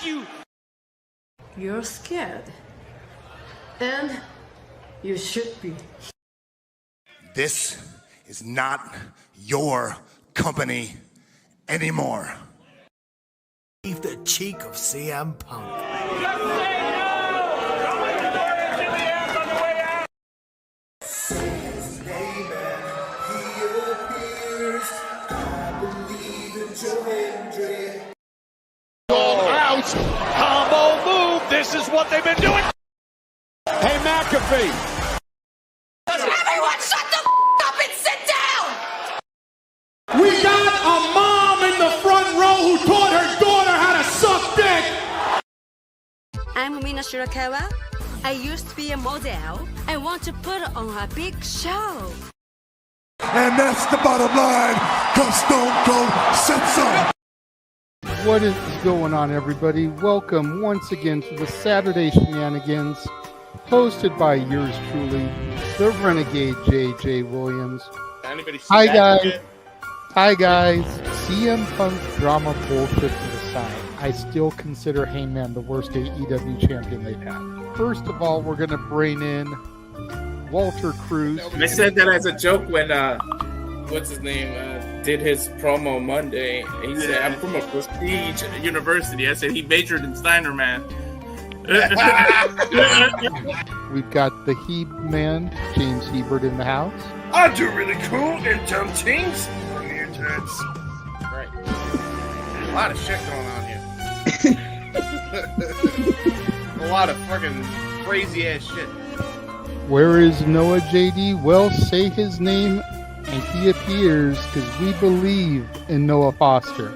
you! You're scared. And you should be. This is not your company anymore. Leave the cheek of CM Punk. Out! Combo move! This is what they've been doing! Hey, McAfee! Everyone shut the up and sit down! We got a mom in the front row who taught her daughter how to suck dick! I'm Mina Shirakawa. I used to be a model. I want to put on a big show. And that's the bottom line, because Stone Cold said so. What is going on, everybody? Welcome once again to the Saturday Shenanigans, hosted by yours truly, the Renegade J.J. Williams. Hi, guys. Hi, guys. CM Punk drama bullshit to the side. I still consider Hangman the worst AEW champion they've had. First of all, we're going to bring in Walter Cruz. I said that as a joke when, what's his name, did his promo Monday. He said, I'm from a prestige university. I said he majored in Steiner math. We've got the Heb man, James Hebert, in the house. I do really cool and dumb things on the internet. Right. A lot of shit going on here. A lot of fucking crazy ass shit. Where is Noah JD? Well, say his name and he appears, because we believe in Noah Foster.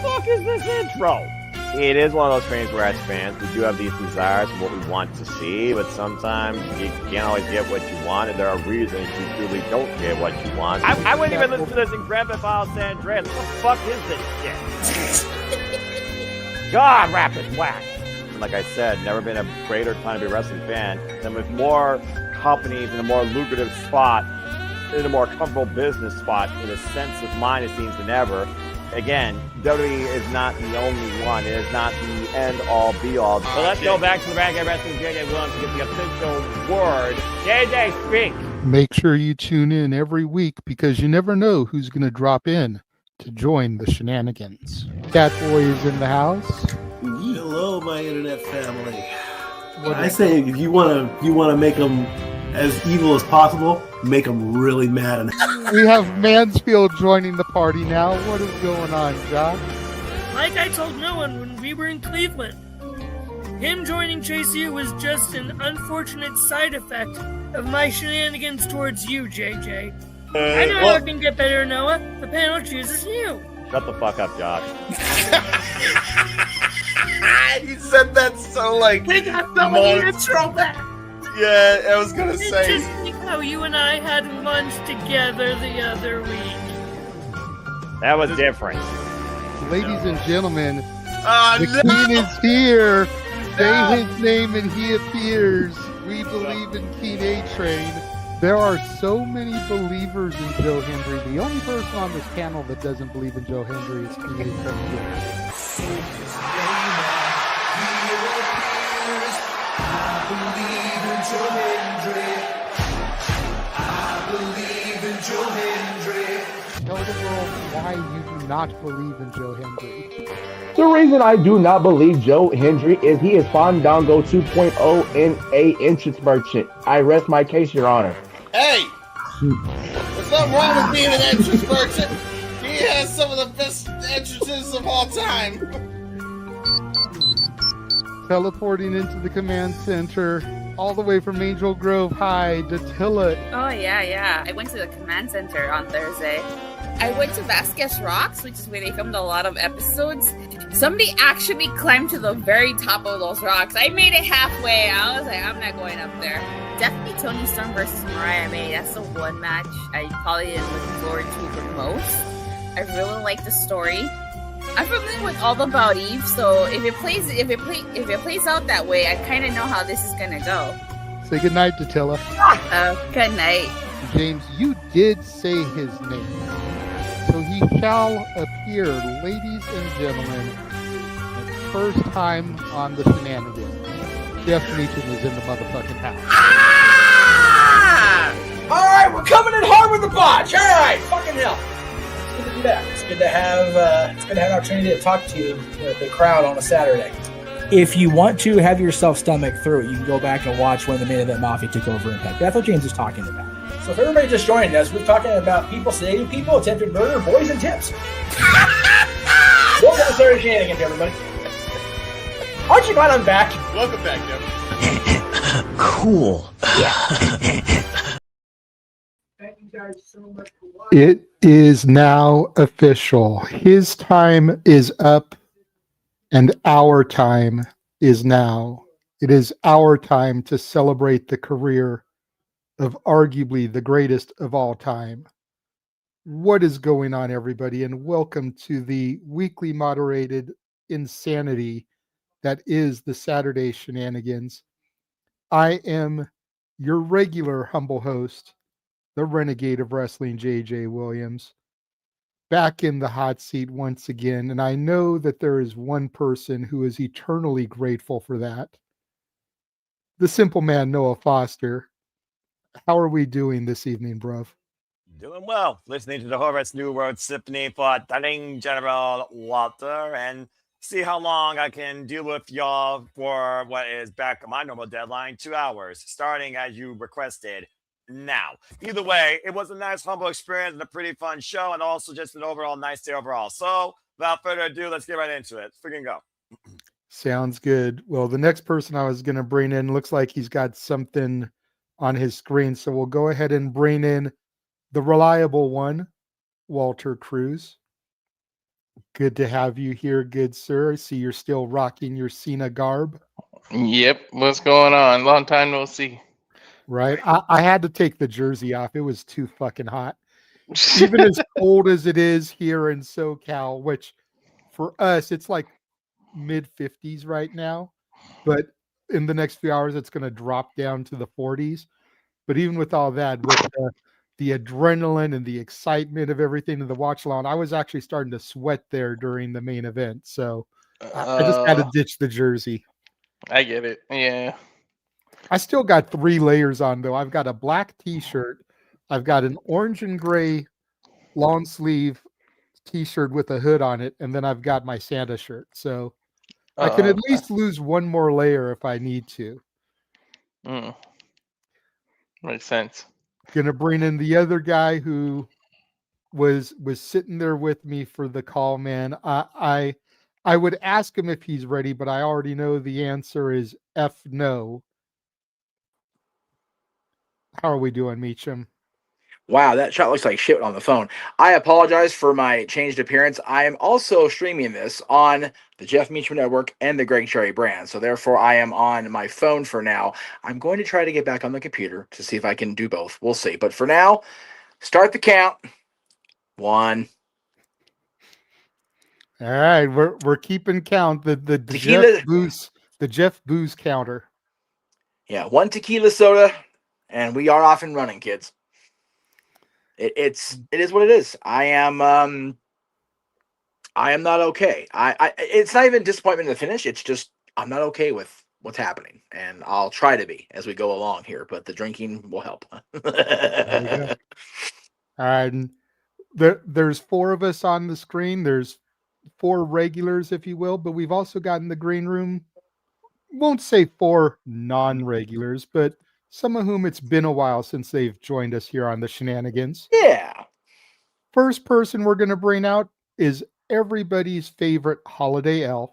Fuck is this intro? It is one of those things where as fans we do have these desires of what we want to see, but sometimes you can't always get what you want, and there are reasons you truly don't get what you want. I wouldn't even listen to this in Grand Theft Auto San Andreas. What the fuck is this shit? God, rapid whack. Like I said, never been a greater time to be a wrestling fan than with more companies in a more lucrative spot, in a more comfortable business spot, in a sense of mind, it seems, than ever. Again, WWE is not the only one. It is not the end-all, be-all. So let's go back to the Renegade Wrestling JJ Williams to get the official word. JJ, speak! Make sure you tune in every week, because you never know who's going to drop in to join the shenanigans. Catboy is in the house. Hello, my internet family. I say if you want to make them as evil as possible, make them really mad. We have Mansfield joining the party now. What is going on, Josh? Like I told no one when we were in Cleveland, him joining Chase U was just an unfortunate side effect of my shenanigans towards you, JJ. I know how it can get better, Noah. The panel chooses you. Shut the fuck up, Josh. He said that so like. We got some of the intro back. Yeah, I was gonna say. It's just like how you and I had lunch together the other week. That was different. Ladies and gentlemen, the King is here. Say his name and he appears. We believe in King A-Train. There are so many believers in Joe Hendry. The only person on this panel that doesn't believe in Joe Hendry is King A-Train. Tell the world why you do not believe in Joe Hendry. The reason I do not believe Joe Hendry is he is Fandango 2.0 in a entrance merchant. I rest my case, Your Honor. Hey! There's nothing wrong with being an entrance merchant. He has some of the best entrances of all time. Teleporting into the command center, all the way from Angel Grove High, Datilla. Oh, yeah. I went to the command center on Thursday. I went to Vasquez Rocks, which is where they filmed a lot of episodes. Somebody actually climbed to the very top of those rocks. I made it halfway. I was like, I'm not going up there. Definitely Toni Storm versus Mariah May. That's the one match I probably am looking forward to the most. I really like the story. I'm familiar with all about Eve, so if it plays out that way, I kind of know how this is gonna go. Say goodnight, Datilla. Good night. James, you did say his name. So he shall appear, ladies and gentlemen, the first time on the Shenanigans. Jeff Meacham is in the motherfucking house. Ah! All right, we're coming in hard with the botch. All right, fucking hell. It's good to be back. It's good to have an opportunity to talk to the crowd on a Saturday. If you want to have yourself stomach through it, you can go back and watch when the Main Event Mafia took over Impact. That's what James is talking about. So if everybody just joined us, we're talking about people sedating people, attempted murder, boys, and tips. Welcome to Saturday Shenanigans, everybody. Aren't you glad I'm back? Welcome back, Jeff. Cool. Yeah. Thank you guys so much for watching. It is now official. His time is up, and our time is now. It is our time to celebrate the career of arguably the greatest of all time. What is going on, everybody? And welcome to the weekly moderated insanity that is the Saturday Shenanigans. I am your regular humble host, the Renegade of Wrestling, JJ Williams, back in the hot seat once again. And I know that there is one person who is eternally grateful for that. The simple man, Noah Foster. How are we doing this evening, bruv? Doing well. Listening to the Horvitz New World Symphony for Darling General Walter and see how long I can deal with y'all for what is back on my normal deadline, 2 hours, starting as you requested now. Either way, it was a nice, humble experience and a pretty fun show, and also just an overall nice day overall. So, without further ado, let's get right into it. Freaking go. Sounds good. Well, the next person I was going to bring in looks like he's got something on his screen, so we'll go ahead and bring in the reliable one, Walter Cruz. Good to have you here, good sir. I see you're still rocking your Cena garb. Yep. What's going on? Long time no see. Right. I had to take the jersey off. It was too fucking hot. Even as cold as it is here in SoCal, which for us, it's like mid 50s right now. But in the next few hours, it's going to drop down to the 40s. But even with all that, with the adrenaline and the excitement of everything in the watch along, I was actually starting to sweat there during the main event. So I just had to ditch the jersey. I get it. Yeah. I still got 3 layers on, though. I've got a black t-shirt. I've got an orange and gray long sleeve t-shirt with a hood on it. And then I've got my Santa shirt. So I can at least lose one more layer if I need to. Makes sense. Gonna bring in the other guy who was sitting there with me for the call, man. I would ask him if he's ready, but I already know the answer is F no. How are we doing, Meacham? Wow, that shot looks like shit on the phone. I apologize for my changed appearance. I am also streaming this on the Jeff Meacham Network and the Greg Cherry brand. So therefore, I am on my phone for now. I'm going to try to get back on the computer to see if I can do both. We'll see. But for now, start the count. 1. All right, we're keeping count. The Jeff Booze counter. Yeah, 1 tequila soda, and we are off and running, kids. It is what it is. I am not okay. It's not even disappointment in the finish. It's just I'm not okay with what's happening, and I'll try to be as we go along here. But the drinking will help. All right, and there's 4 of us on the screen. There's 4 regulars, if you will, but we've also got in the green room. Won't say 4 non-regulars, but some of whom it's been a while since they've joined us here on the Shenanigans. Yeah. First person we're going to bring out is everybody's favorite holiday elf.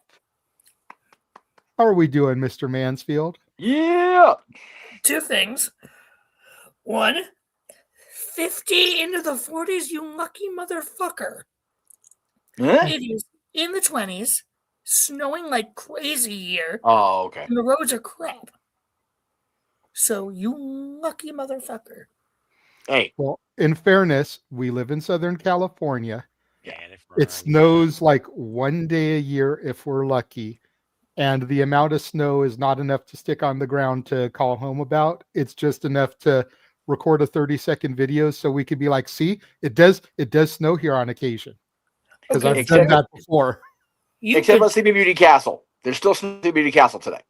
How are we doing, Mr. Mansfield? Yeah. 2 things. 1, 50 into the 40s, you lucky motherfucker. Huh? It is in the 20s, snowing like crazy here. Oh, okay. And the roads are crap. So you lucky motherfucker. Hey. Well, in fairness, we live in Southern California. Yeah. It snows like 1 day a year if we're lucky. And the amount of snow is not enough to stick on the ground to call home about. It's just enough to record a 30-second video so we could be like, see, it does snow here on occasion. Because I've done that before. Except for Sleeping Beauty Castle. There's still Snoopy Beauty Castle today.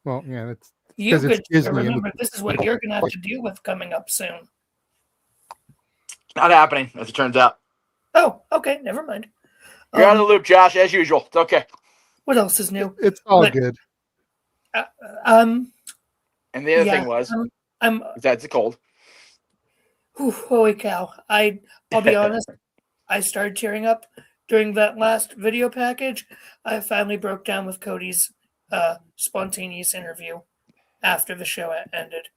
Well, yeah, that's You because it's could Disney. remember this is what you're going to have to deal with coming up soon. Not happening, as it turns out. Oh, okay, never mind. You're out of the loop, Josh, as usual. It's okay. What else is new? It's all good. And the other thing was, that's cold. Whew, holy cow! I'll be honest. I started tearing up during that last video package. I finally broke down with Cody's spontaneous interview after the show ended.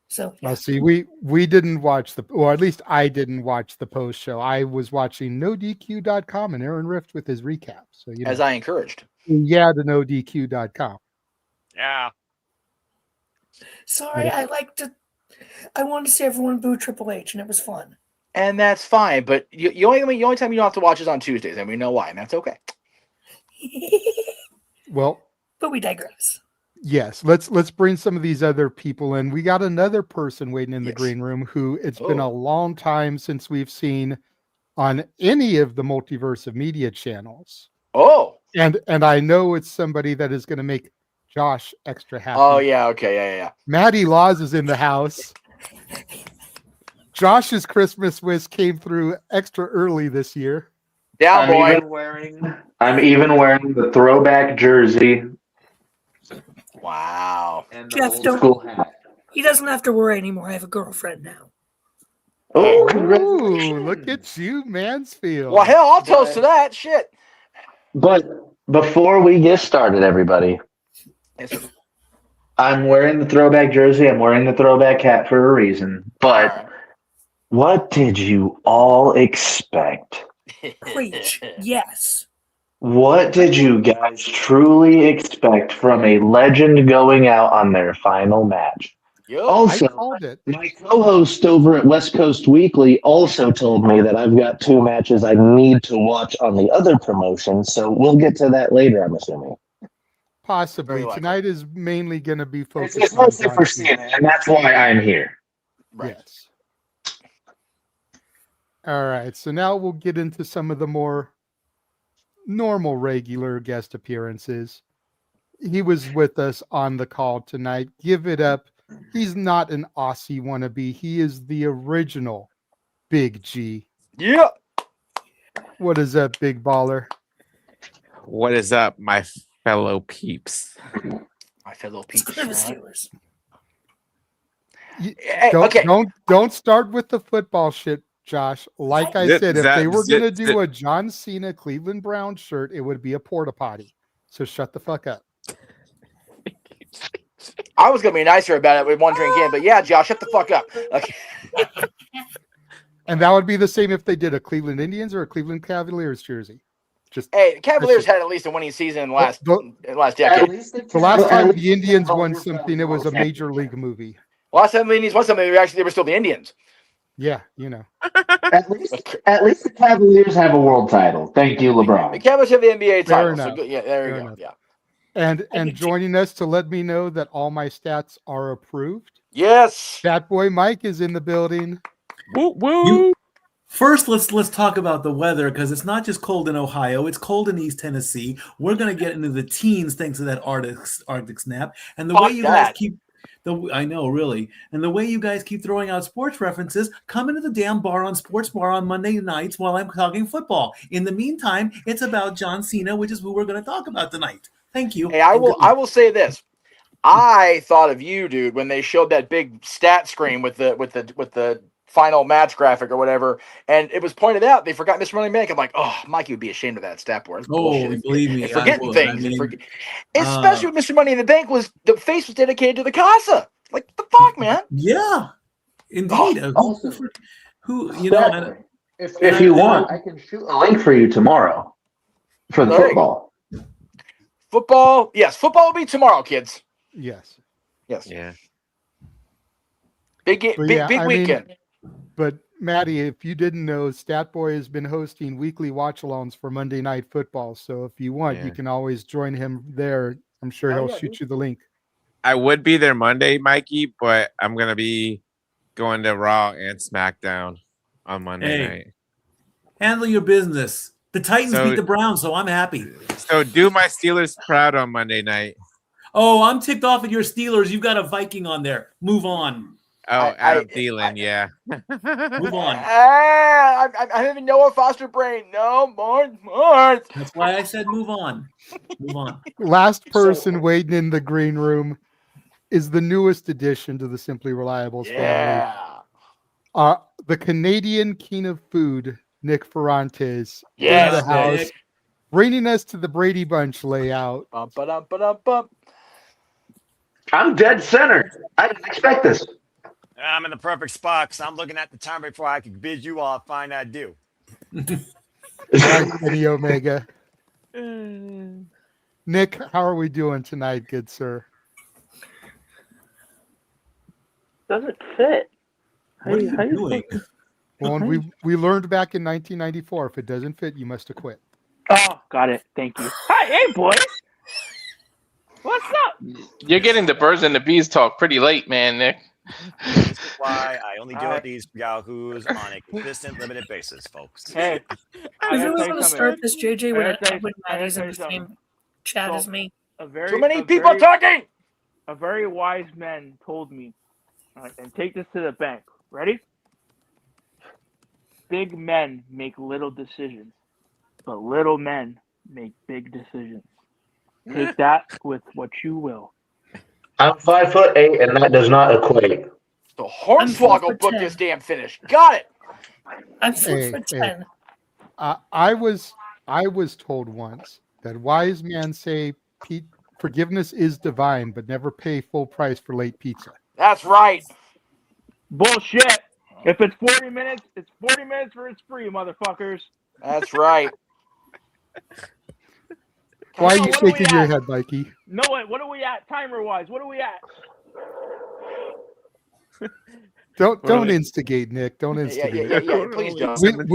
So yeah. Well, see, we didn't watch or at least I didn't watch the post show. I was watching NoDQ.com and Aaron Rift with his recap. So as I encouraged. Yeah, to NoDQ.com. Yeah. Sorry, I wanted to see everyone boo Triple H, and it was fun. And that's fine, but the only time you don't have to watch is on Tuesdays, and we know why, and that's okay. Well, but we digress. Yes, let's bring some of these other people in. We got another person waiting in the green room who it's been a long time since we've seen on any of the Multiverse of Media channels. Oh, and I know it's somebody that is going to make Josh extra happy. Oh yeah, okay, yeah. Maddie Laws is in the house. Josh's Christmas wish came through extra early this year. Yeah, boy. I'm even wearing the throwback jersey. Wow. And Jeff, the old school hat. He doesn't have to worry anymore. I have a girlfriend now. Oh, look at you, Mansfield. Well, hell, I'll toast to that. Shit. But before we get started, everybody, I'm wearing the throwback jersey. I'm wearing the throwback hat for a reason. But what did you all expect? Preach. Yes. What did you guys truly expect from a legend going out on their final match? Also, my co-host over at West Coast Weekly also told me that I've got 2 matches I need to watch on the other promotion, so we'll get to that later, I'm assuming. Possibly. Tonight is mainly going to be focused It's on mostly for Cena, and that's why I'm here. Right. Yes. All right, so now we'll get into some of the more normal regular guest appearances. He was with us on the call tonight. Give it up. He's not an Aussie wannabe. He is the original Big G. Yeah. What is up, Big Baller? What is up, my fellow peeps? My fellow peeps. Don't start with the football shit, Josh. Like I said, if they were going to do a John Cena Cleveland Brown shirt, it would be a porta potty. So shut the fuck up. I was going to be nicer about it with one drink in, but yeah, Josh, shut the fuck up. Okay. And that would be the same if they did a Cleveland Indians or a Cleveland Cavaliers jersey. Hey, the Cavaliers had at least a winning season in the last decade. The last time the Indians won something, it was a major league movie. Last time the Indians won something, they were still the Indians. Yeah, you know. At least the Cavaliers have a world title. Thank you, LeBron. The Cavaliers have the NBA Fair title. So enough. good. Yeah, there Fair you go. enough. Yeah. And joining us to let me know that all my stats are approved. Yes. Fat Boy Mike is in the building. Woo. First, let's talk about the weather, because it's not just cold in Ohio; it's cold in East Tennessee. We're gonna get into the teens thanks to that Arctic snap, and the way you guys keep. I know, really. And the way you guys keep throwing out sports references, come into the damn bar on Sports Bar on Monday nights while I'm talking football. In the meantime, it's about John Cena, which is who we're going to talk about tonight. Thank you. Hey, I will say this. I thought of you, dude, when they showed that big stat screen with the final match graphic or whatever, and it was pointed out they forgot Mr. Money in the Bank. I'm like, oh, Mikey would be ashamed of that stat board. Believe me, forgetting I would. things. I mean, especially with Mr. Money in the Bank, was the face was dedicated to the Casa. Like, the fuck, man? Yeah, indeed. Who you know? If you want, I can shoot a link for you tomorrow for the football. Football, yes. Football will be tomorrow, kids. Yes. Yeah. Big weekend. But Maddie, if you didn't know, Statboy has been hosting weekly watch-alongs for Monday Night Football. So if you want, you can always join him there. I'm sure he'll shoot you the link. I would be there Monday, Mikey, but I'm going to be going to Raw and SmackDown on Monday night. Handle your business. The Titans So- beat the Browns, so I'm happy. So do my Steelers proud on Monday night. Oh, I'm ticked off at your Steelers. You've got a Viking on there. Move on. Oh, Adam Thielen, yeah. Move on. I'm having Noah Foster brain. No more. That's why I said move on. Move on. Last person waiting in the green room is the newest addition to the Simply Reliables family. The Canadian king of food, Nick Ferrantes, in the house, Nick. bringing us to the Brady Bunch layout. Bum, ba-dum, ba-dum, bum. I'm dead center. I didn't expect this. I'm in the perfect spot because I'm looking at the time before I can bid you off. Fine, I do. Right, Kenny Omega. Nick, how are we doing tonight, good sir? Doesn't fit. What are you doing? Well, and we learned back in 1994, if it doesn't fit, you must have quit. Oh, got it. Thank you. Hi, hey, boys. What's up? You're getting the birds and the bees talk pretty late, man, Nick. This is why I only deal with these yahoos on a consistent, limited basis, folks. Hey, I really want to start this, JJ, when Maddie's in the same chat as me. Too many people talking. A very wise man told me, and take this to the bank. Ready? Big men make little decisions, but little men make big decisions. Take that with what you will. I'm 5'8", and that does not equate. The Hornswoggle book this damn finish. Got it. I'm 4'10". I was told once that wise men say forgiveness is divine, but never pay full price for late pizza. That's right. Bullshit. If it's 40 minutes, it's 40 minutes or it's free, motherfuckers. That's right. Why are you shaking your head, Mikey? No, wait, what are we at timer-wise? What are we at? Don't instigate, Nick. Don't instigate. Yeah, please don't.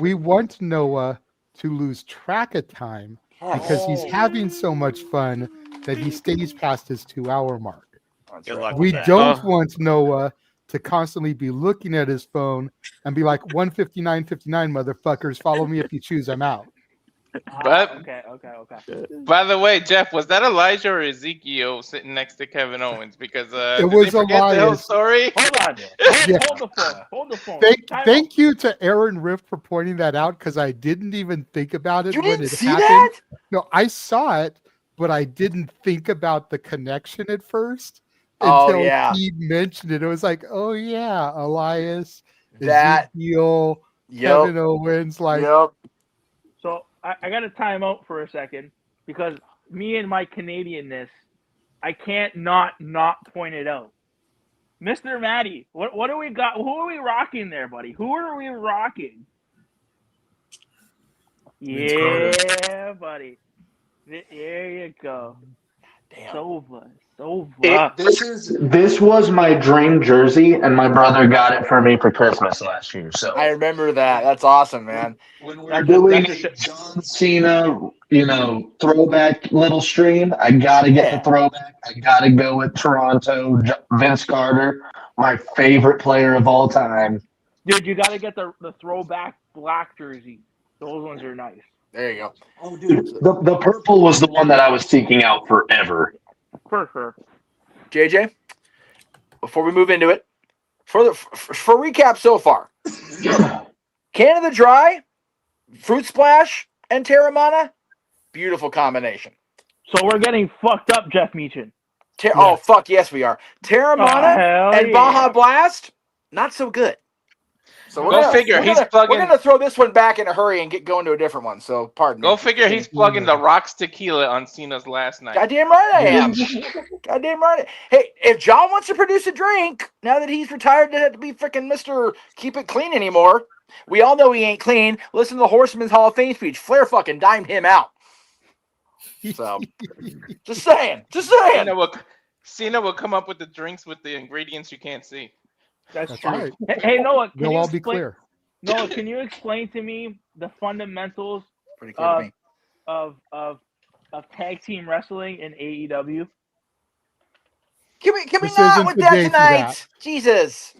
We want Noah to lose track of time because he's having so much fun that he stays past his 2-hour mark. Good luck We with that. don't want Noah to constantly be looking at his phone and be like 159.59 motherfuckers. Follow me if you choose. I'm out. But Okay. by the way, Jeff, was that Elijah or Ezekiel sitting next to Kevin Owens? Because It did was they forget the whole Elias. story. Hold on. Yeah. Hold the phone. Thank you to Aaron Rift for pointing that out because I didn't even think about it You when didn't it see happened. that? No, I saw it, but I didn't think about the connection at first Oh, until yeah. he mentioned it. It was like, oh yeah, Elias, That- Ezekiel, Yep. Kevin Owens, like Yep. So I got to time out for a second because me and my Canadianness, I can't not point it out. Mr. Matty, what do we got? Who are we rocking there, buddy? Who are we rocking? Vince Yeah, buddy. There you go. Damn. Sova. This was my dream jersey, and my brother got it for me for Christmas last year. So I remember that. That's awesome, man. when we're doing a John Cena, throwback little stream, I gotta get the throwback. I gotta go with Toronto. Vince Carter, my favorite player of all time. Dude, you got to get the throwback black jersey. Those ones are nice. There you go. Oh, dude, the purple was the one that I was seeking out forever. For sure. JJ, before we move into it, for recap so far, Canada Dry, Fruit Splash, and Terramana, beautiful combination. So we're getting fucked up, Jeff Meachin. Oh, fuck, yes, we are. Terramana and Baja Blast, not so good. So Go figure, he's plugging- We're going to throw this one back in a hurry and get going to a different one, so pardon me. Go figure he's plugging the Rocks tequila on Cena's last night. Goddamn right I am. Goddamn right. Hey, if John wants to produce a drink, now that he's retired, doesn't have to be freaking Mr. Keep It Clean anymore. We all know he ain't clean. Listen to the Horseman's Hall of Fame speech. Flair fucking dimed him out. So, just saying. Cena will come up with the drinks with the ingredients you can't see. That's true. Right. Hey, Noah, they'll all be clear. Noah, can you explain to me the fundamentals Pretty clear to me. of tag team wrestling in AEW? Can we This not isn't with the that day for tonight? that. Jesus.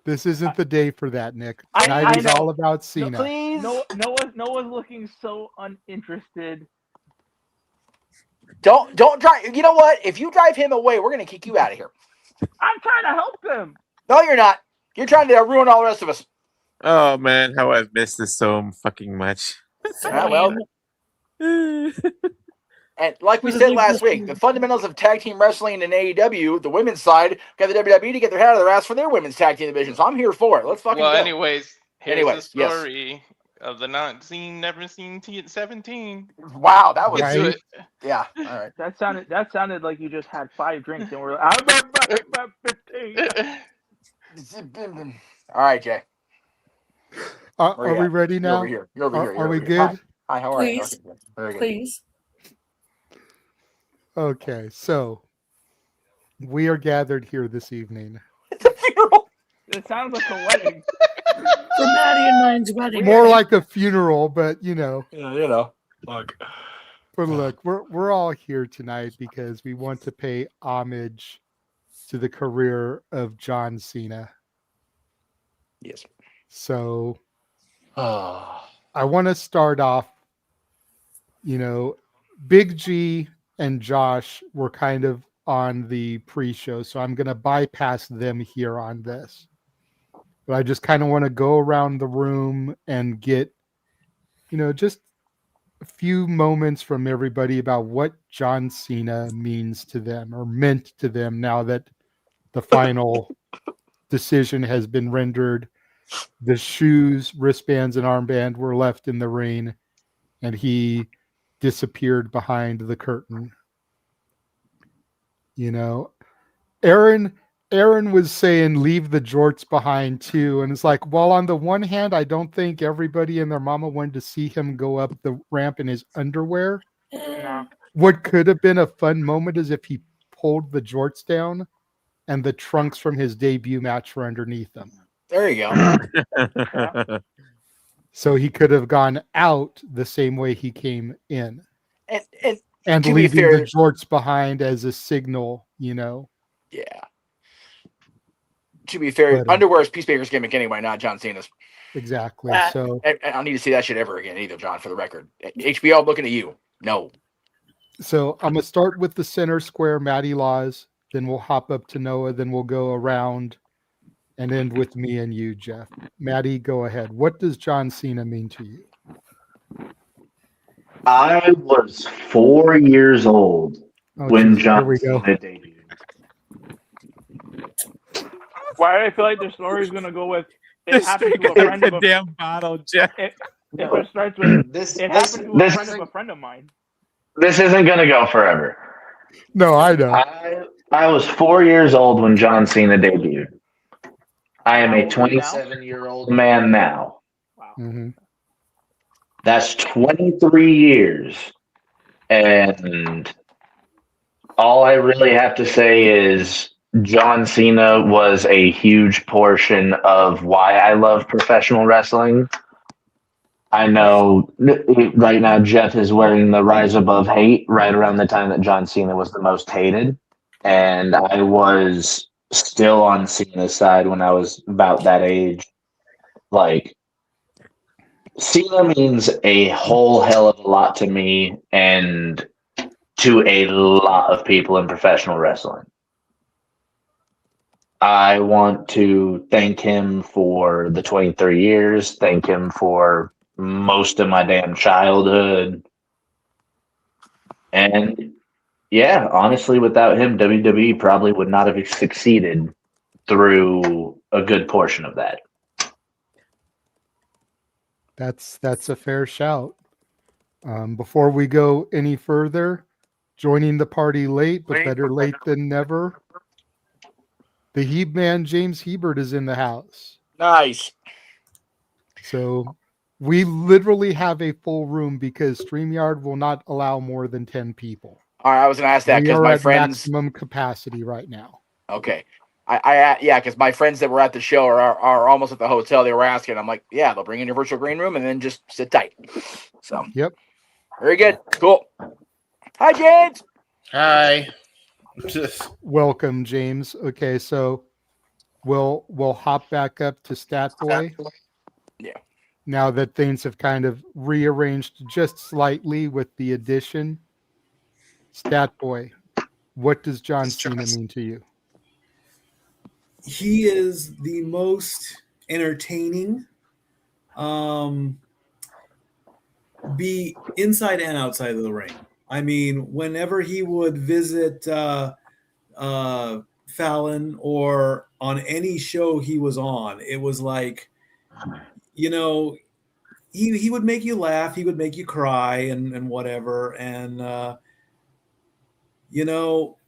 This isn't the day for that, Nick. I Tonight is know. all about Cena. Please. No one's looking so uninterested. Don't drive. You know what? If you drive him away, we're gonna kick you out of here. I'm trying to help him. No, you're not. You're trying to ruin all the rest of us. Oh man, how I've missed this so fucking much. Yeah, well. And like we said last week, the fundamentals of tag team wrestling in AEW, the women's side got the WWE to get their head out of their ass for their women's tag team division. So I'm here for it. Let's fucking go. Anyways, here's the yes. story of the not seen, never seen 17. Wow, that was Get to it. Yeah. All right. That sounded like you just had 5 drinks and we're like, I'm about 15. All right, Jay. Are we ready now? You're over here. Are we good? Hi, how are you? Okay, good. Very good. Please. Okay, so we are gathered here this evening. It sounds like a wedding. For Maddie and mine's wedding. More like a funeral, but you know. Yeah, you know. Look. But look, we're all here tonight because we want to pay homage to the career of John Cena. Yes. So I want to start off, Big G and Josh were kind of on the pre-show, so I'm going to bypass them here on this. But I just kind of want to go around the room and get, just a few moments from everybody about what John Cena means to them or meant to them now that the final decision has been rendered. The shoes, wristbands, and armband were left in the ring, and he disappeared behind the curtain. Aaron was saying leave the jorts behind too, and it's like, well, on the one hand, I don't think everybody and their mama wanted to see him go up the ramp in his underwear. No. What could have been a fun moment is if he pulled the jorts down and the trunks from his debut match were underneath them. There you go. So he could have gone out the same way he came in. And to be leaving fair, the jorts behind as a signal, Yeah. To be fair, underwear is Peacemaker's gimmick anyway, not John Cena's. Exactly. So I don't need to see that shit ever again either, John, for the record. HBO, I'm looking at you. No. So I'm going to start with the center square, Matty Laws. Then we'll hop up to Noah. Then we'll go around and end with me and you, Jeff. Matty, go ahead. What does John Cena mean to you? I was 4 years old when John Cena debuted. Why do I feel like the story is going to go with it happened to a friend of a damn bottle, Jeff. It starts with it happened to a friend of a friend of mine. This isn't going to go forever. No, I know. I was 4 years old when John Cena debuted. I am a 27-year-old man now. Wow. Mm-hmm. That's 23 years. And all I really have to say is John Cena was a huge portion of why I love professional wrestling. I know right now Jeff is wearing the Rise Above Hate right around the time that John Cena was the most hated. And I was still on Cena's side when I was about that age. Like, Cena means a whole hell of a lot to me and to a lot of people in professional wrestling. I want to thank him for the 23 years, thank him for most of my damn childhood. And yeah, honestly, without him, WWE probably would not have succeeded through a good portion of that. That's a fair shout. Before we go any further, joining the party late, but better late than never. The Heeb man, James Hebert, is in the house. Nice. So we literally have a full room because StreamYard will not allow more than 10 people. All right, I was going to ask that because my friends maximum capacity right now. Okay. Yeah, because my friends that were at the show are almost at the hotel. They were asking. I'm like, yeah, they'll bring in your virtual green room and then just sit tight. So, yep. Very good. Cool. Hi, James. Hi. Welcome, James. Okay, so we'll hop back up to Stat Boy. Yeah. Now that things have kind of rearranged just slightly with the addition. Stat Boy, what does John Cena mean to you? He is the most entertaining, be inside and outside of the ring. I mean, whenever he would visit Fallon or on any show he was on, it was like, you know, he would make you laugh, he would make you cry and whatever. And, you know,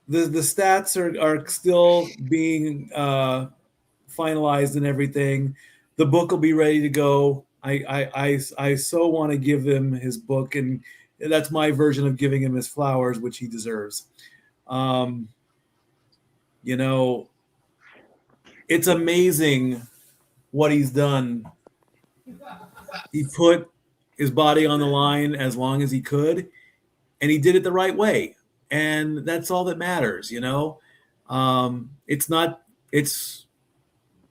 the stats are still being finalized and everything. The book will be ready to go. I so want to give him his book, and that's my version of giving him his flowers, which he deserves. You know, it's amazing what he's done. He put his body on the line as long as he could, and he did it the right way. And that's all that matters, you know? It's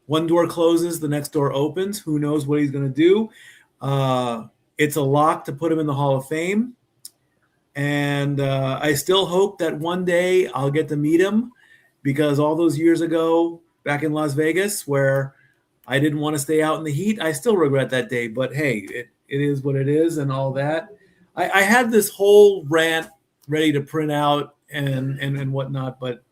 one door closes, the next door opens. Who knows what he's going to do? It's a lock to put him in the Hall of Fame. And I still hope that one day I'll get to meet him, because all those years ago back in Las Vegas where I didn't want to stay out in the heat, I still regret that day. But hey, it is what it is and all that. I had this whole rant ready to print out and whatnot, but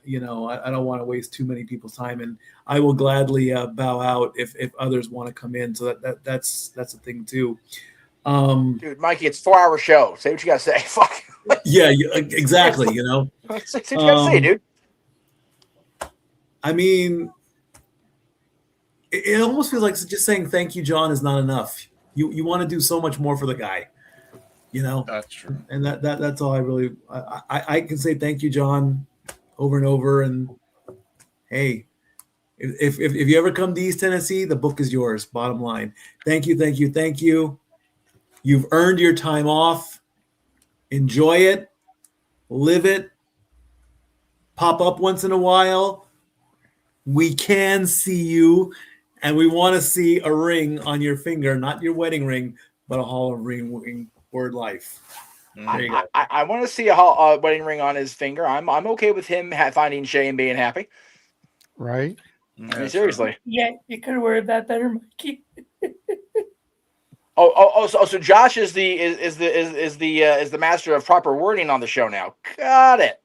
you know, I don't want to waste too many people's time, and I will gladly bow out if others want to come in. So that's a thing too. Dude, Mikey, it's a 4-hour show. Say what you gotta say. Fuck. Yeah, exactly. You know, say what you gotta say, dude. I mean, it almost feels like just saying thank you, John, is not enough. You want to do so much more for the guy. You know, that's true. And that's all I really I can say thank you, John, over and over. And hey, if you ever come to East Tennessee, the book is yours. Bottom line. Thank you, thank you, thank you. You've earned your time off. Enjoy it. Live it. Pop up once in a while. We can see you, and we want to see a ring on your finger, not your wedding ring, but a Hall of Ring word life. There you go. I want to see a wedding ring on his finger. I'm okay with him finding Shay and being happy. Right? I mean, seriously. Yeah, you could have worded that better, Mikey. So Josh is the master of proper wording on the show now. Got it.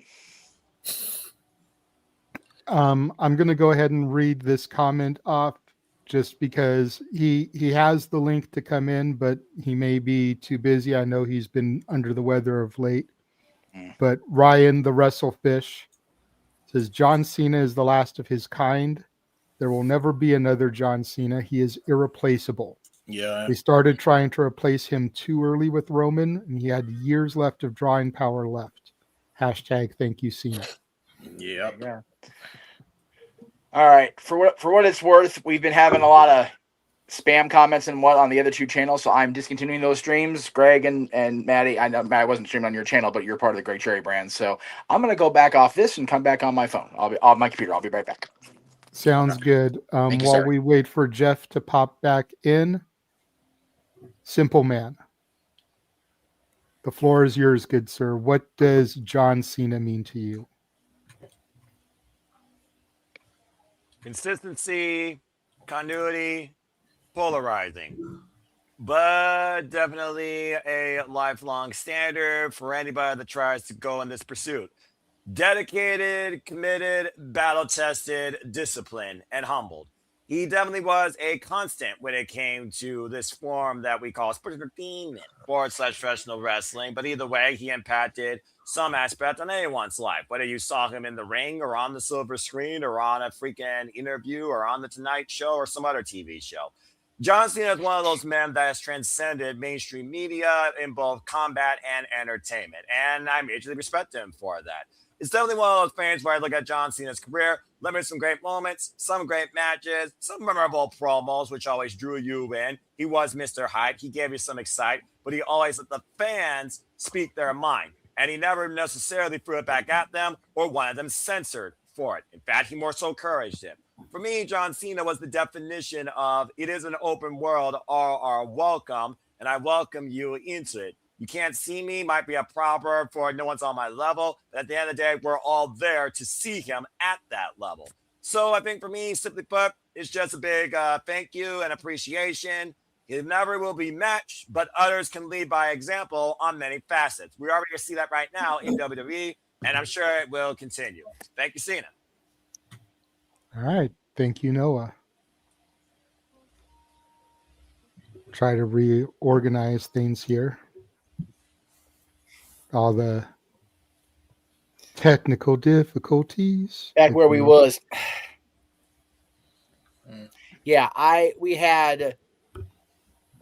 I'm going to go ahead and read this comment off just because he has the link to come in, but he may be too busy. I know he's been under the weather of late. But Ryan, the Wrestlefish, says, John Cena is the last of his kind. There will never be another John Cena. He is irreplaceable. Yeah. They started trying to replace him too early with Roman, and he had years left of drawing power left. Hashtag thank you, Cena. Yep. Yeah. All right. For what it's worth, we've been having a lot of spam comments and what on the other two channels, so I'm discontinuing those streams. Greg and Maddie, I know Matt wasn't streaming on your channel, but you're part of the Greg Cherry brand, so I'm gonna go back off this and come back on my phone. I'll be on my computer. I'll be right back. Sounds good. Thank you, While sir. we wait for Jeff to pop back in, Simple Man, the floor is yours, good sir. What does John Cena mean to you? Consistency, continuity, polarizing, but definitely a lifelong standard for anybody that tries to go in this pursuit. Dedicated, committed, battle-tested, disciplined, and humbled. He definitely was a constant when it came to this form that we call sports entertainment /professional wrestling. But either way, he impacted some aspect on anyone's life, whether you saw him in the ring or on the silver screen or on a freaking interview or on the Tonight Show or some other TV show. John Cena is one of those men that has transcended mainstream media in both combat and entertainment, and I majorly respect him for that. It's definitely one of those fans where I look at John Cena's career, let me some great moments, some great matches, some memorable promos, which always drew you in. He was Mr. Hype. He gave you some excite, but he always let the fans speak their mind. And he never necessarily threw it back at them or wanted them censored for it. In fact, he more so encouraged it. For me, John Cena was the definition of it is an open world, all are welcome, and I welcome you into it. You can't see me, might be a proverb for no one's on my level, but at the end of the day, we're all there to see him at that level. So I think for me, simply put, it's just a big thank you and appreciation. He never will be matched, but others can lead by example on many facets. We already see that right now in WWE, and I'm sure it will continue. Thank you, Cena. All right. Thank you, Noah. Try to reorganize things here. All the technical difficulties. Back where we was. Yeah, we had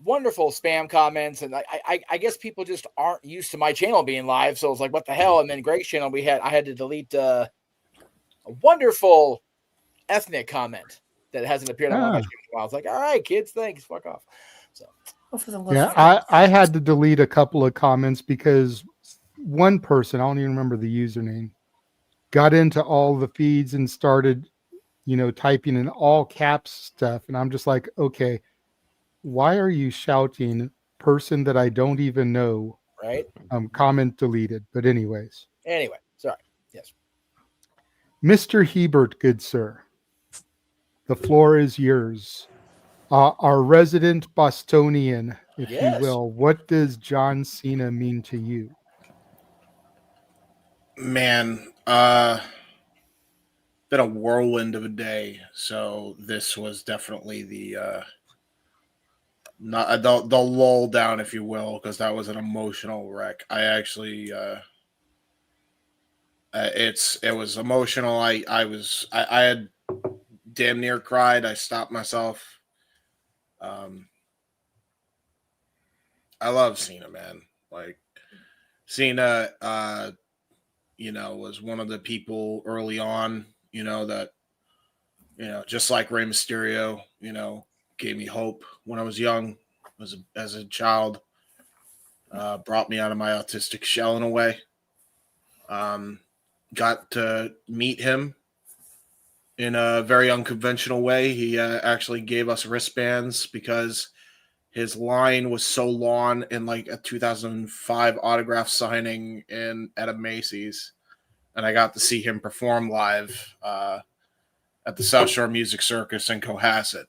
wonderful spam comments, and I guess people just aren't used to my channel being live, so it's like, what the hell? And then Greg's channel, I had to delete a wonderful ethnic comment that hasn't appeared on my channel in a while. It's like, all right, kids, thanks, fuck off. So, yeah, I had to delete a couple of comments because one person, I don't even remember the username, got into all the feeds and started, typing in all caps stuff. And I'm just like, okay, why are you shouting person that I don't even know? Right. Comment deleted. But anyways. Anyway, sorry. Yes. Mr. Hebert, good sir, the floor is yours. Our resident Bostonian, if you will, what does John Cena mean to you? Man, been a whirlwind of a day, so this was definitely the lull down, if you will, because that was an emotional wreck. I actually it was emotional. I had damn near cried. I stopped myself. I love Cena, man. Like, Cena was one of the people early on, that, just like Rey Mysterio, gave me hope when I was young, as a child, brought me out of my autistic shell in a way. Got to meet him in a very unconventional way. He actually gave us wristbands because his line was so long in like a 2005 autograph signing at a Macy's. And I got to see him perform live at the South Shore Music Circus in Cohasset.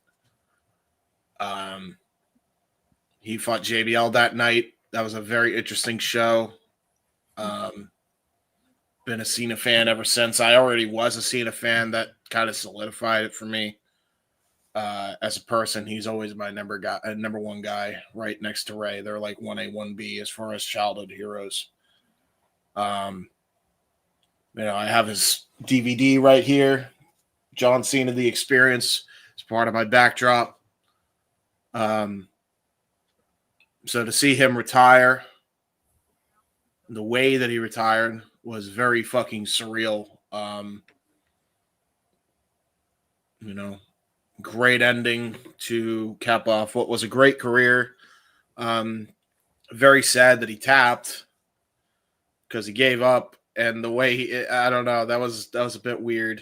He fought JBL that night. That was a very interesting show. Been a Cena fan ever since. I already was a Cena fan. That kind of solidified it for me. As a person, he's always my number one guy, right next to Ray. They're like 1A, 1B as far as childhood heroes. I have his DVD right here. John Cena, The Experience, is part of my backdrop. So to see him retire, the way that he retired was very fucking surreal. Great ending to cap off what was a great career. Very sad that he tapped because he gave up, and the way I don't know, that was a bit weird.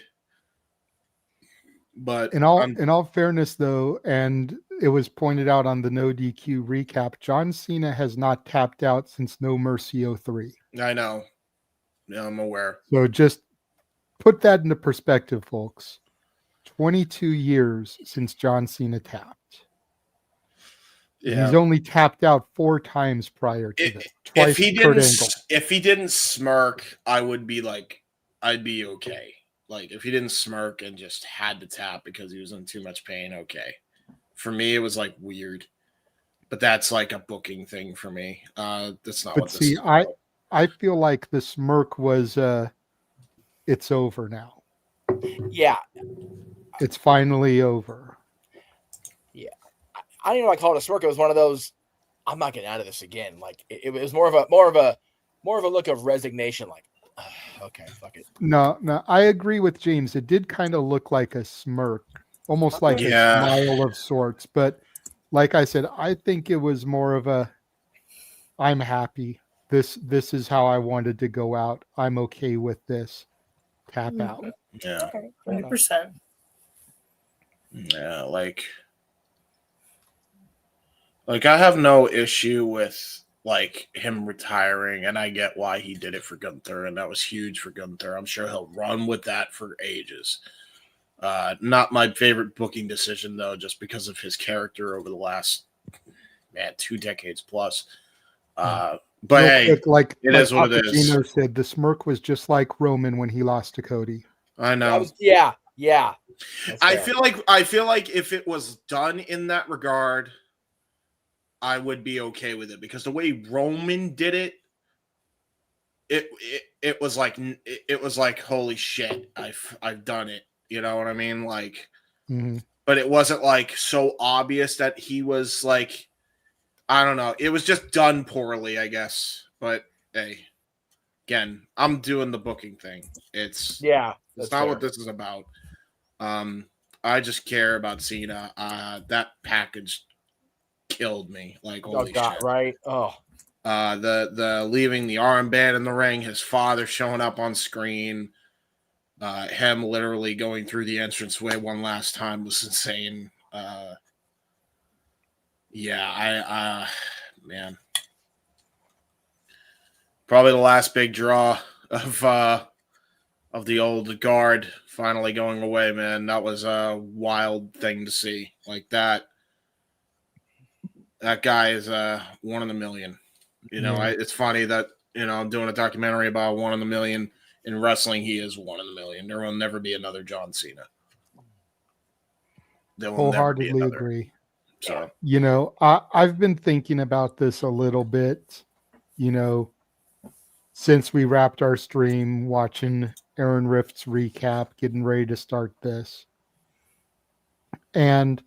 But in all fairness, though, and it was pointed out on the No DQ recap, John Cena has not tapped out since No Mercy 03. I know. Yeah, I'm aware. So just put that into perspective, folks. 22 years since John Cena tapped. Yeah. He's only tapped out 4 times prior to this. Twice if he didn't smirk, I would be like, I'd be okay. Like, if he didn't smirk and just had to tap because he was in too much pain, okay. For me, it was like weird. But that's like a booking thing for me. That's not what this is about. I feel like the smirk was it's over now. Yeah. It's finally over. Yeah. I don't know if I call it a smirk. It was one of those, I'm not getting out of this again. Like, it was more of a look of resignation, like, okay, fuck it. No, I agree with James. It did kind of look like a smirk, almost like a smile of sorts. But like I said, I think it was more of a, I'm happy. This is how I wanted to go out. I'm okay with this. Tap out. Yeah. 100%. Yeah, like I have no issue with like him retiring, and I get why he did it for Gunther, and that was huge for Gunther. I'm sure he'll run with that for ages. Not my favorite booking decision though, just because of his character over the last 2 decades plus. But Real hey, quick, it is what it is. Papagino said the smirk was just like Roman when he lost to Cody. I know. Yeah. I feel like if it was done in that regard, I would be okay with it, because the way Roman did it, it was like holy shit, I've done it. You know what I mean? Like, but it wasn't like so obvious that he was like, I don't know. It was just done poorly, I guess. But hey, again, I'm doing the booking thing. It's not what this is about. I just care about Cena. That package killed me. Like, holy shit. Right? Oh. The leaving the armband in the ring, his father showing up on screen, him literally going through the entranceway one last time was insane. Man. Probably the last big draw of the old guard finally going away, man. That was a wild thing to see. Like that guy is one in a million. You know, it's funny that, I'm doing a documentary about 1 in a million. In wrestling, he is 1 in a million. There will never be another John Cena. There will never be Wholeheartedly another. agree. So, I've been thinking about this a little bit, since we wrapped our stream, watching Aaron Rift's recap, getting ready to start this. And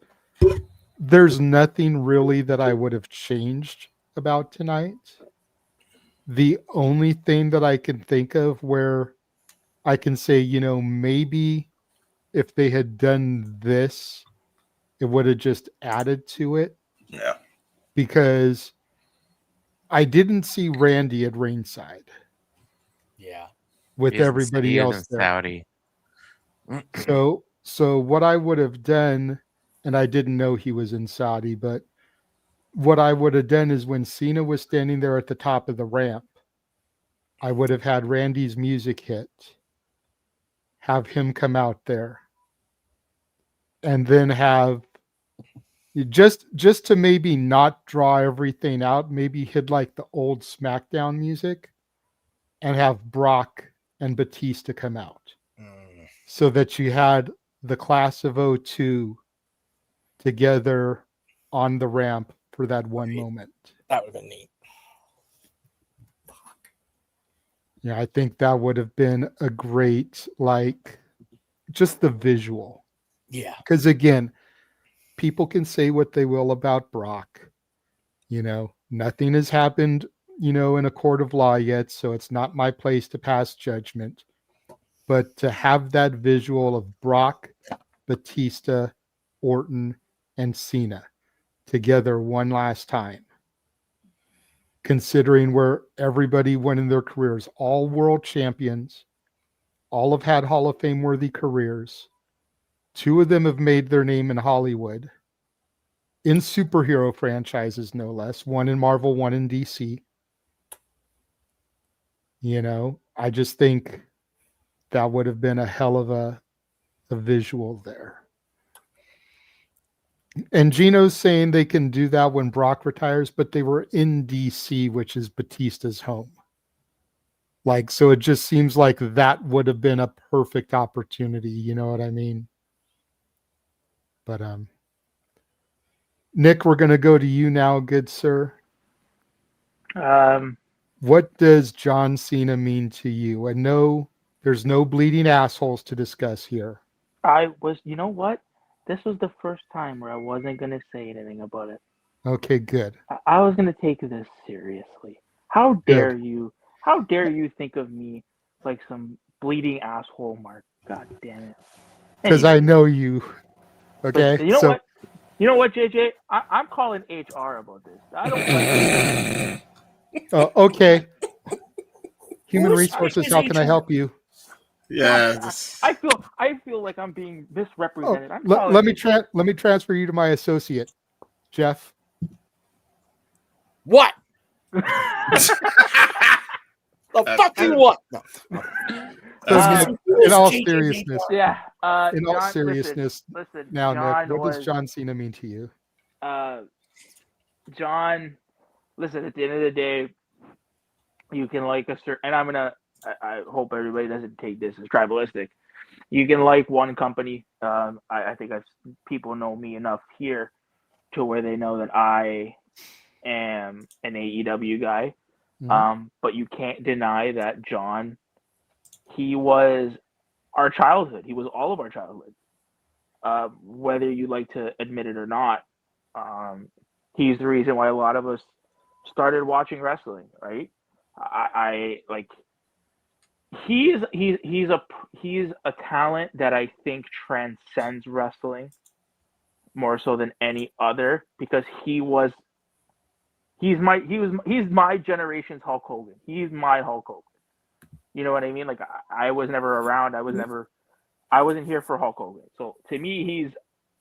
there's nothing really that I would have changed about tonight. The only thing that I can think of where I can say, maybe if they had done this, it would have just added to it. Yeah. Because I didn't see Randy at ringside. Yeah. With He's in everybody Sweden else and there. Saudi. So what I would have done, and I didn't know he was in Saudi, but what I would have done is when Cena was standing there at the top of the ramp, I would have had Randy's music hit, have him come out there, and then have just to maybe not draw everything out, maybe hit like the old SmackDown music and have Brock and Batista come out so that you had the class of 02 together on the ramp for that one moment. That would have been neat. Yeah, I think that would have been a great, just the visual. Yeah. Because again, people can say what they will about Brock. Nothing has happened, in a court of law yet, so it's not my place to pass judgment. But to have that visual of Brock, Batista, Orton, and Cena together one last time, considering where everybody went in their careers, all world champions, all have had Hall of Fame worthy careers. 2 of them have made their name in Hollywood, in superhero franchises, no less. 1 in Marvel, 1 in DC. I just think that would have been a hell of a visual there. And Gino's saying they can do that when Brock retires, but they were in DC, which is Batista's home. So it just seems like that would have been a perfect opportunity. You know what I mean? But Nick, we're going to go to you now, good sir. What does John Cena mean to you? And no, there's no bleeding assholes to discuss here. You know what? This was the first time where I wasn't going to say anything about it. Okay, good. I was going to take this seriously. How dare you think of me like some bleeding asshole, Mark? God damn it. Because I know you. Okay. But you know what, JJ? I'm calling HR about this. I don't like okay. Human resources, how can I help you? Yeah. I feel like I'm being misrepresented. I'm Let sorry. me transfer you to my associate, Jeff. What? The fucking what? No. In all seriousness, yeah. in all John, seriousness, listen, now, John Nick, what does was- John Cena mean to you? John, listen. At the end of the day, you can like a certain, and I hope everybody doesn't take this as tribalistic. You can like one company. I think people know me enough here to where they know that I am an AEW guy. But you can't deny that John, he was our childhood. He was all of our childhood. Whether you like to admit it or not, he's the reason why a lot of us started watching wrestling, right? I like he's a talent that I think transcends wrestling more so than any other, because he's my generation's Hulk Hogan. He's my Hulk Hogan. You know what I mean? Like I was never around. I wasn't here for Hulk Hogan. So to me, he's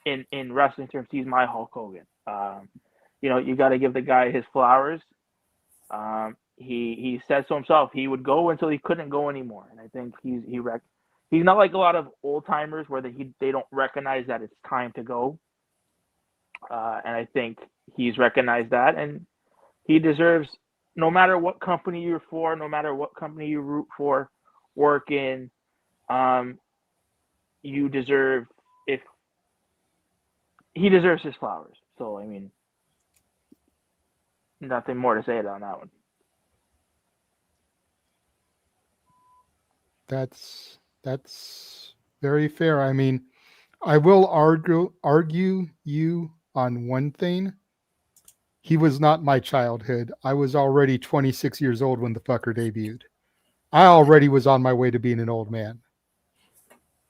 in wrestling terms, he's my Hulk Hogan. You got to give the guy his flowers. He says to himself he would go until he couldn't go anymore, and I think he's not like a lot of old timers where they don't recognize that it's time to go. And I think he's recognized that, and he deserves, no matter what company you're for, no matter what company you root for, work in, he deserves his flowers. So I mean, nothing more to say on that one. That's very fair. I mean, I will argue you on one thing. He was not my childhood. I was already 26 years old when the fucker debuted. I already was on my way to being an old man.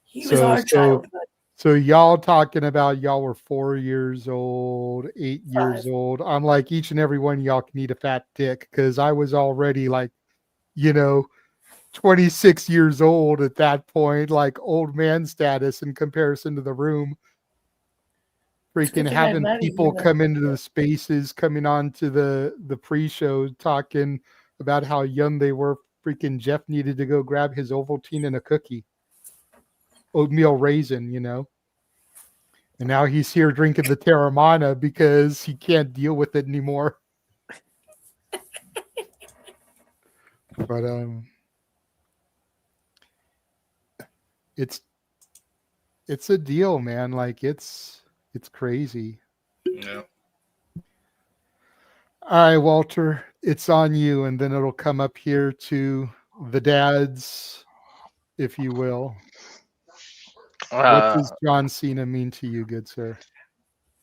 He was our childhood. So y'all talking about y'all were 4 years old, 8 years old. I'm like, each and every one of y'all can eat a fat dick, because I was already like, 26 years old at that point, like old man status in comparison to the room. Freaking having people come into the spaces, coming on to the pre-show, talking about how young they were. Freaking Jeff needed to go grab his Ovaltine and a cookie. Oatmeal raisin, And now he's here drinking the Terramana because he can't deal with it anymore. But it's a deal, man. Like it's crazy. Yeah. All right, Walter, it's on you, and then it'll come up here to the dads, if you will. What does John Cena mean to you, good sir?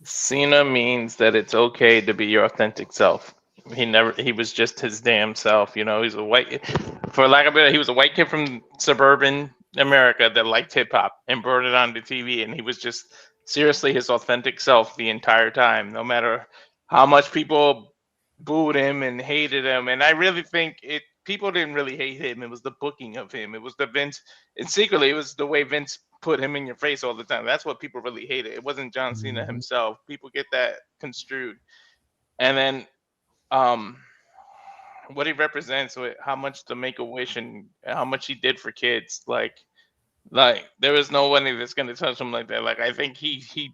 Cena means that it's okay to be your authentic self. He was just his damn self. He's a white, for lack of it, he was a white kid from suburban America that liked hip hop and brought it onto TV, and he was just seriously his authentic self the entire time, no matter how much people booed him and hated him. And I really think people didn't really hate him. It was the booking of him. It was the Vince, and secretly it was the way Vince put him in your face all the time. That's what people really hated. It wasn't John Cena himself. People get that construed. And then what he represents, with how much the Make-A-Wish and how much he did for kids, like there is nobody that's going to touch him like that. Like, I think he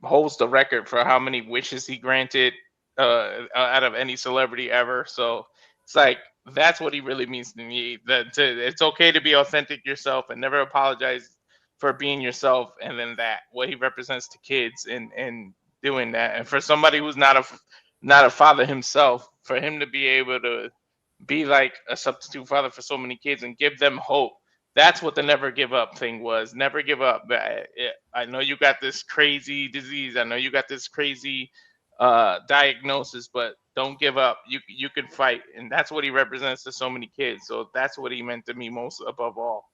holds the record for how many wishes he granted out of any celebrity ever. So it's like, that's what he really means to me, that it's okay to be authentic yourself and never apologize for being yourself. And then what he represents to kids and doing that. And for somebody who's not a father himself, for him to be able to be like a substitute father for so many kids and give them hope. That's what the never give up thing was. Never give up. I know you got this crazy disease. I know you got this crazy diagnosis, but don't give up. You can fight. And that's what he represents to so many kids. So that's what he meant to me most above all.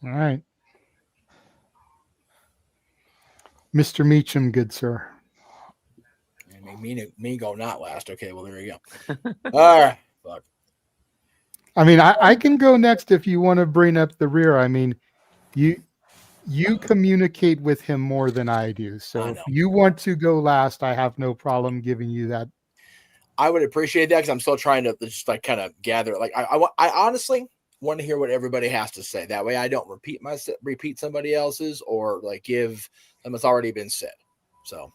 All right. Mr. Meacham, good sir. Me go not last. Okay, well, there you go. All right. Fuck. I mean, I can go next if you want to bring up the rear. I mean, you communicate with him more than I do. So if you want to go last, I have no problem giving you that. I would appreciate that because I'm still trying to just like kind of gather. Like I honestly want to hear what everybody has to say. That way I don't repeat somebody else's or like give them what's already been said. So.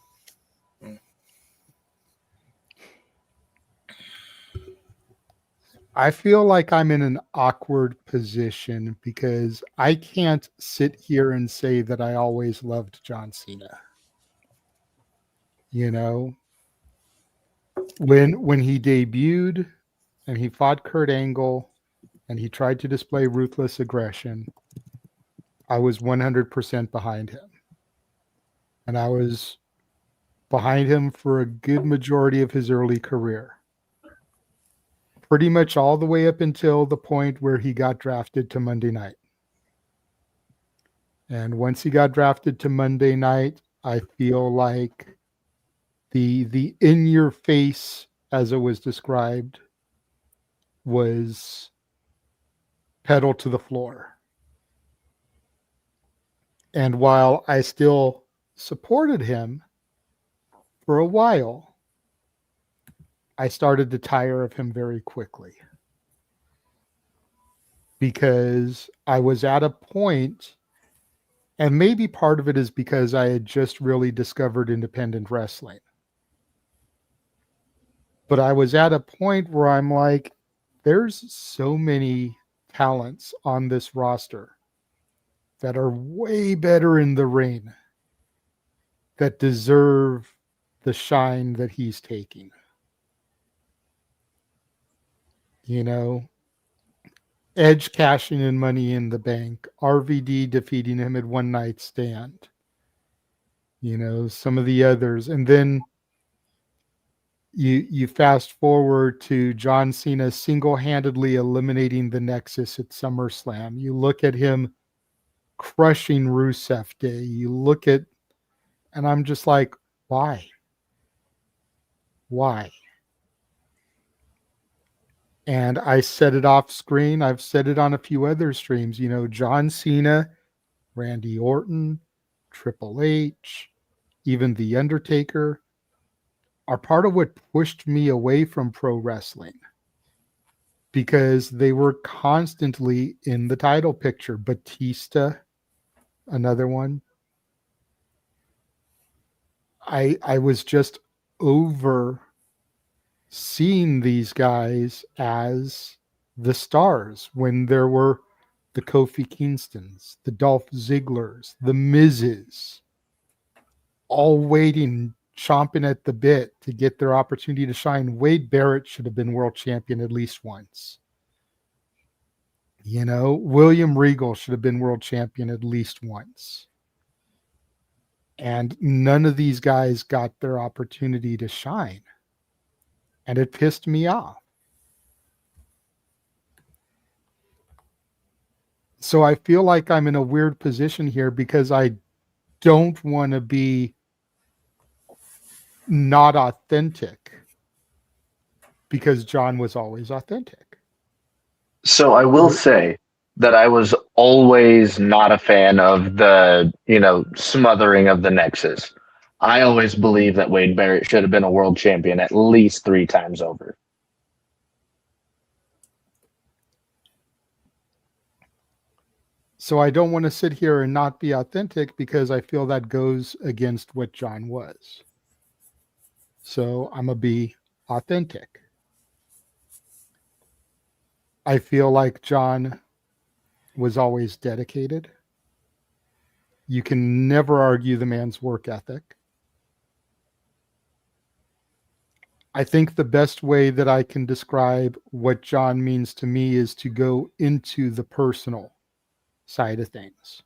I feel like I'm in an awkward position because I can't sit here and say that I always loved John Cena. You know, when he debuted and he fought Kurt Angle and he tried to display ruthless aggression, I was 100% behind him. And I was behind him for a good majority of his early career. Pretty much all the way up until the point where he got drafted to Monday Night. And once he got drafted to Monday Night, I feel like the in your face, as it was described, was pedal to the floor. And while I still supported him for a while, I started to tire of him very quickly. Because I was at a point, and maybe part of it is because I had just really discovered independent wrestling. But I was at a point where I'm like, there's so many talents on this roster that are way better in the ring that deserve the shine that he's taking. You know, Edge cashing in Money in the Bank, RVD defeating him at One Night Stand, you know, some of the others. And then you fast forward to John Cena single-handedly eliminating the Nexus at SummerSlam. You look at him crushing Rusev Day. You look at, and I'm just like, why? Why? And I said it off screen. I've said it on a few other streams. You know, John Cena, Randy Orton, Triple H, even The Undertaker are part of what pushed me away from pro wrestling because they were constantly in the title picture. Batista, another one. I was just over seeing these guys as the stars when there were the Kofi Kingstons, the Dolph Zigglers, the Mizes, all waiting, chomping at the bit to get their opportunity to shine. Wade Barrett should have been world champion at least once. You know, William Regal should have been world champion at least once. And none of these guys got their opportunity to shine. And it pissed me off. So I feel like I'm in a weird position here because I don't want to be not authentic because John was always authentic. So I will say that I was always not a fan of the, you know, smothering of the Nexus. I always believe that Wade Barrett should have been a world champion at least 3 times over. So I don't want to sit here and not be authentic because I feel that goes against what John was. So I'm going to be authentic. I feel like John was always dedicated. You can never argue the man's work ethic. I think the best way that I can describe what John means to me is to go into the personal side of things.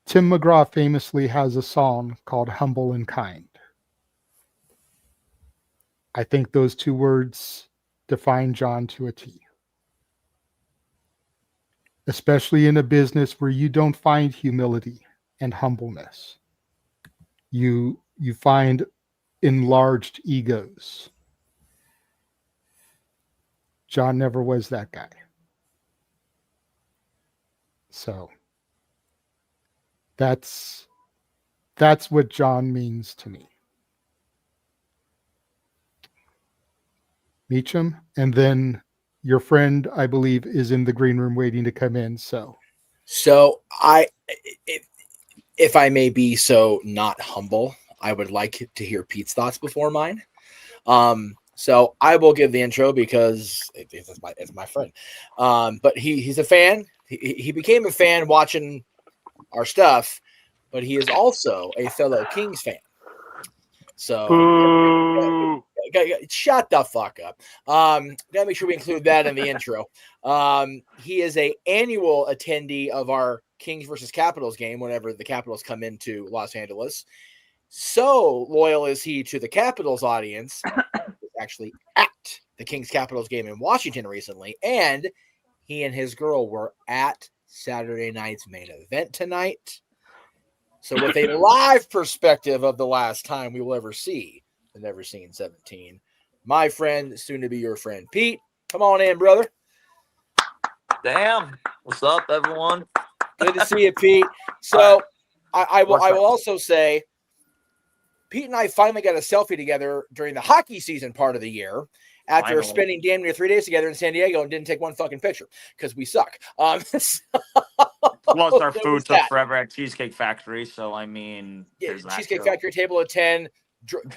Tim McGraw famously has a song called Humble and Kind. I think those 2 words define John to a T. Especially in a business where you don't find humility and humbleness. You find enlarged egos. John never was that guy. So that's what John means to me. Meacham, and then your friend, I believe, is in the green room waiting to come in. So if I may be so not humble, I would like to hear Pete's thoughts before mine. So I will give the intro because it's my friend. But he's a fan. He became a fan watching our stuff, but he is also a fellow Kings fan. So shut the fuck up. Gotta make sure we include that in the intro. He is a annual attendee of our Kings versus Capitals game whenever the Capitals come into Los Angeles. So loyal is he to the Capitals audience. Actually at the Kings Capitals game in Washington recently, and he and his girl were at Saturday night's main event tonight. So with a live perspective of the last time we will ever see the Never Seen 17, my friend, soon to be your friend, Pete, come on in, brother. Damn. What's up, everyone? Good to see you, Pete. So I will also say Pete and I finally got a selfie together during the hockey season part of the year after spending damn near 3 days together in San Diego and didn't take one fucking picture because we suck. Plus, our food took forever at Cheesecake Factory, so I mean, yeah, Cheesecake Factory table of 10,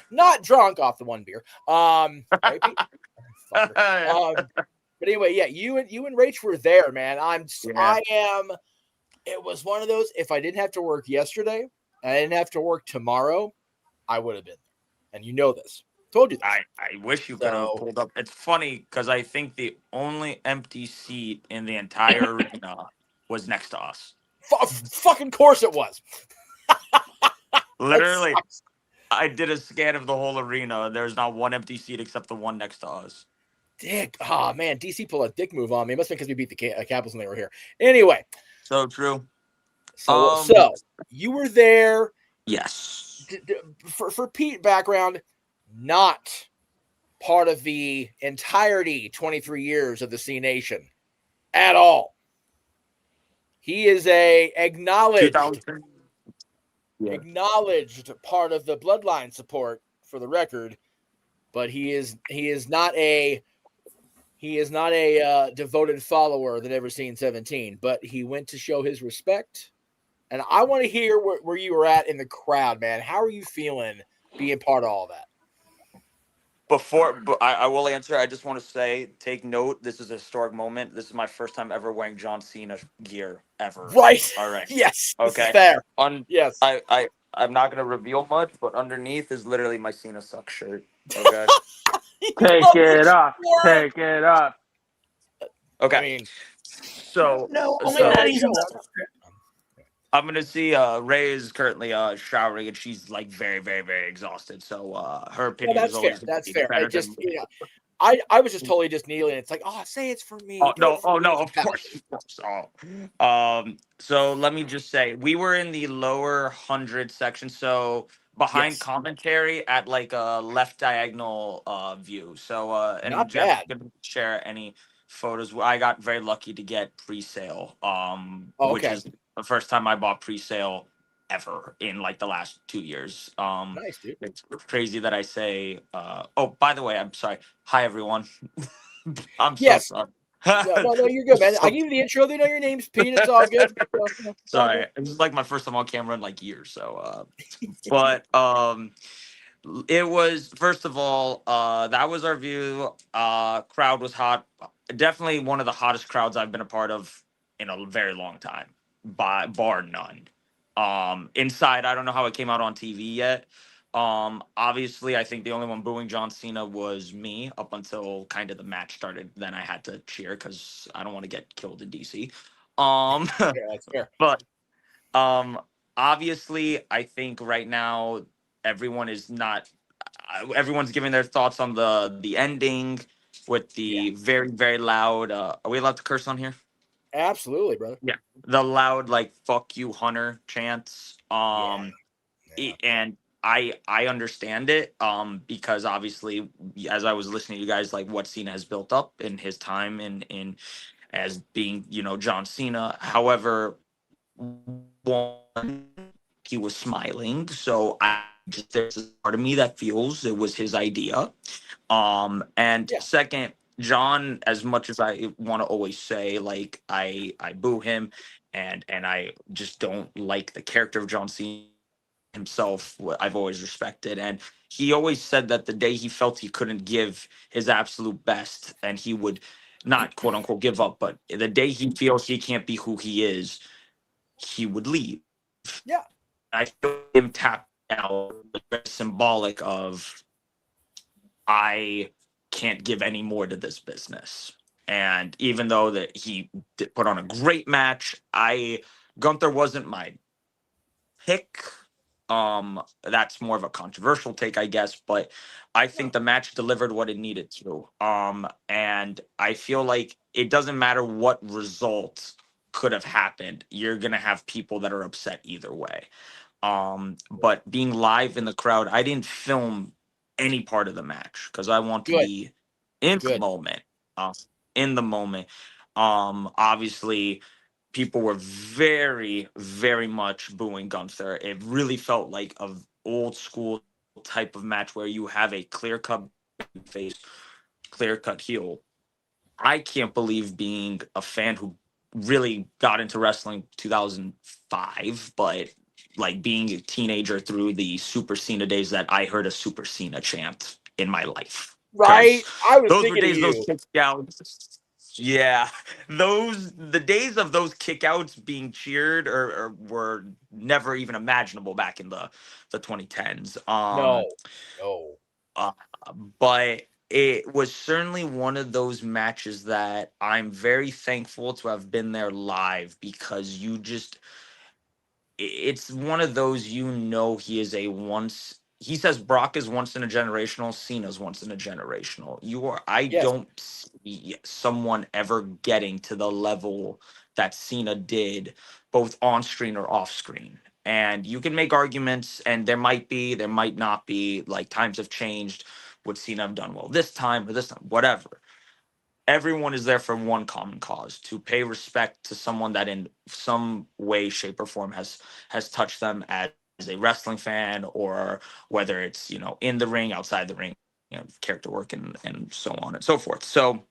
not drunk off the one beer. Right, Pete? But anyway, yeah, you and Rach were there, man. It was one of those. If I didn't have to work yesterday, and I didn't have to work tomorrow, I would have been there. And you know this. Told you this. I wish you could have pulled up. It's funny because I think the only empty seat in the entire arena was next to us. Fucking course it was. Literally, I did a scan of the whole arena. There's not one empty seat except the one next to us. Dick. Oh, man. DC pulled a dick move on me. It must have been because we beat the Capitals when they were here. Anyway. So true. So you were there. Yes. For Pete background, not part of the entirety 23 years of the C Nation at all. He is a acknowledged part of the bloodline support for the record, but he is not a devoted follower of the Never Seen 17, but he went to show his respect. And I want to hear where you were at in the crowd, man. How are you feeling being part of all that? Before I will answer, I just want to say, take note, this is a historic moment. This is my first time ever wearing John Cena gear, ever. Right. All right. Yes. Okay. Fair. Yes. I'm not going to reveal much, but underneath is literally my Cena suck shirt. Okay. Take it off. Take it off. Okay. I mean, so I'm gonna see Ray is currently showering and she's like very, very, very exhausted. So her opinion is always fair. That's fair. I was just totally just kneeling. It's like, say it's for me. No, of course. So let me just say, we were in the lower 100 section, so behind commentary at like a left diagonal view. So and not Jeff bad. could share any photos. I got very lucky to get pre-sale, which is the first time I bought pre-sale ever in like the last 2 years. Nice, dude. It's crazy that I say, by the way, I'm sorry. Hi, everyone. I'm so sorry. No, you're good, man. I give you the intro. They know your name's Pete. It's all good. Sorry. This is like my first time on camera in like years. So, but it was, first of all, that was our view. Crowd was hot. Definitely one of the hottest crowds I've been a part of in a very long time, bar none. Inside, I don't know how it came out on TV yet. Obviously, I think the only one booing John Cena was me up until kind of the match started. Then I had to cheer because I don't want to get killed in DC. Yeah, that's fair. But obviously, I think right now everyone's giving their thoughts on the ending with the very, very loud. Are we allowed to curse on here? Absolutely, brother. Yeah, the loud like "fuck you, Hunter" chants. And I understand it because obviously as I was listening to you guys, like what Cena has built up in his time in as being, you know, John Cena. However, one, he was smiling, so I just, there's a part of me that feels it was his idea. And second, John, as much as I want to always say, like I boo him and I just don't like the character of John Cena himself, I've always respected. And he always said that the day he felt he couldn't give his absolute best and he would not quote unquote give up, but the day he feels he can't be who he is, he would leave. Yeah. I feel him tap out, very symbolic of I can't give any more to this business. And even though that he put on a great match, Gunther wasn't my pick. That's more of a controversial take, I guess, but I think the match delivered what it needed to. And I feel like it doesn't matter what result could have happened, you're gonna have people that are upset either way. But being live in the crowd, I didn't film any part of the match because I want to be in the moment. In the moment. Obviously people were very, very much booing Gunther. It really felt like an old school type of match where you have a clear-cut face, clear-cut heel. I can't believe being a fan who really got into wrestling 2005, but like being a teenager through the Super Cena days that I heard a Super Cena chant in my life. Right? I was Those were thinking days, of those you. kickouts. Yeah, the days of those kickouts being cheered or were never even imaginable back in the 2010s. No. But it was certainly one of those matches that I'm very thankful to have been there live because it's one of those, you know, he is a once. He says Brock is once in a generational, Cena's once in a generational. I don't see someone ever getting to the level that Cena did, both on screen or off screen. And you can make arguments, and there might not be. Like times have changed. Would Cena have done well this time or this time? Whatever. Everyone is there for one common cause, to pay respect to someone that in some way, shape, or form has touched them as a wrestling fan, or whether it's, you know, in the ring, outside the ring, you know, character work and so on and so forth. So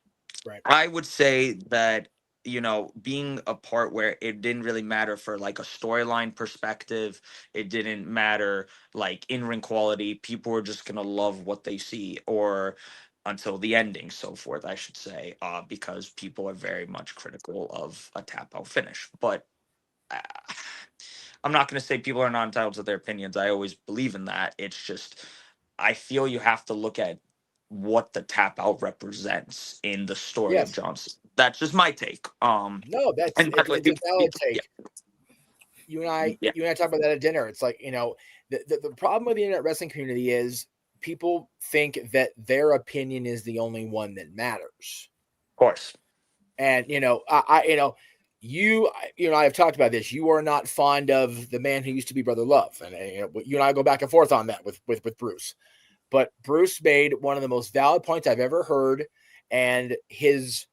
I would say that, you know, being a part where it didn't really matter for like a storyline perspective, it didn't matter like in-ring quality, people were just gonna love what they see, or until the ending, so forth, I should say, because people are very much critical of a tap out finish. But I'm not going to say people are not entitled to their opinions. I always believe in that. It's just, I feel you have to look at what the tap out represents in the story of Johnson. That's just my take. No, it's a valid take. You and I talked about that at dinner. It's like, you know, the problem with the internet wrestling community is people think that their opinion is the only one that matters. Of course. And, you know, you and I have talked about this. You are not fond of the man who used to be Brother Love. And you know, you and I go back and forth on that with Bruce. But Bruce made one of the most valid points I've ever heard. And his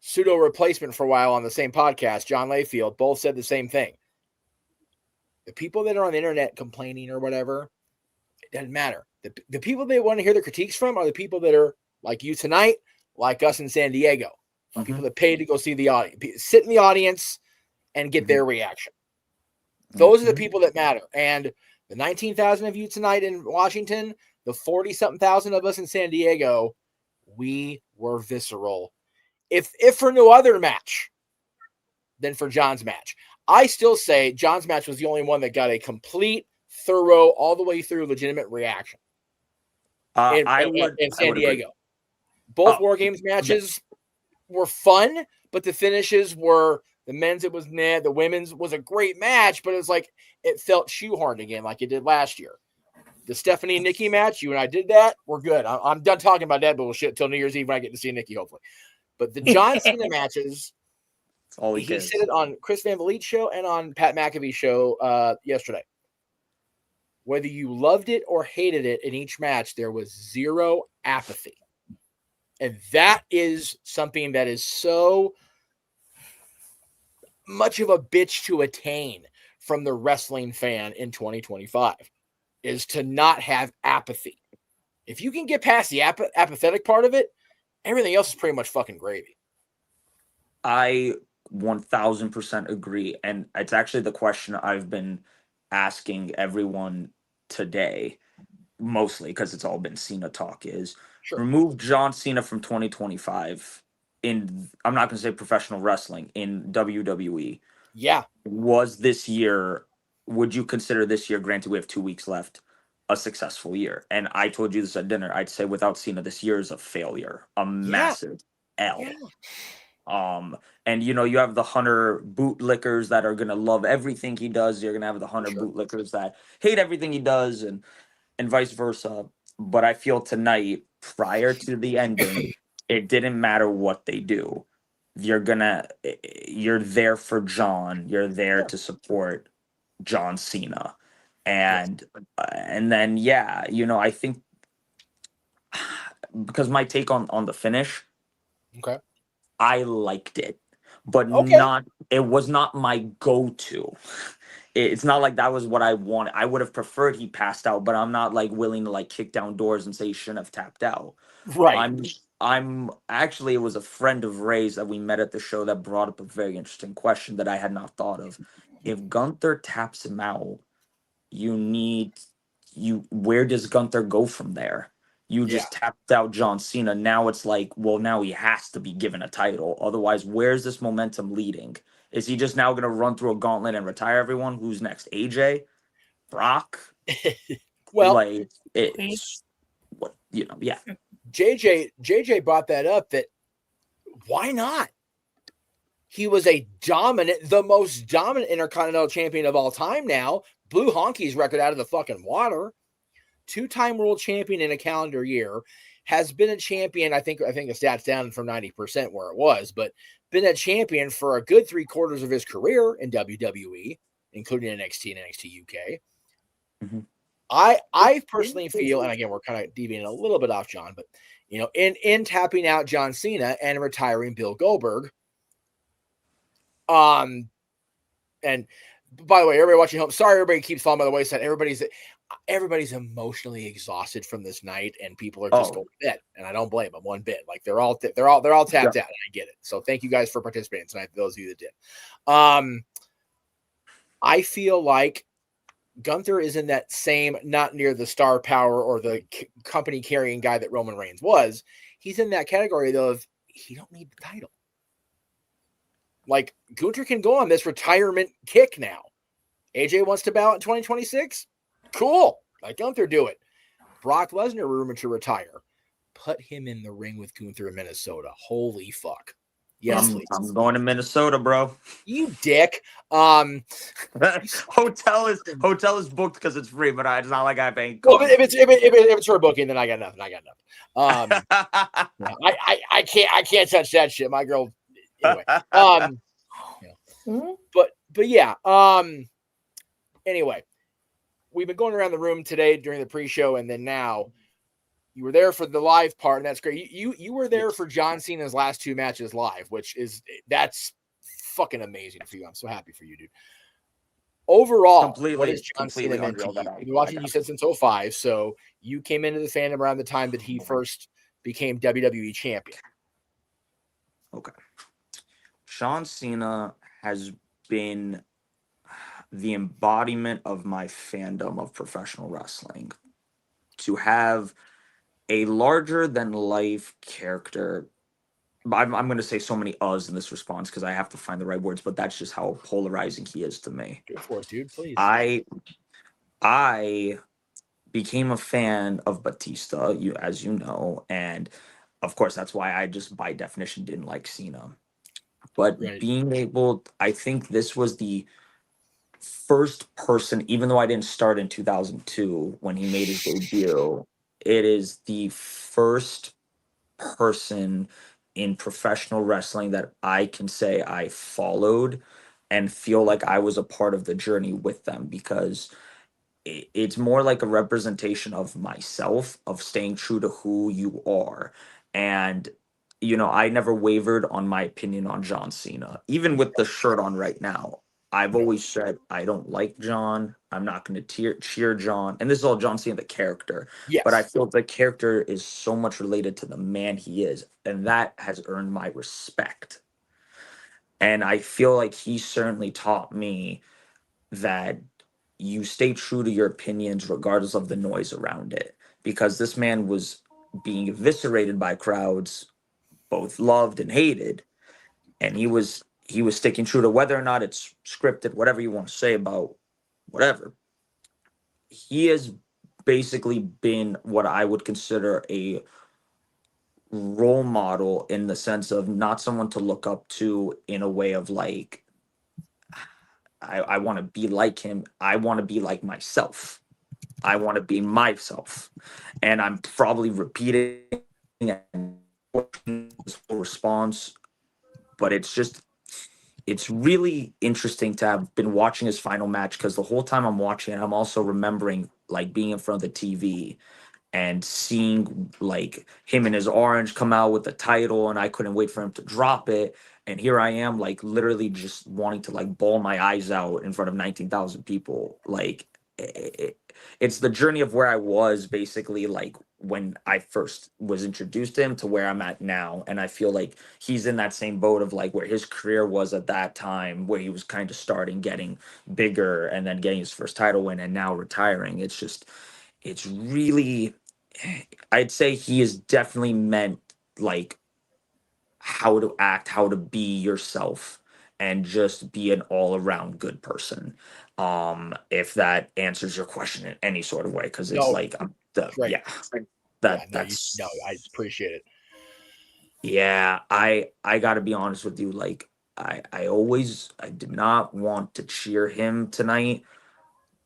pseudo replacement for a while on the same podcast, John Layfield, both said the same thing. The people that are on the internet complaining or whatever, it doesn't matter. The people they want to hear the critiques from are the people that are like you tonight, like us in San Diego. People that paid to go see the audience, sit in the audience and get their reaction. Those are the people that matter. And the 19,000 of you tonight in Washington, the 40-something thousand of us in San Diego, we were visceral. If for no other match than for John's match. I still say John's match was the only one that got a complete, thorough, all the way through legitimate reaction in San Diego. Both War Games matches were fun, but the finishes were the men's. It was meh. The women's was a great match, but it was like it felt shoehorned again, like it did last year. The Stephanie and Nikki match, you and I did that. We're good. I'm done talking about that bullshit till New Year's Eve when I get to see Nikki, hopefully. But the John Cena matches, he said it on Chris Van Vliet's show and on Pat McAfee's show yesterday. whether you loved it or hated it in each match, there was zero apathy. And that is something that is so much of a bitch to attain from the wrestling fan in 2025, is to not have apathy. If you can get past the apathetic part of it, everything else is pretty much fucking gravy. I 1000% agree. And it's actually the question I've been asking everyone today, mostly because it's all been Cena talk, is remove John Cena from 2025 in, I'm not going to say professional wrestling, in WWE. Yeah. Was this year, would you consider this year, granted we have 2 weeks left, a successful year? And I told you this at dinner. I'd say without Cena, this year is a failure, a massive L. Yeah. And you know, you have the Hunter bootlickers that are gonna love everything he does. You're gonna have the Hunter bootlickers that hate everything he does, and vice versa. But I feel tonight, prior to the ending, it didn't matter what they do. You're there for John. You're there to support John Cena. And then you know, I think because my take on the finish, okay, I liked it, but it was not my go-to. It's not like that was what I wanted. I would have preferred he passed out, but I'm not like willing to like kick down doors and say he shouldn't have tapped out. Right. I'm actually, it was a friend of Ray's that we met at the show that brought up a very interesting question that I had not thought of. If Gunther taps him out, where does Gunther go from there? You just tapped out John Cena. Now it's like, well, now he has to be given a title. Otherwise, where's this momentum leading? Is he just now going to run through a gauntlet and retire everyone? Who's next? AJ? Brock? Well, like, it's what, you know, yeah. JJ brought that up, that why not? He was the most dominant Intercontinental Champion of all time now. Blew Honky's record out of the fucking water. 2-time world champion in a calendar year, has been a champion. I think the stats down from 90% where it was, but been a champion for a good 3/4 of his career in WWE, including NXT and NXT UK. Mm-hmm. I personally feel, and again, we're kind of deviating a little bit off John, but you know, in tapping out John Cena and retiring Bill Goldberg, and by the way, everybody watching home, sorry everybody keeps falling by the wayside. Everybody's emotionally exhausted from this night, and people are just going to bed, and I don't blame them one bit. Like they're all tapped out, and I get it. So thank you guys for participating tonight. Those of you that did. I feel like Gunther is in that same, not near the star power or the company carrying guy that Roman Reigns was. He's in that category though of he don't need the title. Like Gunther can go on this retirement kick now. AJ wants to bow in 2026. Cool. Let Gunther do it. Brock Lesnar rumored to retire. Put him in the ring with Gunther in Minnesota. Holy fuck. Yes, I'm going to Minnesota, bro. You dick. Hotel is booked because it's free, but it's not like I pay. Well, if it's for booking, then I got nothing. I can't touch that shit. My girl. Anyway. But yeah. Anyway, we've been going around the room today during the pre-show, and then now. You were there for the live part, and that's great. You were there for John Cena's last 2 matches live, that's fucking amazing for you. I'm so happy for you, dude. Overall, what is John Cena meant to you? You've been watching, you said, since 2005, so you came into the fandom around the time that he first became WWE champion. Okay. John Cena has been the embodiment of my fandom of professional wrestling. To have a larger than life character. I'm going to say so many uhs in this response because I have to find the right words, but that's just how polarizing he is to me. Go for it, dude, please. I became a fan of Batista, as you know, and of course that's why I just by definition didn't like Cena. But being able, I think this was the first person, even though I didn't start in 2002 when he made his debut, it is the first person in professional wrestling that I can say I followed and feel like I was a part of the journey with them, because it's more like a representation of myself, of staying true to who you are. And I never wavered on my opinion on John Cena, even with the shirt on right now. I've always said I don't like John. I'm not going to cheer John. And this is all John Cena, the character. Yes. But I feel the character is so much related to the man he is. And that has earned my respect. And I feel like he certainly taught me that you stay true to your opinions regardless of the noise around it. Because this man was being eviscerated by crowds, both loved and hated. And he was sticking true to whether or not it's scripted, whatever you want to say about whatever. He has basically been what I would consider a role model in the sense of not someone to look up to in a way of like, I want to be like him. I want to be like myself. I want to be myself. And I'm probably repeating this response, but it's really interesting to have been watching his final match, because the whole time I'm watching it, I'm also remembering like being in front of the TV and seeing like him in his orange come out with the title, and I couldn't wait for him to drop it. And here I am, like literally just wanting to like bawl my eyes out in front of 19,000 people. Like it's the journey of where I was basically like when I first was introduced to him to where I'm at now. And I feel like he's in that same boat of like where his career was at that time, where he was kind of starting, getting bigger, and then getting his first title win, and now retiring. It's really, I'd say he is definitely meant like how to act, how to be yourself, and just be an all-around good person. If that answers your question in any sort of way, because it's that's I appreciate it. Yeah, I gotta be honest with you. Like I did not want to cheer him tonight,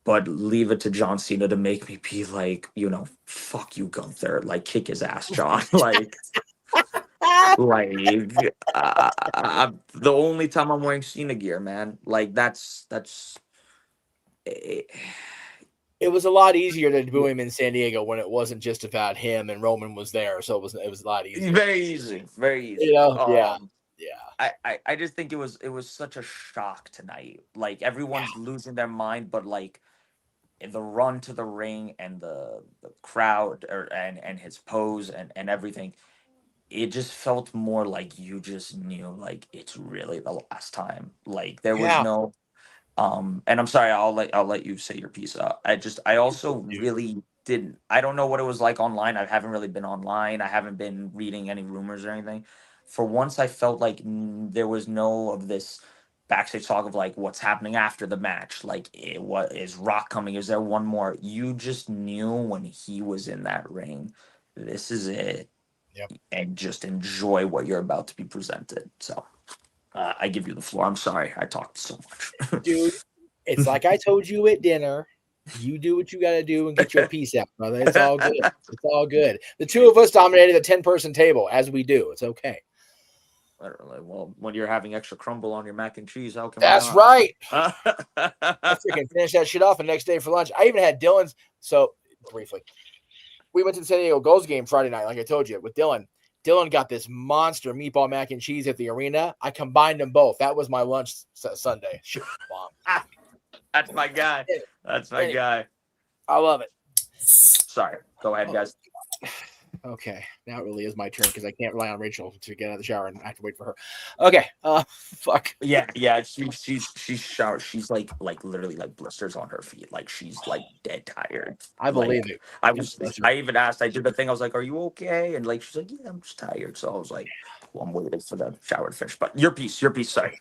but leave it to John Cena to make me be like, fuck you, Gunther, like kick his ass, John. Like the only time I'm wearing Cena gear, man. Like that's it was a lot easier to boo him in San Diego when it wasn't just about him and Roman was there, so it was a lot easier. Very easy. Yeah. I just think it was such a shock tonight. Like everyone's losing their mind, but like the run to the ring and the crowd and his pose and everything, it just felt more like you just knew like it's really the last time. Like there was no and I'm sorry, I'll let you say your piece. I also really didn't. I don't know what it was like online. I haven't really been online. I haven't been reading any rumors or anything. For once, I felt like there was no of this backstage talk of like what's happening after the match. Like, what is Rock coming? Is there one more? You just knew when he was in that ring, this is it. Yep. And just enjoy what you're about to be presented. So. I give you the floor. I'm sorry I talked so much. Dude, it's like I told you at dinner. You do what you got to do and get your piece out, brother. It's all good. It's all good. The two of us dominated the 10-person table, as we do. It's okay. Literally. Well, when you're having extra crumble on your mac and cheese, how can That's right. I freaking finished that shit off the next day for lunch. I even had Dylan's. So, briefly, we went to the San Diego Gulls game Friday night, like I told you, with Dylan. Dylan got this monster meatball mac and cheese at the arena. I combined them both. That was my lunch Sunday. Shit, bomb. That's my guy. That's my guy. I love it. Sorry. Go ahead, guys. Okay. Now it really is my turn because I can't rely on Rachel to get out of the shower and I have to wait for her. Okay. Fuck. Yeah. She's showered. She's like literally like blisters on her feet. Like she's like dead tired. I believe it. I even asked. I did the thing. I was like, "Are you okay?" And like she's like, "Yeah, I'm just tired." So I was like, "Well, I'm waiting for the shower to finish." But your piece. Sorry.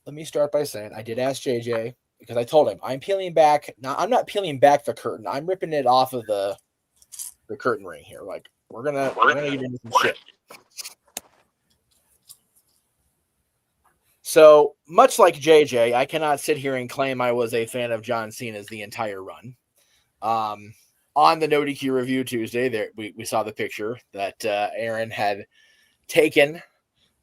Let me start by saying I did ask JJ. Because I told him I'm peeling back. Now I'm not peeling back the curtain. I'm ripping it off of the curtain ring here. Like we're gonna get into some shit. So much like JJ, I cannot sit here and claim I was a fan of John Cena's the entire run. On the No DQ review Tuesday, there we saw the picture that Aaron had taken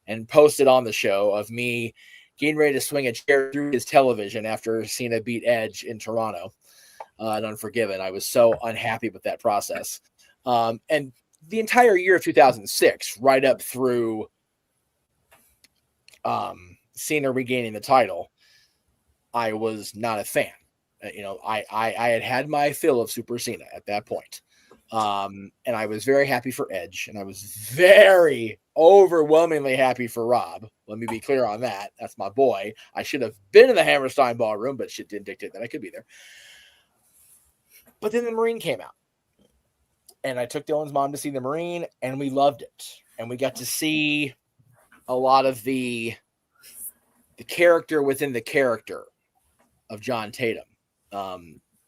and posted on the show of me getting ready to swing a chair through his television after Cena beat Edge in Toronto and Unforgiven. I was so unhappy with that process. And the entire year of 2006, right up through Cena regaining the title, I was not a fan. I had my fill of Super Cena at that point. And I was very happy for Edge, and I was very overwhelmingly happy for Rob. Let me be clear on that. That's my boy. I should have been in the Hammerstein Ballroom, but shit didn't dictate that I could be there. But then the Marine came out, and I took Dylan's mom to see the Marine, and we loved it. And we got to see a lot of the character within the character of John Tatum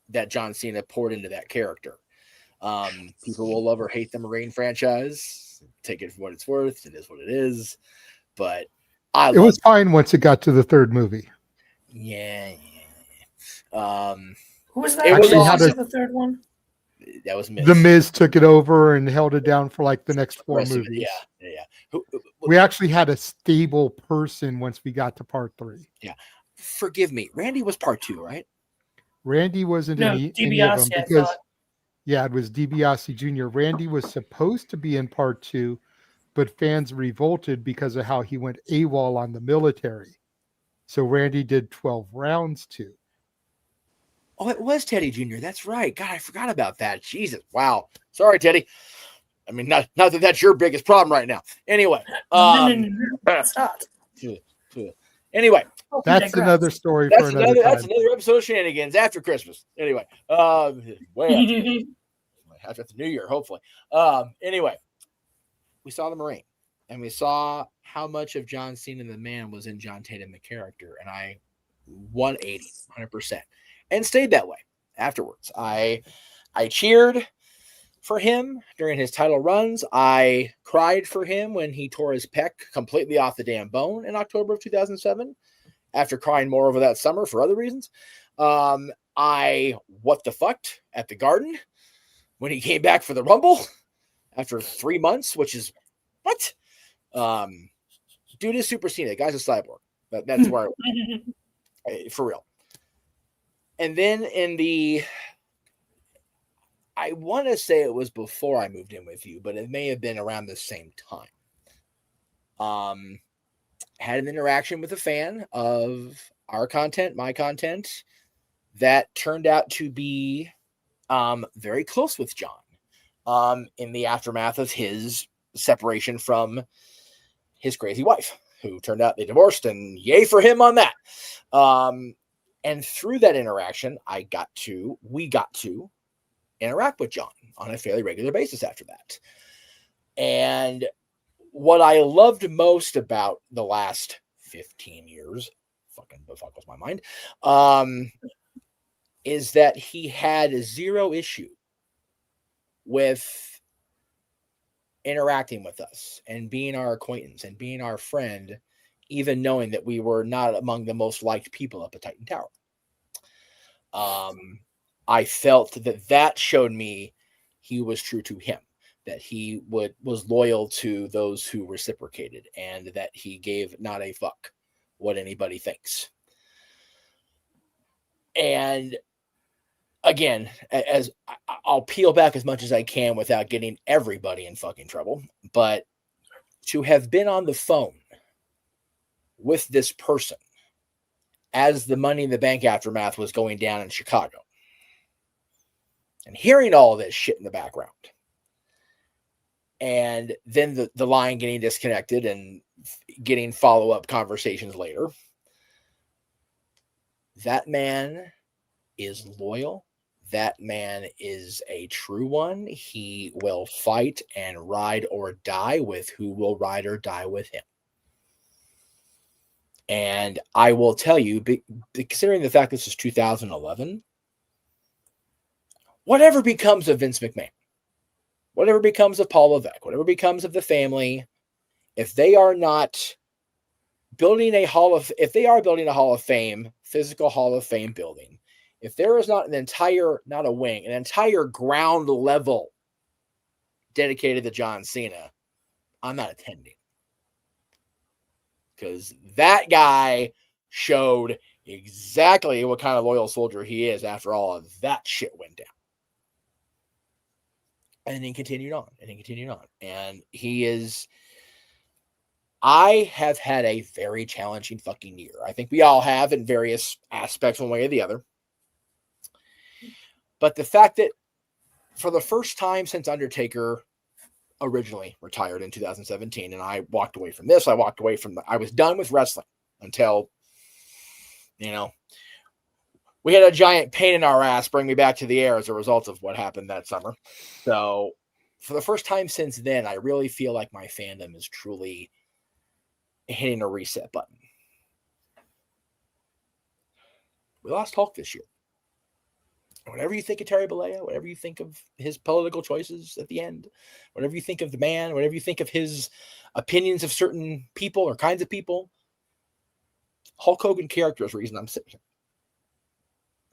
that John Cena poured into that character. People will love or hate the Marine franchise. Take it for what it's worth. It is what it is. But it was fine once it got to the third movie. Yeah. Who was that? The third one? That was Miz. The Miz took it over and held it down for like the next 4 movies. Yeah. We actually had a stable person once we got to part 3. Yeah. Forgive me. Randy was part 2, right? Randy wasn't in any of them because, it was DiBiase Jr. Randy was supposed to be in part 2, but fans revolted because of how he went AWOL on the military. So Randy did 12 rounds too. Oh, it was Teddy Jr. That's right. God, I forgot about that. Jesus. Wow. Sorry, Teddy. I mean, not that that's your biggest problem right now. Anyway. That's not. Anyway. That's another story for another time. That's another episode of Shenanigans after Christmas. Anyway. After the New Year, hopefully. Anyway. We saw the Marine. And we saw how much of John Cena the man was in John Tatum the character. And I 100%. And stayed that way afterwards. I cheered for him during his title runs. I cried for him when he tore his pec completely off the damn bone in October of 2007, after crying more over that summer for other reasons. I what the fucked at the Garden when he came back for the Rumble after 3 months, which is what? Dude is Super Cena. The guy's a cyborg. That's where for real. And then I want to say it was before I moved in with you, but it may have been around the same time. Had an interaction with a fan of our content, my content, that turned out to be very close with John in the aftermath of his separation from his crazy wife, who turned out they divorced, and yay for him on that. And through that interaction, we got to interact with John on a fairly regular basis after that. And what I loved most about the last 15 years, fucking befuckles my mind, is that he had zero issue with interacting with us and being our acquaintance and being our friend, even knowing that we were not among the most liked people up at Titan Tower. I felt that showed me he was true to him, that he was loyal to those who reciprocated, and that he gave not a fuck what anybody thinks. And again, as I'll peel back as much as I can without getting everybody in fucking trouble, but to have been on the phone with this person as the Money in the Bank aftermath was going down in Chicago, and hearing all this shit in the background, and then the line getting disconnected and getting follow-up conversations later, that man is loyal. That man is a true one. He will fight and ride or die with who will ride or die with him. And I will tell you, considering the fact this is 2011, whatever becomes of Vince McMahon, whatever becomes of Paul Levesque, whatever becomes of the family, if they are building a Hall of Fame, physical Hall of Fame building, if there is not an entire ground level dedicated to John Cena, I'm not attending. because that guy showed exactly what kind of loyal soldier he is after all of that shit went down. And he continued on, and he is. I have had a very challenging fucking year. I think we all have in various aspects, one way or the other. But the fact that for the first time since Undertaker originally retired in 2017, and I walked away from this, I was done with wrestling until, we had a giant pain in our ass bring me back to the air as a result of what happened that summer. So for the first time since then, I really feel like my fandom is truly hitting a reset button. We lost Hulk this year. Whatever you think of Terry Bollea, whatever you think of his political choices at the end, whatever you think of the man, whatever you think of his opinions of certain people or kinds of people, Hulk Hogan character is the reason I'm sitting here.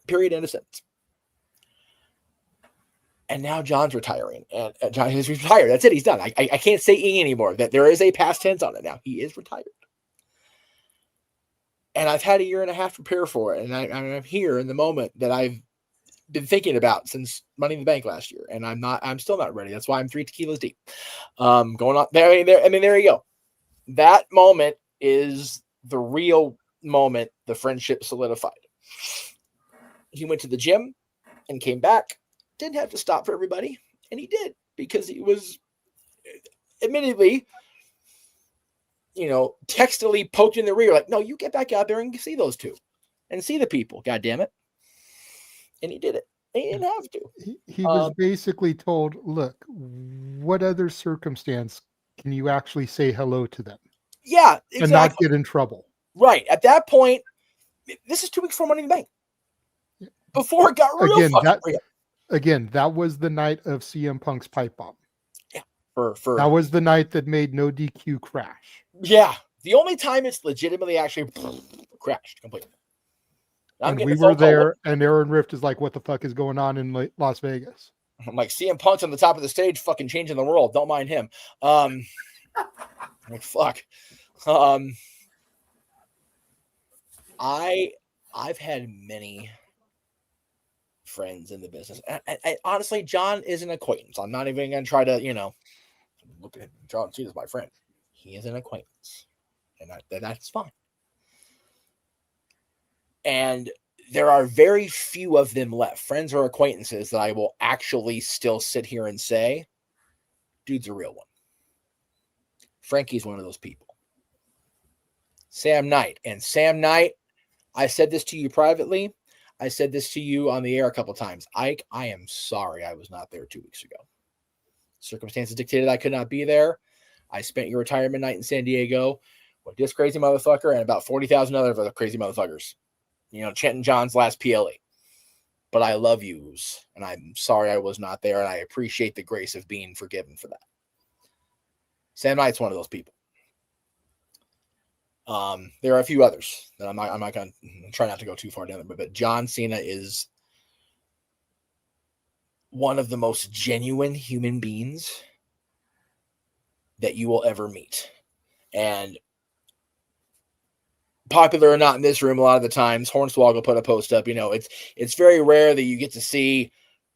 Period. End of sentence. And now John's retiring. And John is retired. That's it. He's done. I can't say E anymore. That there is a past tense on it now. He is retired. And I've had a year and a half to prepare for it. And I'm here in the moment that I've been thinking about since Money in the Bank last year. And I'm still not ready. That's why I'm 3 tequilas deep. Going on there. There you go. That moment is the real moment the friendship solidified. He went to the gym and came back. Didn't have to stop for everybody. And he did, because he was admittedly, textily poked in the rear. Like, no, you get back out there and see those two and see the people. God damn it. And he did it. He didn't have to. He was basically told, look, what other circumstance can you actually say hello to them? Yeah, exactly. And not get in trouble. Right. At that point, this is 2 weeks before Money in the Bank. Before it got real real. Again, that was the night of CM Punk's pipe bomb. Yeah. That was the night that made No DQ crash. Yeah. The only time it's legitimately actually crashed completely. And we were there, and Aaron Rift is like, what the fuck is going on in Las Vegas? I'm like, CM Punk's on the top of the stage fucking changing the world. Don't mind him. I'm like, fuck. I've had many friends in the business. I honestly, John is an acquaintance. I'm not even going to try to, look at John Cena as my friend. He is an acquaintance, and that's fine. And there are very few of them left, friends or acquaintances, that I will actually still sit here and say, dude's a real one. Frankie's one of those people. Sam Knight. And Sam Knight, I said this to you privately. I said this to you on the air a couple times. Ike, I am sorry I was not there 2 weeks ago. Circumstances dictated I could not be there. I spent your retirement night in San Diego with this crazy motherfucker and about 40,000 other crazy motherfuckers. Chanting John's last PLE. But I love yous, and I'm sorry I was not there, and I appreciate the grace of being forgiven for that. Sam Knight's one of those people. There are a few others that I'm not going to try not to go too far down there, but John Cena is one of the most genuine human beings that you will ever meet. And popular or not in this room, a lot of the times, Hornswoggle will put a post up. It's very rare that you get to see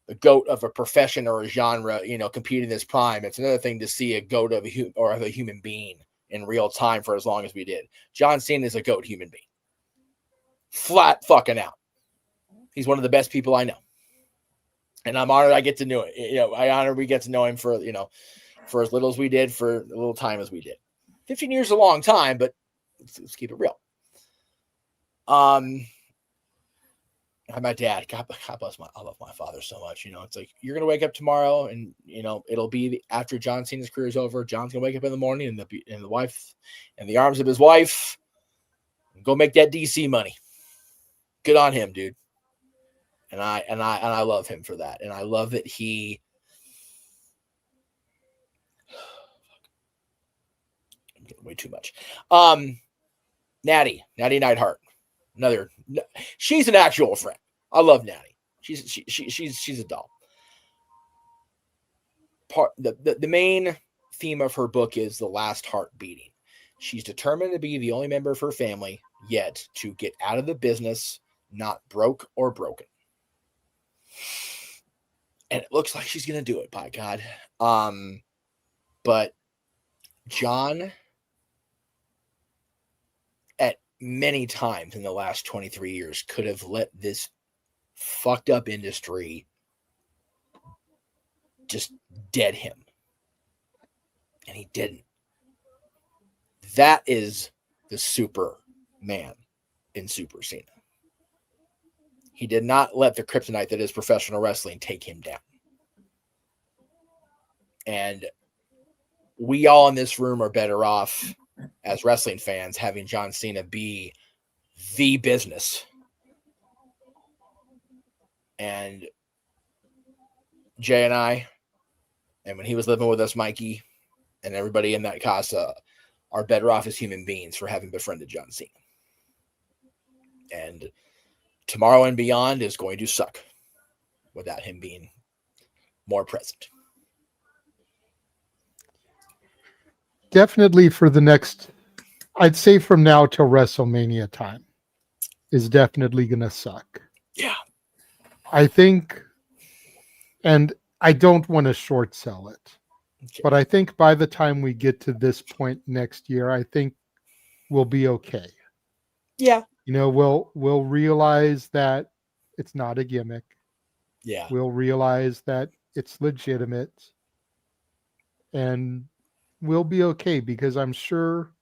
the goat of a profession or a genre, compete in this prime. It's another thing to see a goat of a human being in real time for as long as we did. John Cena is a goat human being. Flat fucking out. He's one of the best people I know. And I'm honored I get to know it. We get to know him for, for as little as we did, for a little time as we did. 15 years is a long time, but let's keep it real. My dad, God bless I love my father so much. It's like, you're going to wake up tomorrow and, it'll be after John Cena's career is over. John's going to wake up in the morning and the wife in the arms of his wife, and go make that DC money. Good on him, dude. And I love him for that. And I love that I'm getting way too much. Natty Neidhart. She's an actual friend. I love Natty. She's a doll. The main theme of her book is the last heart beating. She's determined to be the only member of her family yet to get out of the business, not broke or broken. And it looks like she's going to do it, by God. But John, at many times in the last 23 years, could have let this fucked up industry just dead him. And he didn't. That is the Superman in Super Cena. He did not let the kryptonite that is professional wrestling take him down. And we all in this room are better off as wrestling fans having John Cena be the business. And Jay and I, and when he was living with us, Mikey, and everybody in that casa are better off as human beings for having befriended John Cena. And tomorrow and beyond is going to suck without him being more present. Definitely for the next, I'd say from now till WrestleMania time is definitely going to suck. Yeah. I think, and I don't want to short sell it, but I think by the time we get to this point next year, I think we'll be okay. Yeah. You know, we'll realize that it's not a gimmick. Yeah. We'll realize that it's legitimate. And we'll be okay because I'm sure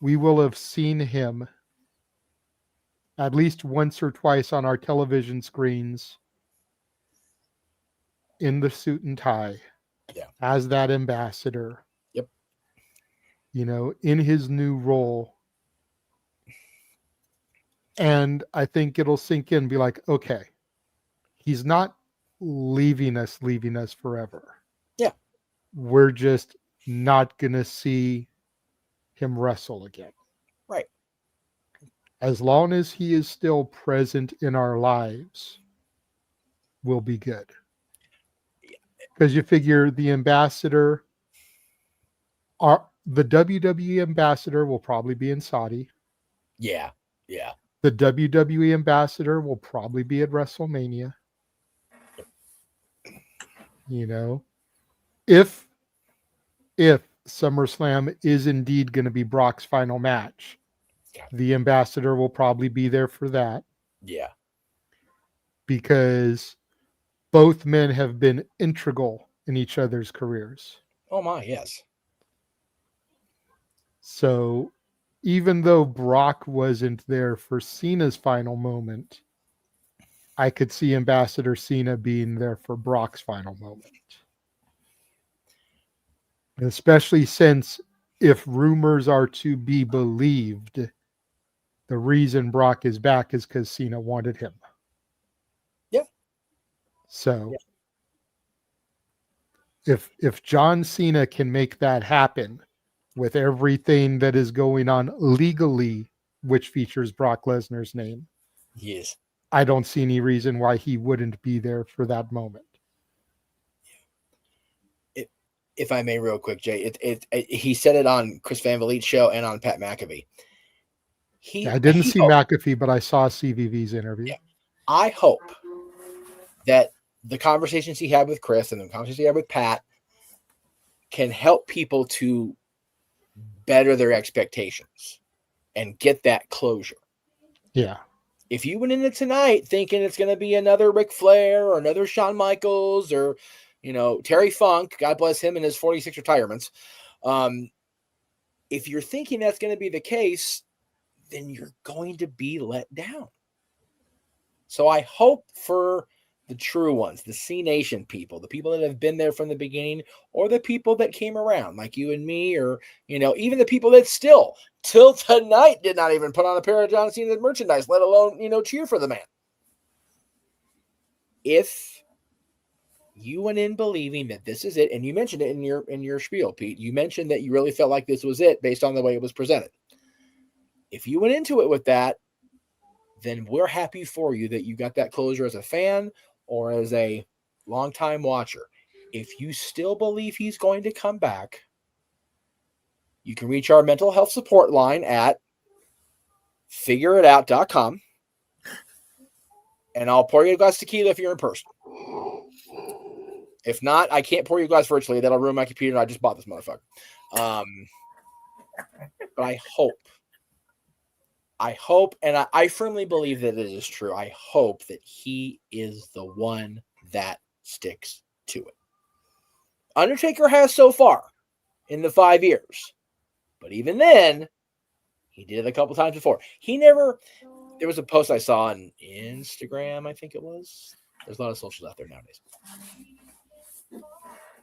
we will have seen him at least once or twice on our television screens in the suit and tie as that ambassador. Yep. You know, in his new role. And I think it'll sink in and be like, okay, he's not leaving us forever. Yeah. We're just not going to see him wrestle again. Right. As long as he is still present in our lives, we'll be good. Because you figure the ambassador, the WWE ambassador will probably be in Saudi. Yeah. Yeah. The WWE ambassador will probably be at WrestleMania. You know, if SummerSlam is indeed going to be Brock's final match, the ambassador will probably be there for that. Yeah. Because both men have been integral in each other's careers. Oh my, yes. So even though Brock wasn't there for Cena's final moment, I could see Ambassador Cena being there for Brock's final moment. Especially since, if rumors are to be believed, the reason Brock is back is because Cena wanted him. Yeah. So if John Cena can make that happen with everything that is going on legally, which features Brock Lesnar's name, yes, I don't see any reason why he wouldn't be there for that moment. If I may, real quick, Jay, he said it on Chris Van Vliet's show and on Pat McAfee. I didn't see McAfee, but I saw CVV's interview. Yeah. I hope that the conversations he had with Chris and the conversations he had with Pat can help people to better their expectations and get that closure. Yeah. If you went into tonight thinking it's going to be another Ric Flair or another Shawn Michaels or, Terry Funk, God bless him and his 46 retirements. If you're thinking that's going to be the case, then you're going to be let down. So I hope for the true ones, the C Nation people, the people that have been there from the beginning, or the people that came around like you and me, or, even the people that still till tonight did not even put on a pair of John Cena's merchandise, let alone, cheer for the man. If you went in believing that this is it, and you mentioned it in your spiel, Pete, you mentioned that you really felt like this was it based on the way it was presented. If you went into it with that, then we're happy for you that you got that closure as a fan or as a longtime watcher. If you still believe he's going to come back, you can reach our mental health support line at figureitout.com. And I'll pour you a glass of tequila if you're in person. If not, I can't pour you a glass virtually. That'll ruin my computer. I just bought this motherfucker. But I hope, and I firmly believe that it is true. I hope that he is the one that sticks to it. Undertaker has so far in the 5 years. But even then, he did it a couple times before. There was a post I saw on Instagram, I think it was. There's a lot of socials out there nowadays.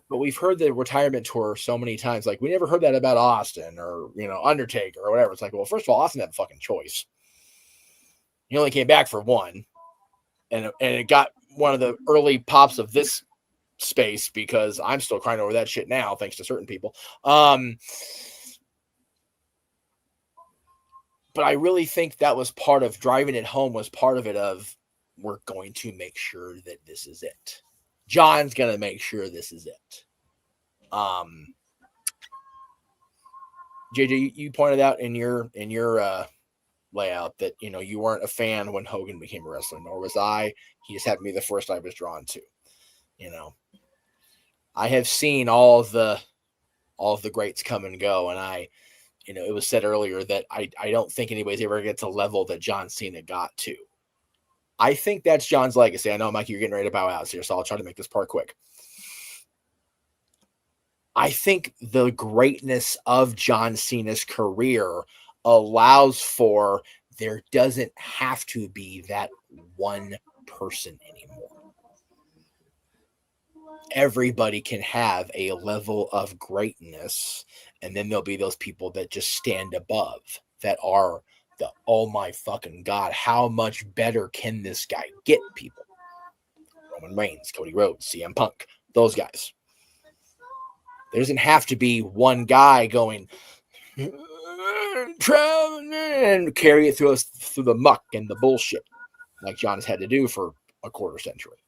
But we've heard the retirement tour so many times. Like, we never heard that about Austin or, Undertaker or whatever. It's like, well, first of all, Austin had a fucking choice. He only came back for one. And it got one of the early pops of this space because I'm still crying over that shit now, thanks to certain people. But I really think that was part of driving it home, was part of it of, we're going to make sure that this is it. John's going to make sure this is it. JJ, you pointed out in your layout that, you weren't a fan when Hogan became a wrestler, nor was I. He just happened to be the first I was drawn to. I have seen all of the greats come and go, and it was said earlier that I don't think anybody's ever get to level that John Cena got to. I think that's John's legacy. I know, Mikey, you're getting ready to bow out here, so I'll try to make this part quick. I think the greatness of John Cena's career allows for there doesn't have to be that one person anymore. Everybody can have a level of greatness, and then there'll be those people that just stand above, that are the, oh my fucking God, how much better can this guy get people? Roman Reigns, Cody Rhodes, CM Punk, those guys. There doesn't have to be one guy going and carry it through the muck and the bullshit like John has had to do for a quarter century.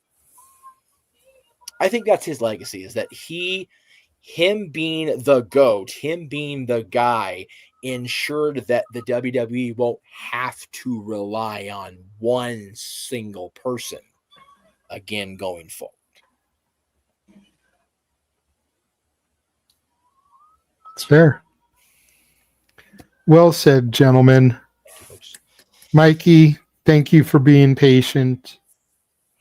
I think that's his legacy, is that him being the GOAT, him being the guy, ensured that the WWE won't have to rely on one single person again going forward. It's fair. Well said, gentlemen. Mikey, thank you for being patient.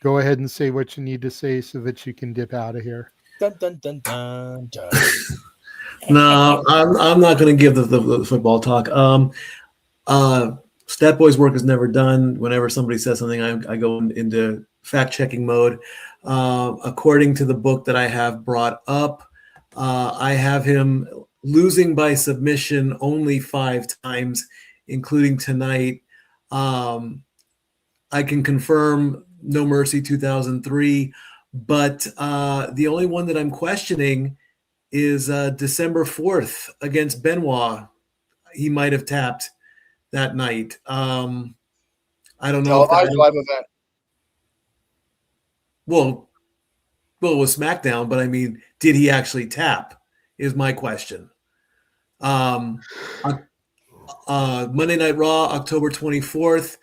Go ahead and say what you need to say so that you can dip out of here. Dun, dun, dun, dun, dun. No, I'm not going to give the football talk. Stat Boy's work is never done. Whenever somebody says something, I go into fact-checking mode. According to the book that I have brought up, I have him losing by submission only 5 times, including tonight. I can confirm No Mercy 2003, but the only one that I'm questioning is December 4th against Benoit. He might have tapped that night. I don't know. Live event. Well, it was SmackDown, but I mean, did he actually tap? Is my question. Monday Night Raw, October 24th.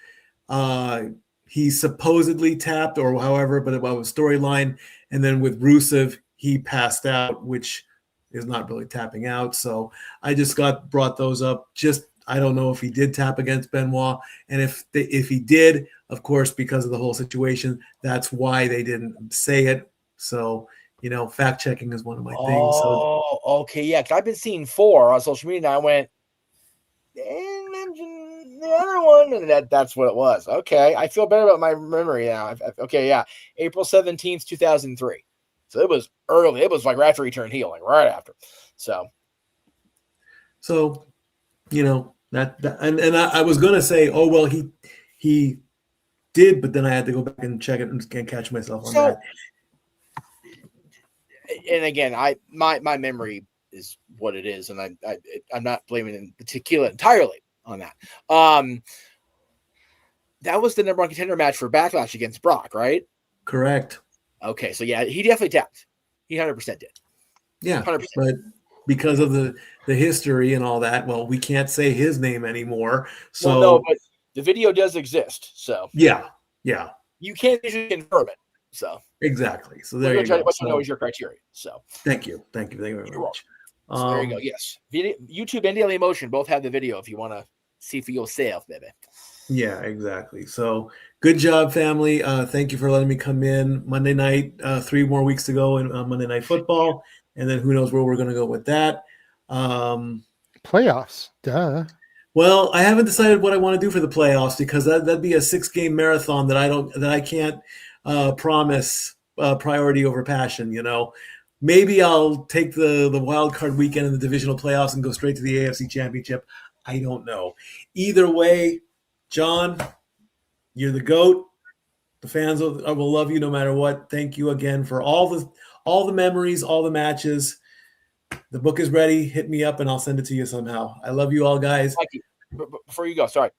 He supposedly tapped, or however, but about a storyline. And then with Rusev, he passed out, which is not really tapping out. So I just brought those up. I don't know if he did tap against Benoit. And if he did, of course, because of the whole situation, that's why they didn't say it. So, fact checking is one of my things. Oh, okay. Yeah. Cause I've been seeing 4 on social media. And I went, and mention the other one. And that's what it was. Okay. I feel better about my memory now. Okay. Yeah. April 17th, 2003. So it was early. It was like right after he turned heel, like right after. So, I was going to say, oh, well, he did, but then I had to go back and check it and can't catch myself on that. And again, my memory is what it is, and I'm not blaming the tequila entirely on that. That was the number 1 contender match for Backlash against Brock, right? Correct. Okay, so yeah, he definitely tapped. He 100% did. Yeah, 100%. because of the history and all that. Well, we can't say his name anymore. So Well, no, but the video does exist. So yeah. You can't usually confirm it. So Exactly. So there you go. What you know is your criteria. So thank you very much. So there you go. Yes, YouTube and Daily Motion both have the video if you want to see for yourself, baby. Yeah, exactly. So good job, family. Thank you for letting me come in Monday night. 3 more weeks to go in Monday Night Football, and then who knows where we're going to go with that. Playoffs, duh. Well, I haven't decided what I want to do for the playoffs because that'd be a 6-game marathon that I can't promise priority over passion. Maybe I'll take the wild card weekend in the divisional playoffs and go straight to the AFC Championship. I don't know. Either way, John, you're the GOAT. The fans will love you no matter what. Thank you again for all the memories, all the matches. The book is ready. Hit me up and I'll send it to you somehow. I love you all, guys. Before you go, sorry.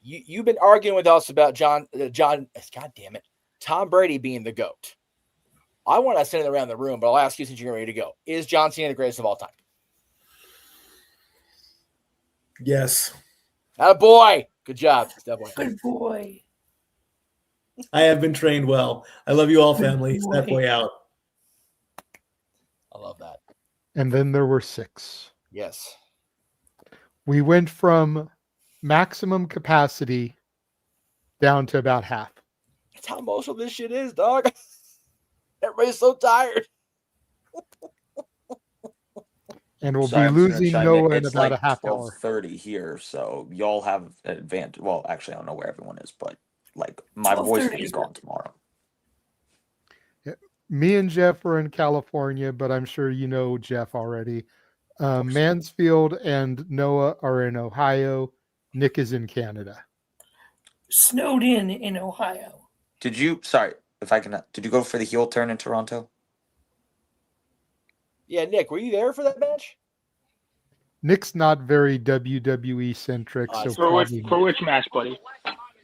You've been arguing with us about John. God damn it, Tom Brady being the GOAT. I want to send it around the room, but I'll ask you since you're ready to go. Is John Cena the greatest of all time? Yes. Boy. Good job. Good boy. I have been trained well. I love you all, family. That boy out. I love that. And then there were 6. Yes. We went from maximum capacity down to about half. That's how most of this shit is, dog. Everybody's so tired. And we'll Sorry, be I'm just gonna losing chime Noah in It's about like a half hour. 12:30 here, so y'all have an advantage. Well, actually, I don't know where everyone is, but like my voice will be gone tomorrow. Yeah. Me and Jeff are in California, but I'm sure you know Jeff already. Mansfield and Noah are in Ohio. Nick is in Canada. Snowed in Ohio. Did you? Sorry, if I can. Did you go for the heel turn in Toronto? Yeah, Nick, were you there for that match? Nick's not very WWE centric, so for which match, buddy?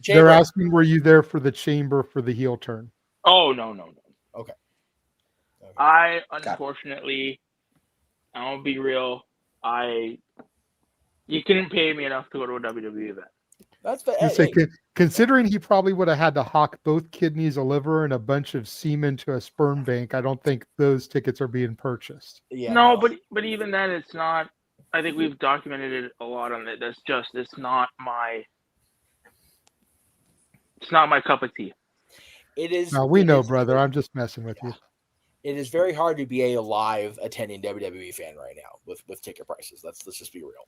They're asking, were you there for the chamber for the heel turn? Oh no. Okay. I unfortunately, I'll be real. You couldn't pay me enough to go to a WWE event. That's fair. Considering he probably would have had to hawk both kidneys, a liver, and a bunch of semen to a sperm bank, I don't think those tickets are being purchased. Yeah. No, but even then, it's not. I think we've documented it a lot on it. It's not my cup of tea. It is. No, we know, brother. I'm just messing with you. It is very hard to be a live attending WWE fan right now with ticket prices. Let's just be real.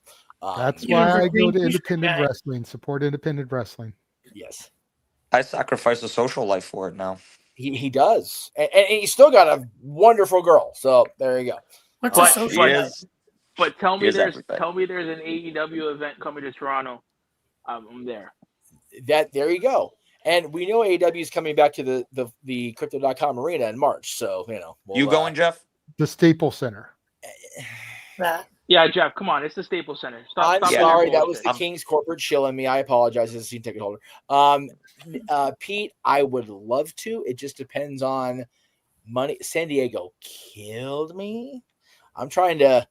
That's why I go to independent wrestling. Support independent wrestling. Yes. I sacrifice a social life for it now. He does, and he's still got a wonderful girl. So there you go. What's a social life? But tell me Here's there's everything. an AEW event coming to Toronto. I'm there. There you go. And we know AEW is coming back to the Crypto.com arena in March. So, You going, Jeff? The Staples Center. Yeah, Jeff, come on. It's the Staples Center. I'm sorry. That was the King's corporate shilling me. I apologize as a season ticket holder. Pete, I would love to. It just depends on money. San Diego killed me. I'm trying to,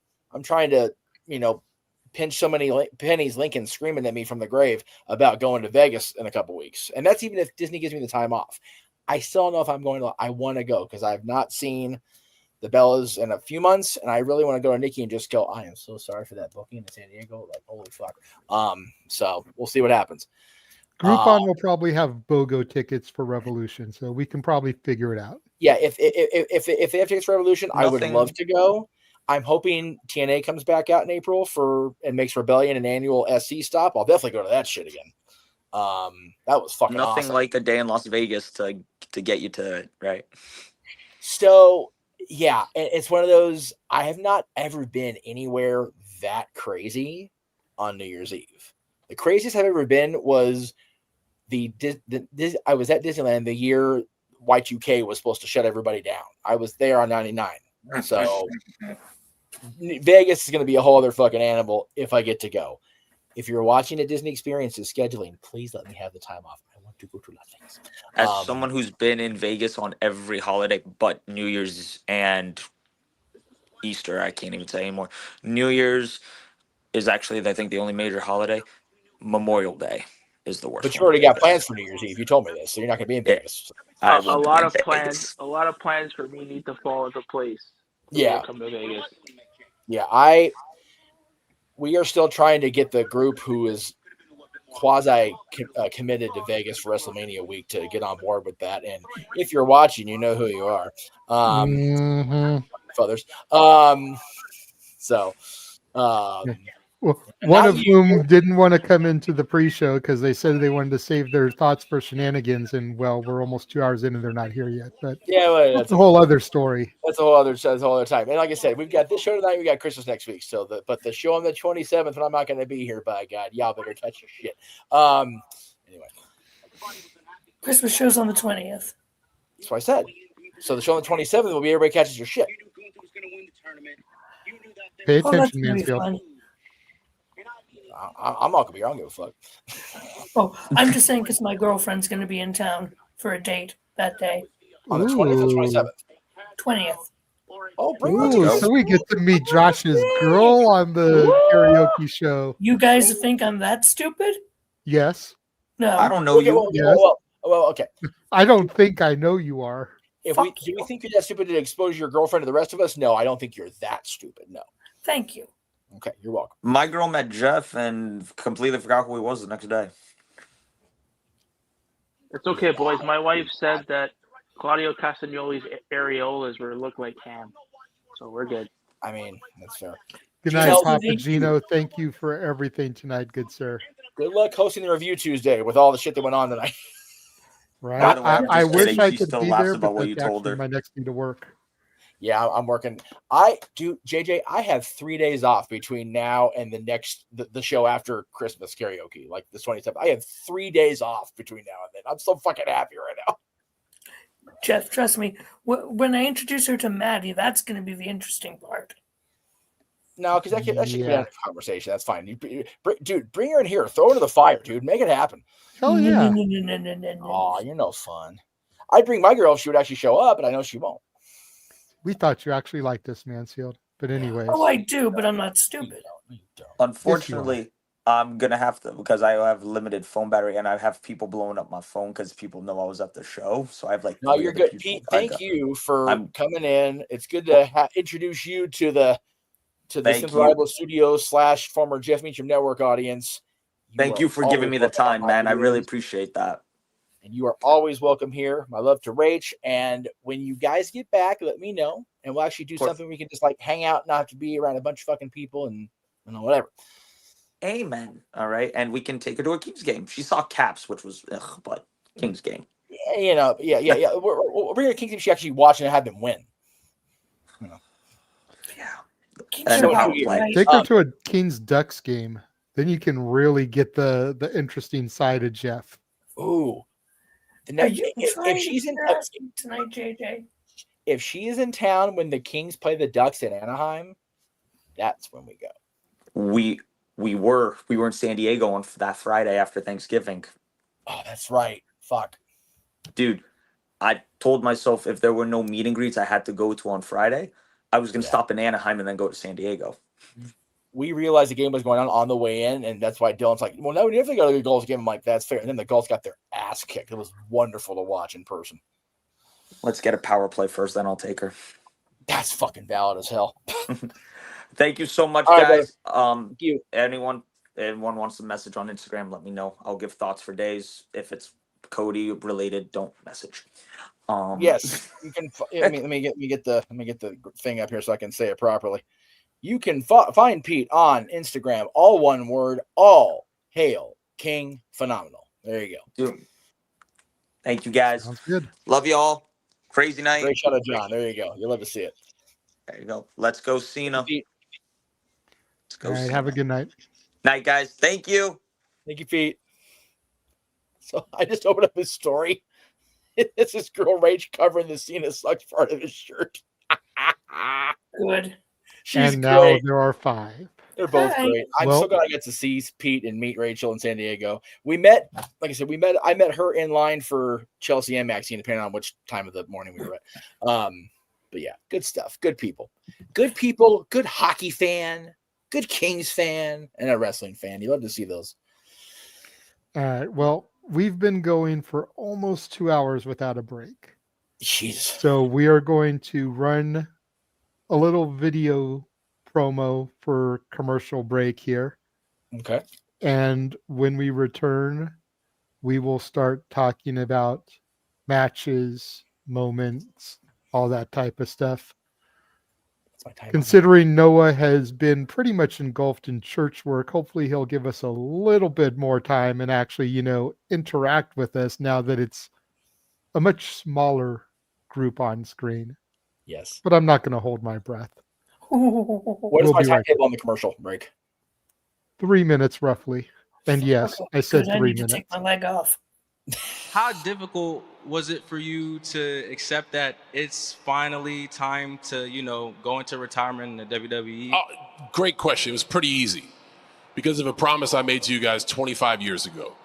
pinch so many pennies. Lincoln screaming at me from the grave about going to Vegas in a couple weeks. And that's even if Disney gives me the time off. I still don't know if I'm going to. I want to go because I've not seen the Bellas in a few months, and I really want to go to Nikki and just go, I am so sorry for that booking in San Diego. Like, holy fuck. So we'll see what happens. Groupon will probably have BOGO tickets for Revolution, so we can probably figure it out. Yeah, if they have tickets for Revolution, I would love to go. I'm hoping TNA comes back out in April and makes Rebellion an annual SC stop. I'll definitely go to that shit again. That was fucking Nothing awesome. like a day in Las Vegas to get you to it, right? So yeah, it's one of those. I have not ever been anywhere that crazy on New Year's Eve. The craziest I've ever been was I was at Disneyland the year Y2K was supposed to shut everybody down. I was there on 99. So Vegas is going to be a whole other fucking animal if I get to go. If you're watching a Disney Experiences scheduling, please let me have the time off. I want to go to Las Vegas. As someone who's been in Vegas on every holiday but New Year's and Easter. I can't even say anymore. New Year's is actually, I think, the only major holiday. Memorial Day is the worst. But you already got plans for New Year's Eve. You told me this, so you're not going to be in Vegas. I A will be lot in of plans. Vegas. A lot of plans for me need to fall into place. Yeah. Come to Vegas. Yeah, we are still trying to get the group who is quasi committed to Vegas for WrestleMania week to get on board with that. And if you're watching, you know who you are. Fathers. Well, one of whom didn't want to come into the pre-show because they said they wanted to save their thoughts for Shenanigans, and well, we're almost 2 hours in and they're not here yet. But well, that's a whole other story. That's a whole other time. And like I said, we've got this show tonight. We got Christmas next week. But the show on the 27th, when I'm not going to be here, by God, y'all better touch your shit. Anyway, Christmas show's on the 20th. that's what I said. So the show on the 27th will be everybody catches your shit. Pay Oh, that's attention, gonna be Mansfield. fun. I'm not going to be here. I don't give a fuck. Oh, I'm just saying because my girlfriend's going to be in town for a date that day. On the 20th or 27th? 20th. Oh, Ooh, so we get to meet Josh's girl on the karaoke show. You guys think I'm that stupid? Yes. No. I don't know you. Yes. Well, okay. I don't think I know you are. Do we think you're that stupid to expose your girlfriend to the rest of us? No, I don't think you're that stupid. No. Thank you. Okay, you're welcome. My girl met Jeff and completely forgot who he was the next day. It's okay, boys. My wife said that Claudio Castagnoli's areolas look like ham, so we're good. I mean, that's fair. Good night, Papa Gino. Thank you for everything tonight, good sir. Good luck hosting the review Tuesday with all the shit that went on tonight. Right. By the way, I wish I she could still be laughs there, about but what you that's told actually her. my next day to work. Yeah, I'm working. JJ, I have 3 days off between now and the show after Christmas karaoke, like the 27th. I have 3 days off between now and then. I'm so fucking happy right now. Jeff, trust me. When I introduce her to Maddie, that's going to be the interesting part. No, because that should be a conversation. That's fine. Dude, bring her in here. Throw her to the fire, dude. Make it happen. Hell yeah. Oh, you're no fun. I'd bring my girl if she would actually show up, but I know she won't. We thought you actually liked this, Mansfield. But anyways. Oh, I do, but I'm not stupid. Unfortunately, I'm going to have to, because I have limited phone battery and I have people blowing up my phone because people know I was at the show. So I have like. No, you're good. Pete, thank you for coming in. It's good to introduce you to the Simple Rival Studios / former Jeff Meacham Network audience. Thank you for giving me the time, man. I really appreciate that. And you are always welcome here. My love to Rach. And when you guys get back, let me know. And we'll actually do something we can just like hang out, not have to be around a bunch of fucking people and whatever. Amen. All right. And we can take her to a Kings game. She saw Caps, which was, but Kings game. Yeah. We're bringing a Kings game she actually watched and had them win. Take her to a Kings Ducks game. Then you can really get the interesting side of Jeff. Ooh. Are you if she's in tonight, JJ? If she is in town when the Kings play the Ducks in Anaheim, that's when we go. We were in San Diego on that Friday after Thanksgiving. Oh, that's right. Fuck. Dude, I told myself if there were no meet and greets I had to go to on Friday, I was going to stop in Anaheim and then go to San Diego. We realized the game was going on the way in, and that's why Dylan's like, well, no, we definitely got to go to the Gulls game. I'm like, that's fair. And then the Gulls got their ass kicked. It was wonderful to watch in person. Let's get a power play first, then I'll take her. That's fucking valid as hell. Thank you so much, All right, guys. Thank you. Anyone wants to message on Instagram, let me know. I'll give thoughts for days. If it's Cody related, don't message. Yes, you can. Let me get the thing up here so I can say it properly. You can find Pete on Instagram, all one word, all hail King Phenomenal. There you go. Dude. Thank you, guys. Sounds good. Love you all. Crazy night. Great shot of John. There you go. You'll love to see it. There you go. Let's go, Cena. All right, have a good night. Night, guys. Thank you. Thank you, Pete. So I just opened up his story. It's this girl Rage covering the Cena sucks part of his shirt. Good. She's and now great. there are 5. They're both Hi. great. I'm so glad I get to see Pete and meet Rachel in San Diego. We met, like I said, I met her in line for Chelsea and Maxine, depending on which time of the morning we were at. But yeah, good stuff. Good people. Good people. Good hockey fan. Good Kings fan. And a wrestling fan. You love to see those. All right. Well, we've been going for almost 2 hours without a break. Jesus. So we are going to run a little video promo for commercial break here. Okay. And when we return, we will start talking about matches, moments, all that type of stuff. Considering Noah has been pretty much engulfed in church work, hopefully he'll give us a little bit more time and actually, interact with us now that it's a much smaller group on screen. Yes. But I'm not going to hold my breath. What is We'll my be right timetable on the commercial break? 3 minutes roughly. And yes, I said I 3 need to minutes. take my leg off. How difficult was it for you to accept that it's finally time to, go into retirement in the WWE? Great question. It was pretty easy because of a promise I made to you guys 25 years ago.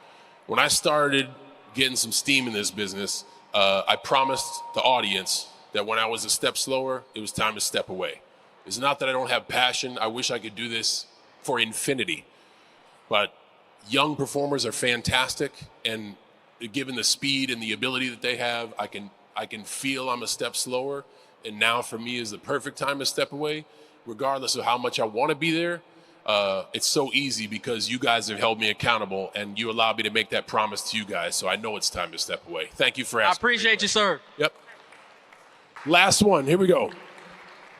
When I started getting some steam in this business, I promised the audience that when I was a step slower, it was time to step away. It's not that I don't have passion. I wish I could do this for infinity. But young performers are fantastic, and given the speed and the ability that they have, I can feel I'm a step slower, and now for me is the perfect time to step away, regardless of how much I want to be there. It's so easy because you guys have held me accountable, and you allowed me to make that promise to you guys, so I know it's time to step away. Thank you for I asking. appreciate you, sir. Yep. Last one. Here we go.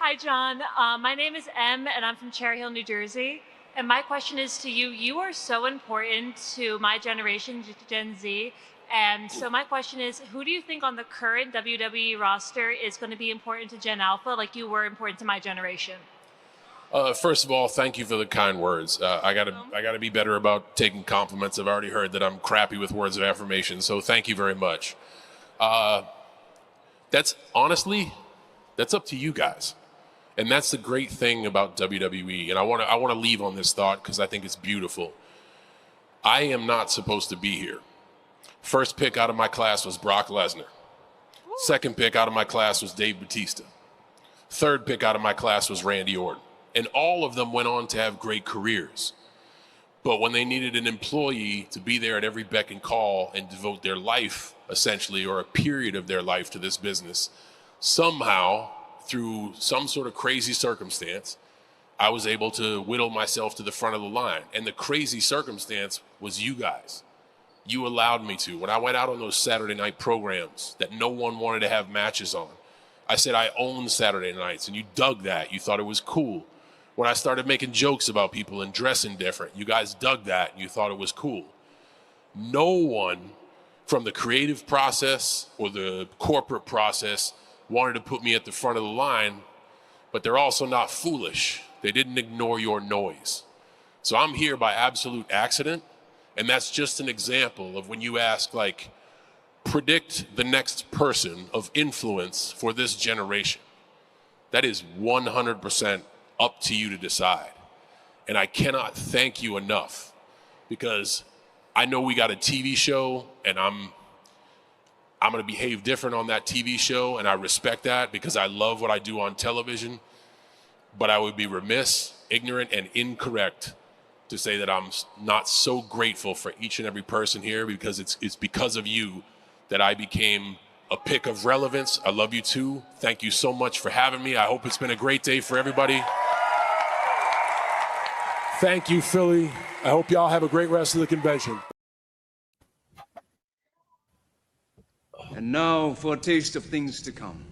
Hi, John. My name is Em, and I'm from Cherry Hill, New Jersey. And my question is to you. You are so important to my generation, Gen Z. And so my question is, who do you think on the current WWE roster is going to be important to Gen Alpha like you were important to my generation? First of all, thank you for the kind words. I gotta be better about taking compliments. I've already heard that I'm crappy with words of affirmation, so thank you very much. That's up to you guys. And that's the great thing about WWE. And I want to leave on this thought because I think it's beautiful. I am not supposed to be here. First pick out of my class was Brock Lesnar. Second pick out of my class was Dave Bautista. Third pick out of my class was Randy Orton. And all of them went on to have great careers. But when they needed an employee to be there at every beck and call and devote their life, essentially, or a period of their life to this business, somehow, through some sort of crazy circumstance, I was able to whittle myself to the front of the line. And the crazy circumstance was you guys. You allowed me to. When I went out on those Saturday night programs that no one wanted to have matches on, I said I own Saturday nights, and you dug that. You thought it was cool. When I started making jokes about people and dressing different, you guys dug that, and you thought it was cool. No one from the creative process or the corporate process wanted to put me at the front of the line, but they're also not foolish. They didn't ignore your noise. So I'm here by absolute accident, and that's just an example of when you ask, predict the next person of influence for this generation. That is 100% up to you to decide. And I cannot thank you enough, because I know we got a TV show, and I'm going to behave different on that TV show, and I respect that because I love what I do on television. But I would be remiss, ignorant, and incorrect to say that I'm not so grateful for each and every person here, because it's because of you that I became a pick of relevance. I love you too. Thank you so much for having me. I hope it's been a great day for everybody. Thank you, Philly. I hope y'all have a great rest of the convention. And now for a taste of things to come.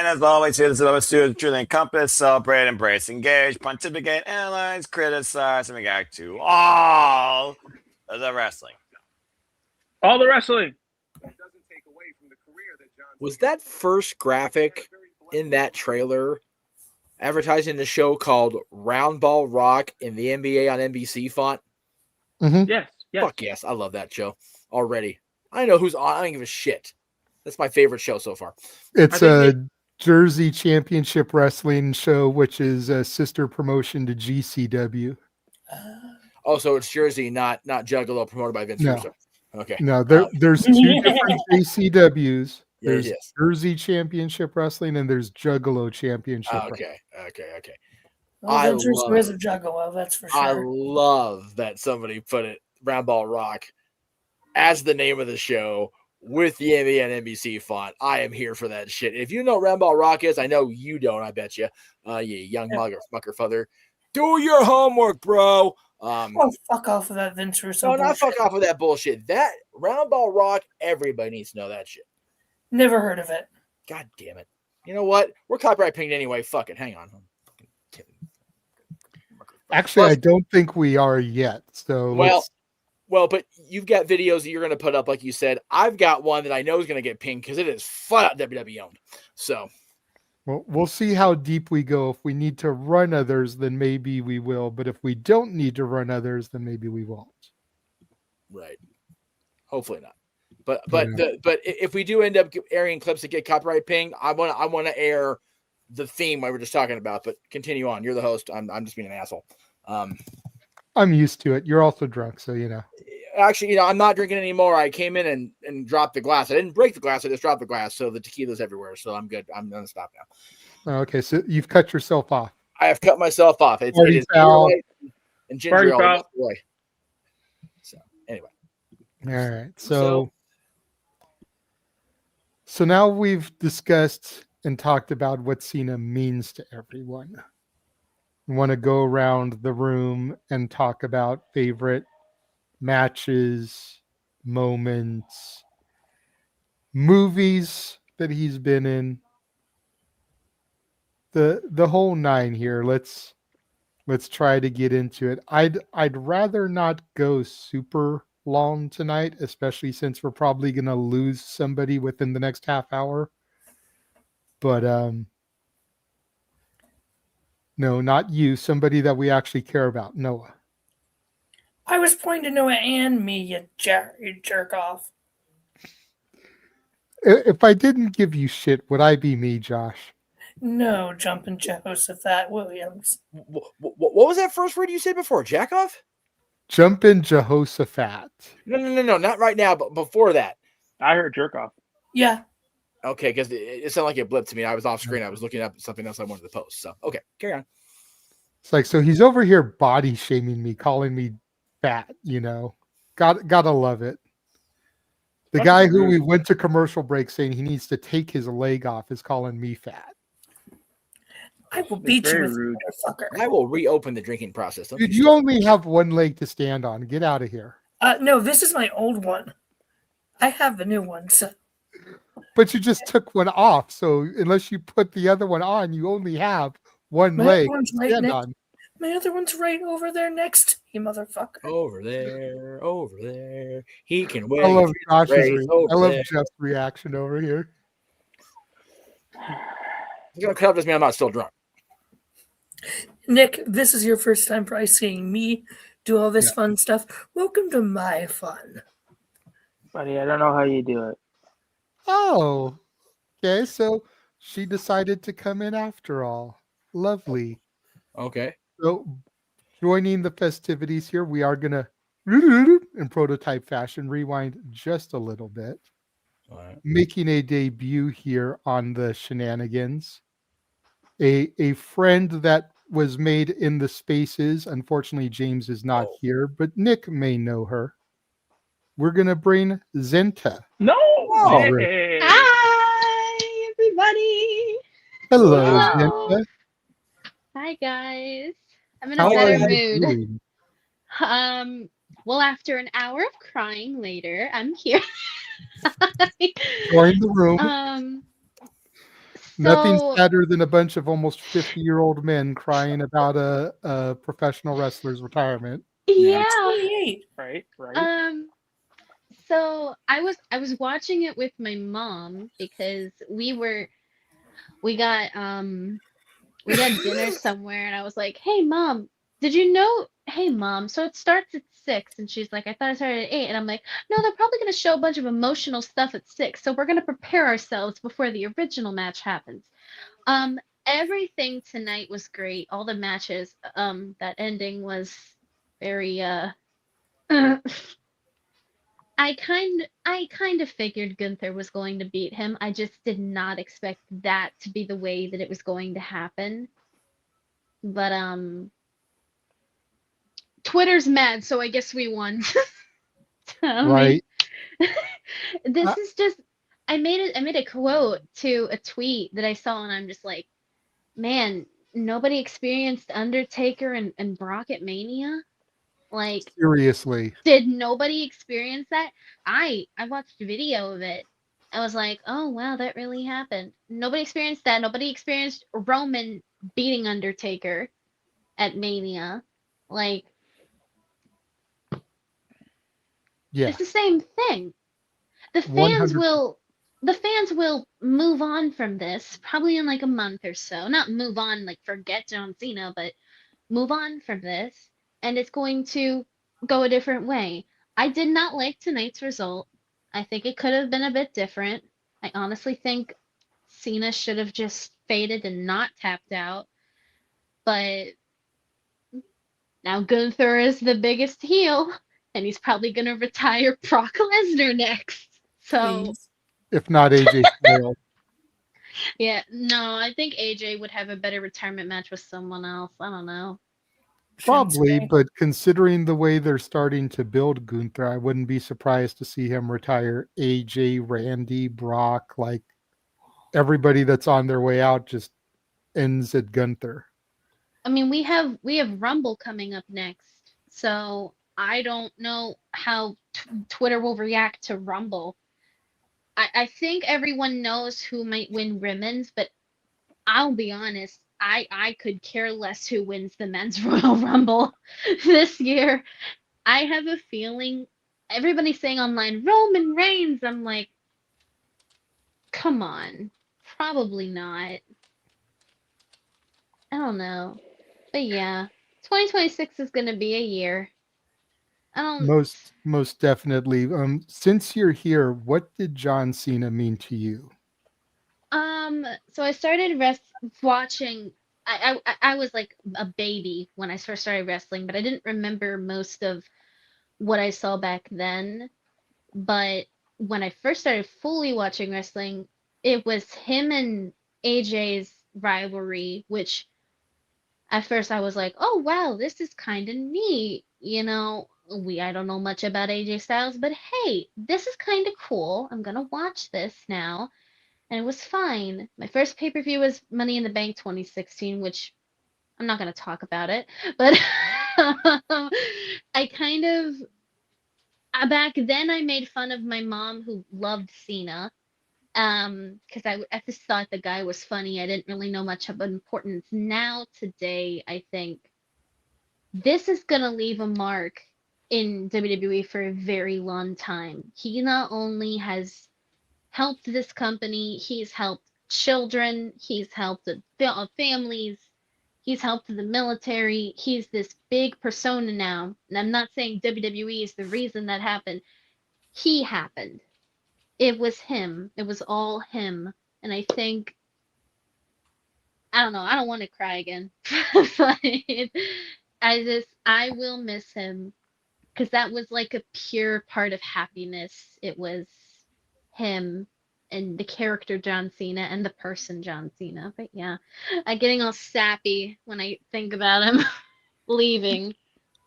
And as always, here this is our students truly encompass, celebrate, embrace, engage, pontificate, analyze, criticize, and react to all the wrestling. All the wrestling. Was that first graphic in that trailer advertising the show called Round Ball Rock in the NBA on NBC font? Yes. Fuck yes. I love that show already. I know who's on. I don't give a shit. That's my favorite show so far. It's a Jersey Championship Wrestling show, which is a sister promotion to GCW. Oh, so it's Jersey, not Juggalo, promoted by Vince No. Russo. Okay. No, there's two different JCWs. Yeah, There's yes. Jersey Championship Wrestling and there's Juggalo Championship. Okay. Well, Vince Russo is a Juggalo, that's for sure. I love that somebody put it Round Ball Rock as the name of the show with the NBA and NBC font. I am here for that shit. If you know what Round Ball Rock is, I know you don't. I bet you, you young mucker father. Do your homework, bro. Oh, fuck off of that Vince Russo. No, not bullshit. fuck off of that bullshit. That Round Ball Rock, everybody needs to know that shit. Never heard of it. God damn it. You know what? We're copyright pinged anyway. Fuck it. Hang on. Actually, I don't think we are yet. So Well, but you've got videos that you're going to put up, like you said. I've got one that I know is going to get pinged because it is flat out WWE owned. So, well, we'll see how deep we go. If we need to run others, then maybe we will. But if we don't need to run others, then maybe we won't. right. Hopefully not. But if we do end up airing clips that get copyright pinged, I want to air the theme we were just talking about. But continue on. You're the host. I'm just being an asshole. I'm used to it. You're also drunk, so you know. Actually, I'm not drinking anymore. I came in and dropped the glass. I didn't break the glass. I just dropped the glass. So the tequila's everywhere. So I'm good. I'm going to stop now. Okay, so you've cut yourself off. I have cut myself off. It is foul. and ginger ale away. So anyway. All right. So now we've discussed and talked about what Cena means to everyone. We want to go around the room and talk about favorite matches, moments, movies that he's been in. The whole nine here. Let's try to get into it. I'd rather not go super long tonight, especially since we're probably going to lose somebody within the next half hour. But no, not you, somebody that we actually care about. Noah. I was pointing to Noah and me, you jerk off. If I didn't give you shit, would I be me, Josh? No, jumping Jehoshaphat Williams. What was that first word you said before? Jack off? Jumping Jehoshaphat. No, not right now, but before that. I heard jerk off. Yeah. Okay, because it sounded like it blipped to me. I was off screen. I was looking up something else I wanted to post. So, okay, carry on. It's like, so he's over here body shaming me, calling me fat, Gotta love it. The guy who we went to commercial break saying he needs to take his leg off is calling me fat. I will beat you with rude. motherfucker. I will reopen the drinking process. Dude, you only have one leg to stand on. Get out of here. No, this is my old one. I have the new one, so. But you just took one off, so unless you put the other one on, you only have one leg to stand on. My other one's right over there next to you, motherfucker. Over there. He can wait. I love Jeff's reaction over here. It's gonna cut doesn't mean I'm not still drunk. Nick, this is your first time probably seeing me do all this fun stuff. Welcome to my fun. Buddy, I don't know how you do it. Oh, okay. So she decided to come in after all. Lovely. Okay. So joining the festivities here, we are going to, in prototype fashion, rewind just a little bit. All right. Making a debut here on the Shenanigans. A friend that was made in the spaces. Unfortunately, James is not here, but Nick may know her. We're going to bring Zenta. No! Hey. Hi, everybody. Hello, Hello. Zenta. Hi, guys. I'm in How a are better you mood. doing? Well, after an hour of crying later, I'm here. Join the room. Nothing's So sadder than a bunch of almost 50-year-old men crying about a professional wrestler's retirement. yeah. 28. Right. So I was watching it with my mom because we got dinner somewhere, and I was like, "Hey mom, did you know? Hey mom, so it starts at 6." And she's like, "I thought it started at 8." And I'm like, "No, they're probably gonna show a bunch of emotional stuff at 6, so we're gonna prepare ourselves before the original match happens." Everything tonight was great. All the matches. That ending was very I kind of figured Gunther was going to beat him. I just did not expect that to be the way that it was going to happen. But Twitter's mad, so I guess we won. I mean, Right. this is just I made a quote to a tweet that I saw, and I'm just like, man, nobody experienced Undertaker and Brock at Mania? Like, Seriously. did nobody experience that? I watched a video of it. I was like, oh wow, that really happened. Nobody experienced that. Nobody experienced Roman beating Undertaker at Mania. Like, Yeah. it's the same thing. The 100%. fans will move on from this probably in like a month or so. Not move on like forget John Cena, but move on from this, and it's going to go a different way. I did not like tonight's result. I think it could have been a bit different. I honestly think Cena should have just faded and not tapped out. But now Gunther is the biggest heel, and he's probably going to retire Brock Lesnar next. So, If not AJ Styles. yeah, no, I think AJ would have a better retirement match with someone else. I don't know. Probably, but considering the way they're starting to build Gunther, I wouldn't be surprised to see him retire AJ, Randy, Brock, like everybody that's on their way out just ends at Gunther. I mean, we have Rumble coming up next, so I don't know how Twitter will react to Rumble. I think everyone knows who might win women's, but I'll be honest, I could care less who wins the men's Royal Rumble this year. I have a feeling everybody's saying online Roman Reigns. I'm like, come on, probably not. I don't know. But yeah, 2026 is going to be a year. I don't. Most definitely. Since you're here, what did John Cena mean to you? So I started watching. I was like a baby when I first started wrestling, but I didn't remember most of what I saw back then. But when I first started fully watching wrestling, it was him and AJ's rivalry, which at first I was like, oh wow, this is kind of neat. You know, I don't know much about AJ Styles, but hey, this is kind of cool. I'm gonna watch this now. And it was fine. My first pay-per-view was Money in the Bank 2016, which I'm not gonna talk about it, but I kind of back then I made fun of my mom who loved Cena. Because I just thought the guy was funny. I didn't really know much of importance. Now, today, I think this is going to leave a mark in WWE for a very long time. He not only has helped this company, he's helped children, he's helped families, he's helped the military. He's this big persona now. And I'm not saying WWE is the reason that happened. He happened. It was him. It was all him. And I think, I don't know, I don't want to cry again. But I will miss him because that was like a pure part of happiness. It was him and the character John Cena and the person John Cena. But yeah, I'm getting all sappy when I think about him leaving.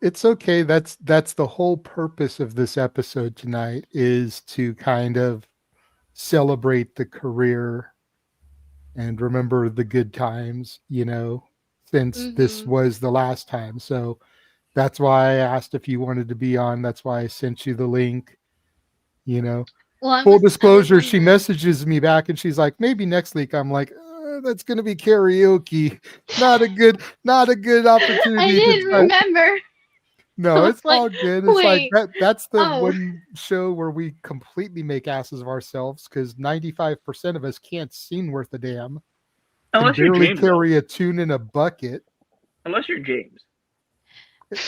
It's okay. That's the whole purpose of this episode tonight, is to kind of celebrate the career and remember the good times, you know, since this was the last time. So that's why I asked if you wanted to be on. That's why I sent you the link, you know. Well, full disclosure, she messages me back and she's like, maybe next week. I'm like, That's going to be karaoke. Not a good opportunity. I didn't remember. No, I it's was like, all good. It's like wait. that's the Oh. one show where we completely make asses of ourselves because 95% of us can't sing worth a damn. Unless Can you're barely James, carry a tune in a bucket. Unless you're James.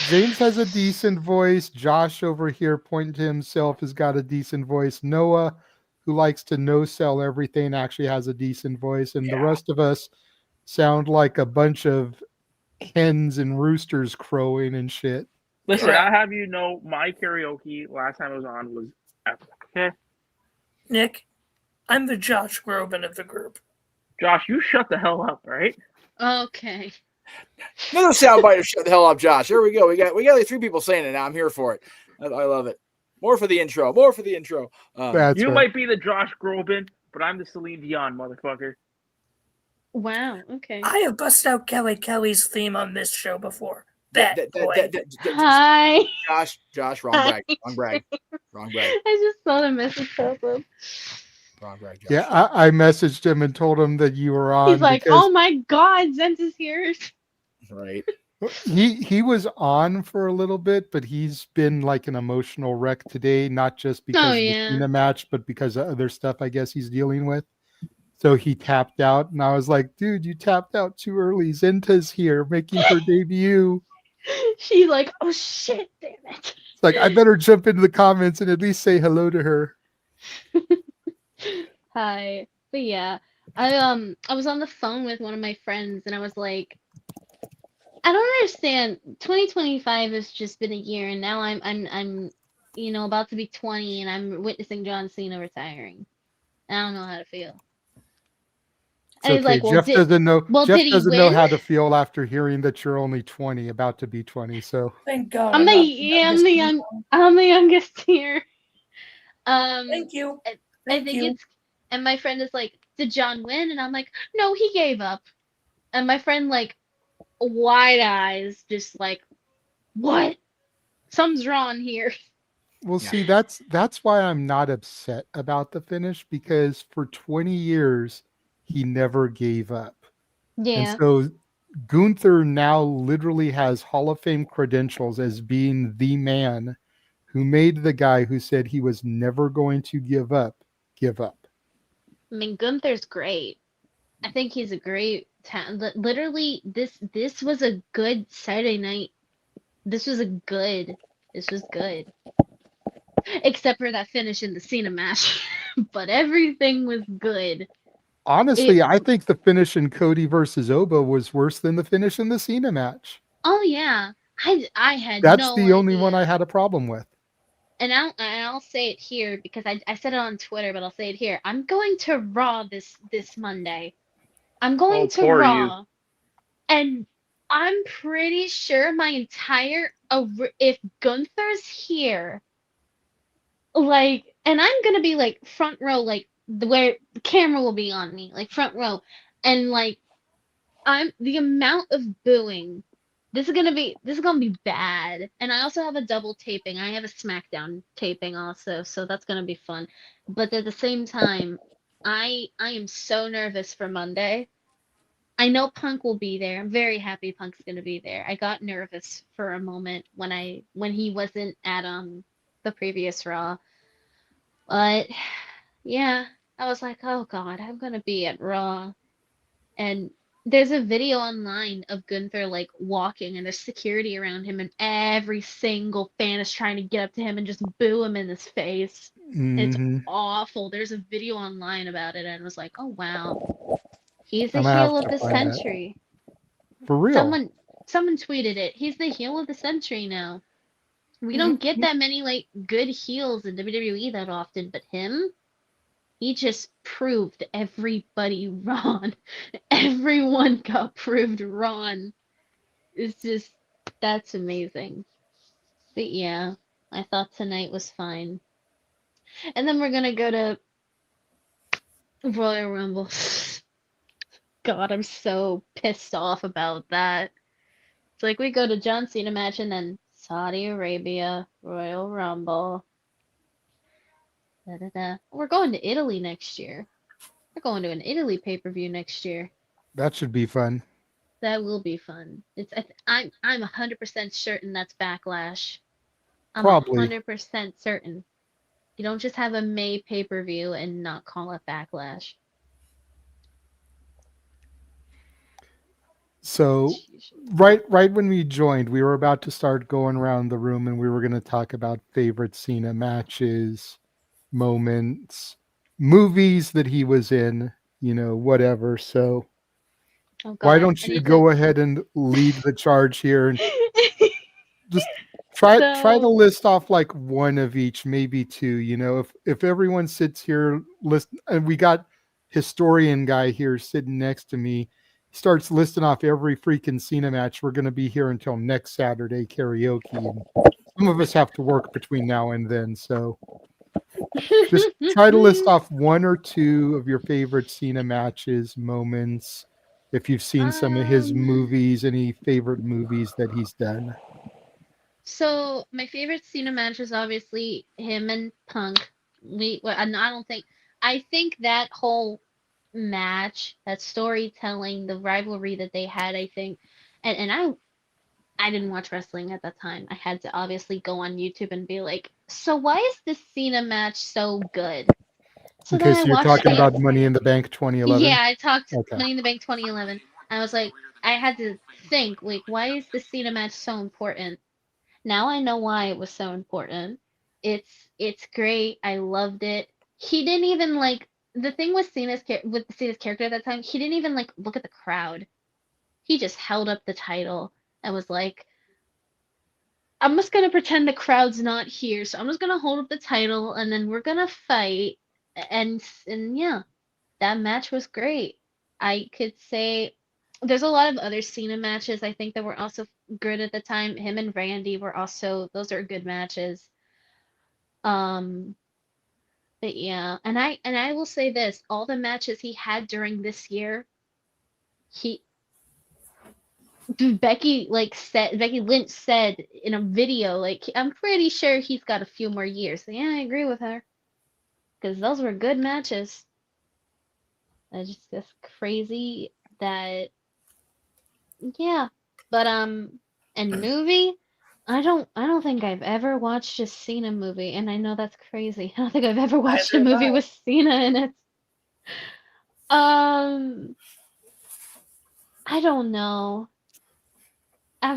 James has a decent voice. Josh over here pointing to himself has got a decent voice. Noah, who likes to no-sell everything, actually has a decent voice. And the rest of us sound like a bunch of hens and roosters crowing and shit. Listen, I'll have you know my karaoke last time I was on was epic. Okay? Nick, I'm the Josh Groban of the group. Josh, you shut the hell up, right? Okay. Another soundbite of shut the hell up, Josh. There we go. We got like 3 people saying it now. I'm here for it. I love it. More for the intro. More for the intro. You might be the Josh Groban, but I'm the Celine Dion, motherfucker. Wow. Okay. I have busted out Kelly's theme on this show before. Hi. Josh, wrong brag. Wrong brag. Wrong brag. I just saw the message pop up. Wrong brag, Josh. Yeah, I messaged him and told him that you were on. He's like, oh my God, Zent is here. Right. He was on for a little bit, but he's been like an emotional wreck today, not just because of the Cena match, but because of other stuff I guess he's dealing with. So he tapped out, and I was like, dude, you tapped out too early. Zenta's here making her debut. She's like, oh shit, damn it. It's like, I better jump into the comments and at least say hello to her. Hi. But yeah, I was on the phone with one of my friends, and I was like, I don't understand. 2025 has just been a year, and now I'm about to be 20, and I'm witnessing John Cena retiring. I don't know how to feel. And he's like, well, Jeff doesn't know. Jeff did he doesn't know win? how to feel after hearing that you're only 20, about to be 20. So Thank God. I'm not the youngest here. Thank you. I think it's, and my friend is like, did John win? And I'm like, no, he gave up. And my friend, like, wide eyes, just like, what? Something's wrong here. Well, see, that's why I'm not upset about the finish, because for 20 years he never gave up. Yeah. And so Gunther now literally has Hall of Fame credentials as being the man who made the guy who said he was never going to give up. I mean, Gunther's great. I think he's a great talent. Literally, this was a good Saturday night. This was good. Except for that finish in the Cena match. But everything was good. Honestly, I think the finish in Cody versus Oba was worse than the finish in the Cena match. Oh yeah. I had That's the only one I had a problem with. And I'll say it here because I said it on Twitter, but I'll say it here. I'm going to Raw this Monday. I'm going to Raw, and I'm pretty sure my entire if Gunther's here, like, and I'm gonna be like front row, like where the camera will be on me, like front row, and like I'm the amount of booing. This is gonna be bad. And I also have a double taping. I have a SmackDown taping also, so that's gonna be fun. But at the same time, I am so nervous for Monday. I know Punk will be there. I'm very happy Punk's gonna be there. I got nervous for a moment when he wasn't at the previous Raw. But yeah, I was like, oh God, I'm gonna be at Raw. And there's a video online of Gunther like walking, and there's security around him, and every single fan is trying to get up to him and just boo him in his face. And it's awful. There's a video online about it, and I was like, oh wow, he's the heel of the century. For real. Someone tweeted it. He's the heel of the century now. We don't get that many like good heels in WWE that often, but him, he just proved everybody wrong. Everyone got proved wrong. It's just, that's amazing. But yeah, I thought tonight was fine. And then we're gonna go to Royal Rumble. God, I'm so pissed off about that. It's like we go to John Cena match and then Saudi Arabia, Royal Rumble. We're going to Italy next year. We're going to an Italy pay-per-view next year. That should be fun. That will be fun. I'm 100% certain that's Backlash. I'm Probably. 100% certain. You don't just have a May pay-per-view and not call it Backlash. So right when we joined, we were about to start going around the room and we were going to talk about favorite Cena matches, moments, movies that he was in, whatever. So why don't you go ahead and lead the charge here and just try to list off like one of each, maybe two. If everyone sits here, and we got historian guy here sitting next to me, starts listing off every freaking Cena match, we're going to be here until next Saturday karaoke. And some of us have to work between now and then, so just try to list off one or two of your favorite Cena matches, moments. If you've seen some of his movies, any favorite movies that he's done. So my favorite Cena match is obviously him and Punk. I think that whole match, that storytelling, the rivalry that they had, I think, and I didn't watch wrestling at that time. I had to obviously go on YouTube and be like, so why is this Cena match so good? So Okay, then I so you're watched talking it. about Money in the Bank 2011? Yeah, I talked Okay. Money in the Bank 2011. I was like, I had to think, like, why is the Cena match so important? Now I know why it was so important. It's great. I loved it. He didn't even like the thing with Cena's character at that time. He didn't even like look at the crowd. He just held up the title and was like, I'm just gonna pretend the crowd's not here, so I'm just gonna hold up the title and then we're gonna fight. And yeah, that match was great. I could say there's a lot of other Cena matches I think that were also good at the time. Him and Randy were also those are good matches. But yeah, and I will say this, all the matches he had during this year, Becky Lynch said in a video, like, I'm pretty sure he's got a few more years. So yeah, I agree with her. Because those were good matches. It's just crazy that yeah. But and movie, I don't think I've ever watched a Cena movie, and I know that's crazy. I don't think I've ever watched a movie with Cena in it. I don't know. I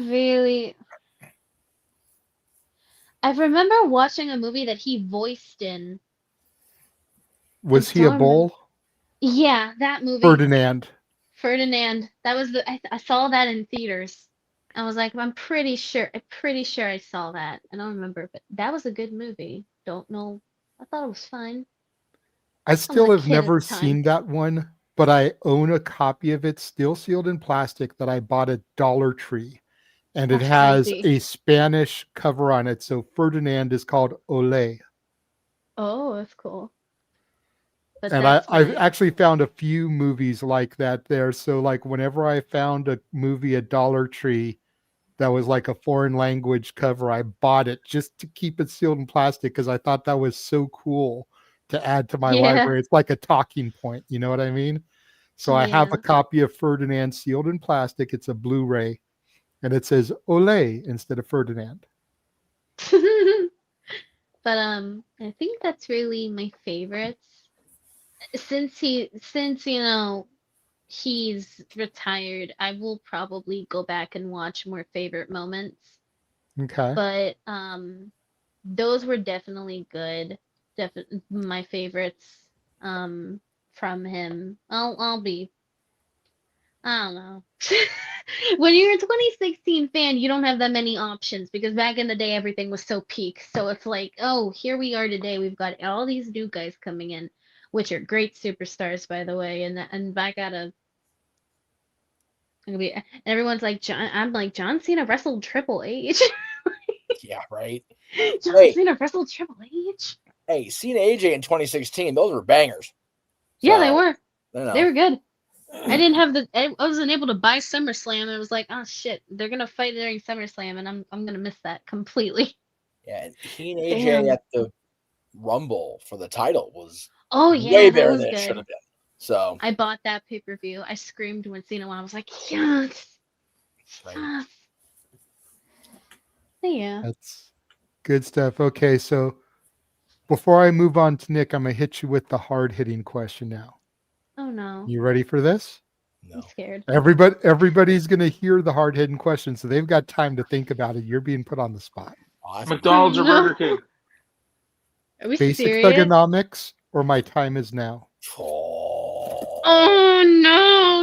remember watching a movie that he voiced in. Was he a bull? Yeah, that movie. Ferdinand. That was I saw that in theaters. I was like, I'm pretty sure I saw that. I don't remember, but that was a good movie. Don't know. I thought it was fine. I still have never seen that one, but I own a copy of it, still sealed in plastic, that I bought at Dollar Tree. And it has a Spanish cover on it. So Ferdinand is called Ole. Oh, that's cool. But and I've actually found a few movies like that there. So like whenever I found a movie at Dollar Tree that was like a foreign language cover, I bought it just to keep it sealed in plastic because I thought that was so cool to add to my library. It's like a talking point, you know what I mean? So I have a copy of Ferdinand sealed in plastic. It's a Blu-ray and it says Ole instead of Ferdinand. But I think that's really my favorites. Since you know he's retired, I will probably go back and watch more favorite moments. Okay. But those were definitely good. My favorites from him. I don't know. When you're a 2016 fan, you don't have that many options because back in the day everything was so peak. So it's like, oh, here we are today. We've got all these new guys coming in, which are great superstars, by the way. And I gotta everyone's like, I'm like, John Cena wrestled Triple H. Yeah, right. John Cena wrestled Triple H. Hey, Cena AJ in 2016, those were bangers. Yeah, they were. They were good. I wasn't able to buy SummerSlam. I was like, oh shit, they're gonna fight during SummerSlam, and I'm gonna miss that completely. Yeah, and he and AJ at the Rumble for the title was way better than it should have been. So I bought that pay-per-view. I screamed when Cena won. I was like, yes. Yes. Yeah. That's good stuff. Okay, so before I move on to Nick, I'm gonna hit you with the hard-hitting question now. Oh no. You ready for this? I'm scared. Everybody's gonna hear the hard-hitting question, so they've got time to think about it. You're being put on the spot. McDonald's or Burger King? Are we Basic serious? thugonomics or my time is now? Oh no,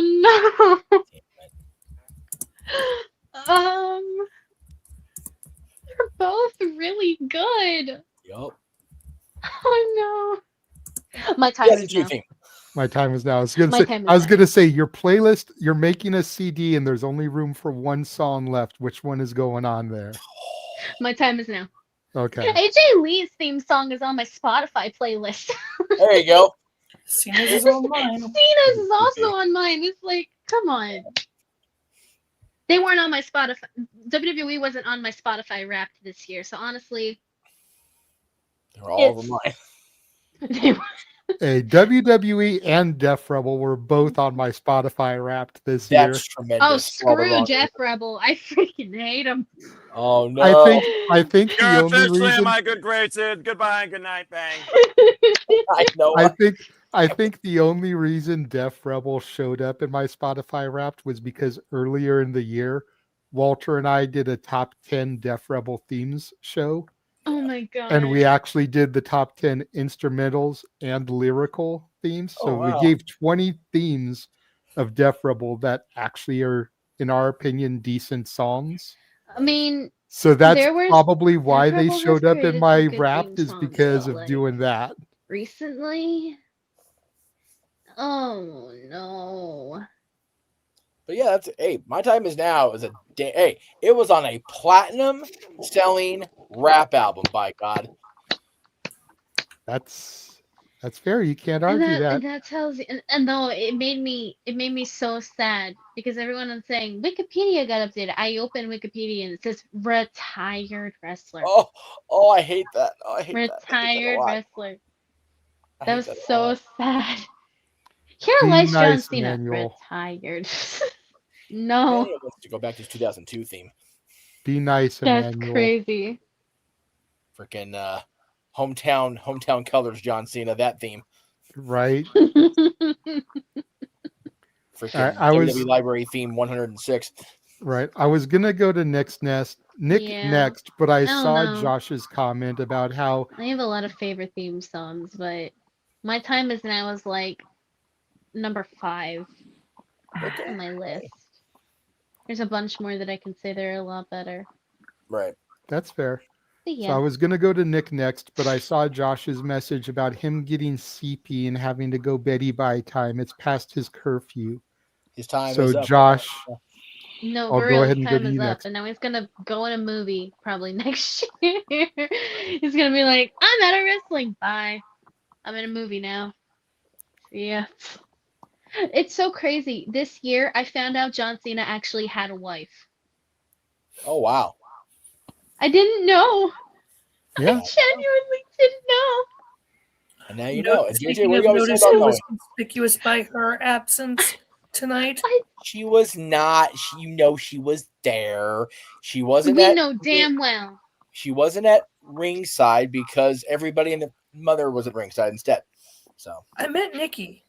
no. They're both really good. Yup. Oh no. My time is now. My time is now. My time is I was now. gonna say your playlist. You're making a CD, and there's only room for one song left. Which one is going on there? My time is now. Okay. AJ Lee's theme song is on my Spotify playlist. There you go. Cena's is on mine. Cena's is also on mine. It's like, come on. They weren't on my Spotify. WWE wasn't on my Spotify Wrapped this year. So honestly, they're all over mine. They were. Hey, WWE and Def Rebel were both on my Spotify Wrapped this year. That's tremendous. Oh, screw Jeff Rebel. I freaking hate him. Oh no. I think the You're only officially in reason my good graces. Goodbye, good night, bang. I know. I think the only reason Def Rebel showed up in my Spotify Wrapped was because earlier in the year, Walter and I did a top 10 Def Rebel themes show. Oh my god. And we actually did the top 10 instrumentals and lyrical themes. So wow. we gave 20 themes of Def Rebel that actually are, in our opinion, decent songs. I mean, So that's there was- probably why Def they Rebel showed has up in created my some good Wrapped theme is songs, because though, of like, doing that. recently. Oh no. But yeah, that's my time is now is it was on a platinum selling rap album, by God. That's fair. You can't And argue that. and that tells you, and though it made me so sad because everyone was saying Wikipedia got updated. I opened Wikipedia and it says retired wrestler. Oh, I hate that. Oh, I hate that. I hate that a Retired lot. wrestler. I That hate was that a so lot. sad. Here Be lies John nice, Cena. Emmanuel. Retired. No, Hey, let's go back to his 2002 theme. Be nice, that's Emmanuel. crazy. Freaking hometown colors, John Cena. That theme. Right? Freaking I was- WWE Library theme 106. Right. I was gonna go to Nick Yeah. next, but I don't saw know. Josh's comment about how I have a lot of favorite theme songs, but My Time Is Now is like number 5 on my list. There's a bunch more that I can say they're a lot better. Right. that's fair. But So yeah. I was gonna go to Nick next, but I saw Josh's message about him getting CP and having to go Betty by time. It's past his curfew. His time So is up. Josh, No, I'll for go real, ahead and go time to is you up, next. and now he's gonna go in a movie probably next year. He's gonna be like, "I'm at a wrestling. Bye. I'm in a movie now. See ya." It's so crazy. This year, I found out John Cena actually had a wife. Oh wow. I didn't know. Yeah. I genuinely didn't know. And now you know. And JJ, Speaking what of do you always say notice, about who was knowing? conspicuous by her absence tonight? She was not. She was there. She wasn't We at. know damn well. She wasn't at ringside because everybody in the mother was at ringside instead. So. I met Nikki.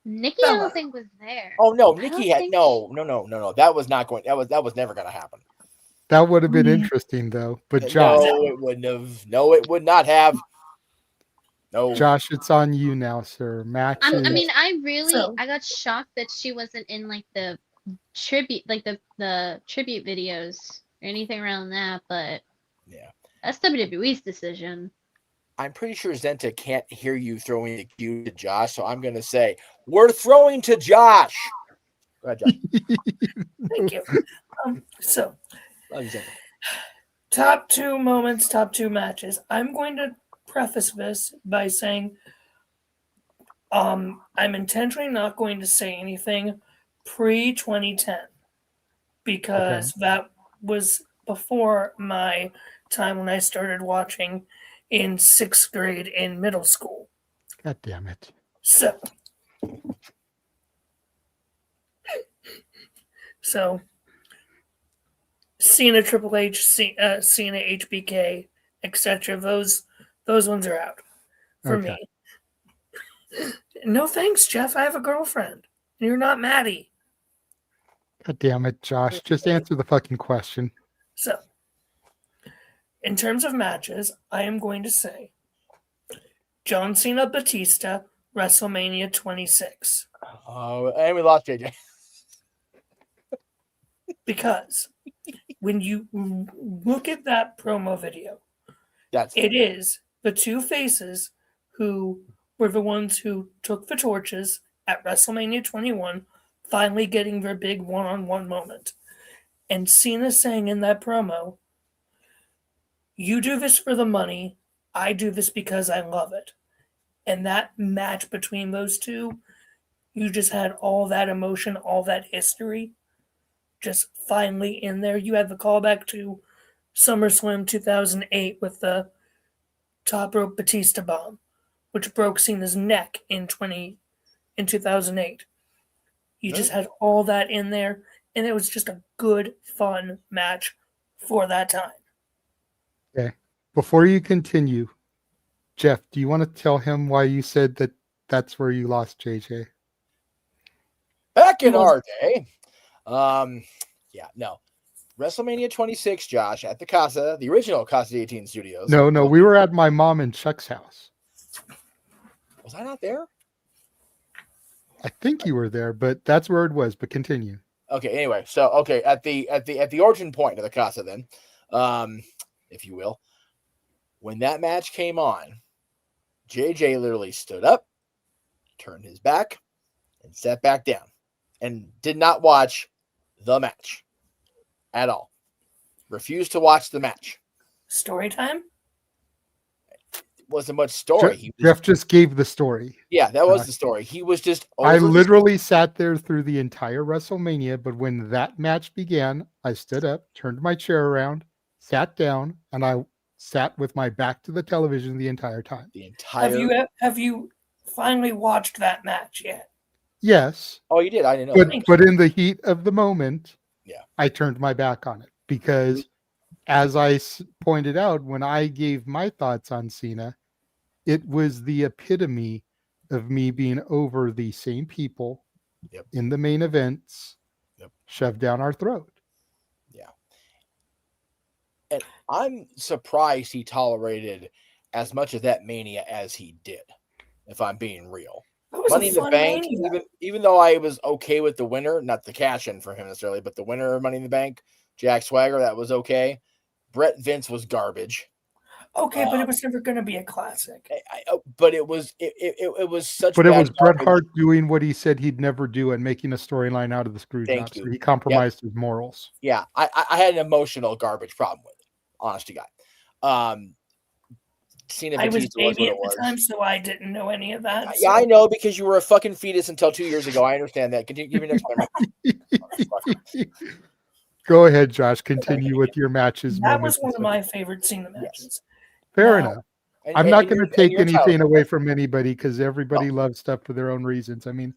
Nikki, I don't think was there. Oh no, I Nikki don't had think no. That was not going. That was never going to happen. That would have been interesting though. But No, Josh, it wouldn't have. No, it would not have. No. Josh, it's on you now, sir. Matches. I mean, So- I got shocked that she wasn't in like the tribute, like the tribute videos or anything around that. But yeah, that's WWE's decision. I'm pretty sure Zenta can't hear you throwing the cue to Josh, so I'm going to say we're throwing to Josh. Go ahead, Josh. Thank you. So, Love you, Zenta. top 2 moments, top 2 matches. I'm going to preface this by saying I'm intentionally not going to say anything pre-2010 because that was before my time when I started watching in 6th grade in middle school. God damn it. So, Cena, Triple H, Cena, HBK, etc. Those ones are out for Okay. me. No thanks, Jeff. I have a girlfriend. You're not Maddie. God damn it, Josh. Just answer the fucking question. So, in terms of matches, I am going to say John Cena Batista, WrestleMania 26. Oh, and we lost JJ. Because when you look at that promo video, it is the two faces who were the ones who took the torches at WrestleMania 21, finally getting their big one-on-one moment. And Cena saying in that promo, "You do this for the money, I do this because I love it." And that match between those two, you just had all that emotion, all that history, just finally in there. You had the callback to SummerSlam 2008 with the top rope Batista bomb, which broke Cena's neck in 2008. You just had all that in there, and it was just a good, fun match for that time. Okay. Before you continue, Jeff, do you want to tell him why you said that that's where you lost JJ? Back in our day, WrestleMania 26, Josh, at the Casa, the original Casa 18 Studios. No, we were at my mom and Chuck's house. Was I not there? I think you were there, but that's where it was. But continue. Okay. Anyway, so at the origin point of the Casa, then, if you will, when that match came on, JJ literally stood up, turned his back, and sat back down, and did not watch the match at all. Refused to watch the match. Story time? Wasn't much story. Jeff just gave the story. Yeah, that was the story. He was just. I literally sat there through the entire WrestleMania, but when that match began, I stood up, turned my chair around, sat down, and I sat with my back to the television the entire time. Have you finally watched that match yet? Yes. Oh, you did. I didn't know. But in the heat of the moment, yeah, I turned my back on it because, as I pointed out, when I gave my thoughts on Cena, it was the epitome of me being over the same people in the main events, shoved down our throat. Yeah. And I'm surprised he as much of that mania as he did, if I'm being real. Money in the Bank, even though I was okay with the winner, not the cash in for him necessarily, but the winner of Money in the Bank, Jack Swagger, that was okay. Brett Vince was garbage. Okay, but it was never going to be a classic. But it was such. But it was Bret Hart doing what he said he'd never do and making a storyline out of the screw job. So he compromised his morals. Yeah, I had an emotional garbage problem with it. Honest to God. Cena I was Batista baby at the time, so I didn't know any of that. Yeah, I know because you were a fucking fetus until 2 years ago. I understand that. Continue. Give me next one. Go ahead, Josh. Continue with your matches. That was one of my favorite Cena matches. Fair enough. I'm not going to take anything away from anybody because everybody loves stuff for their own reasons. I mean,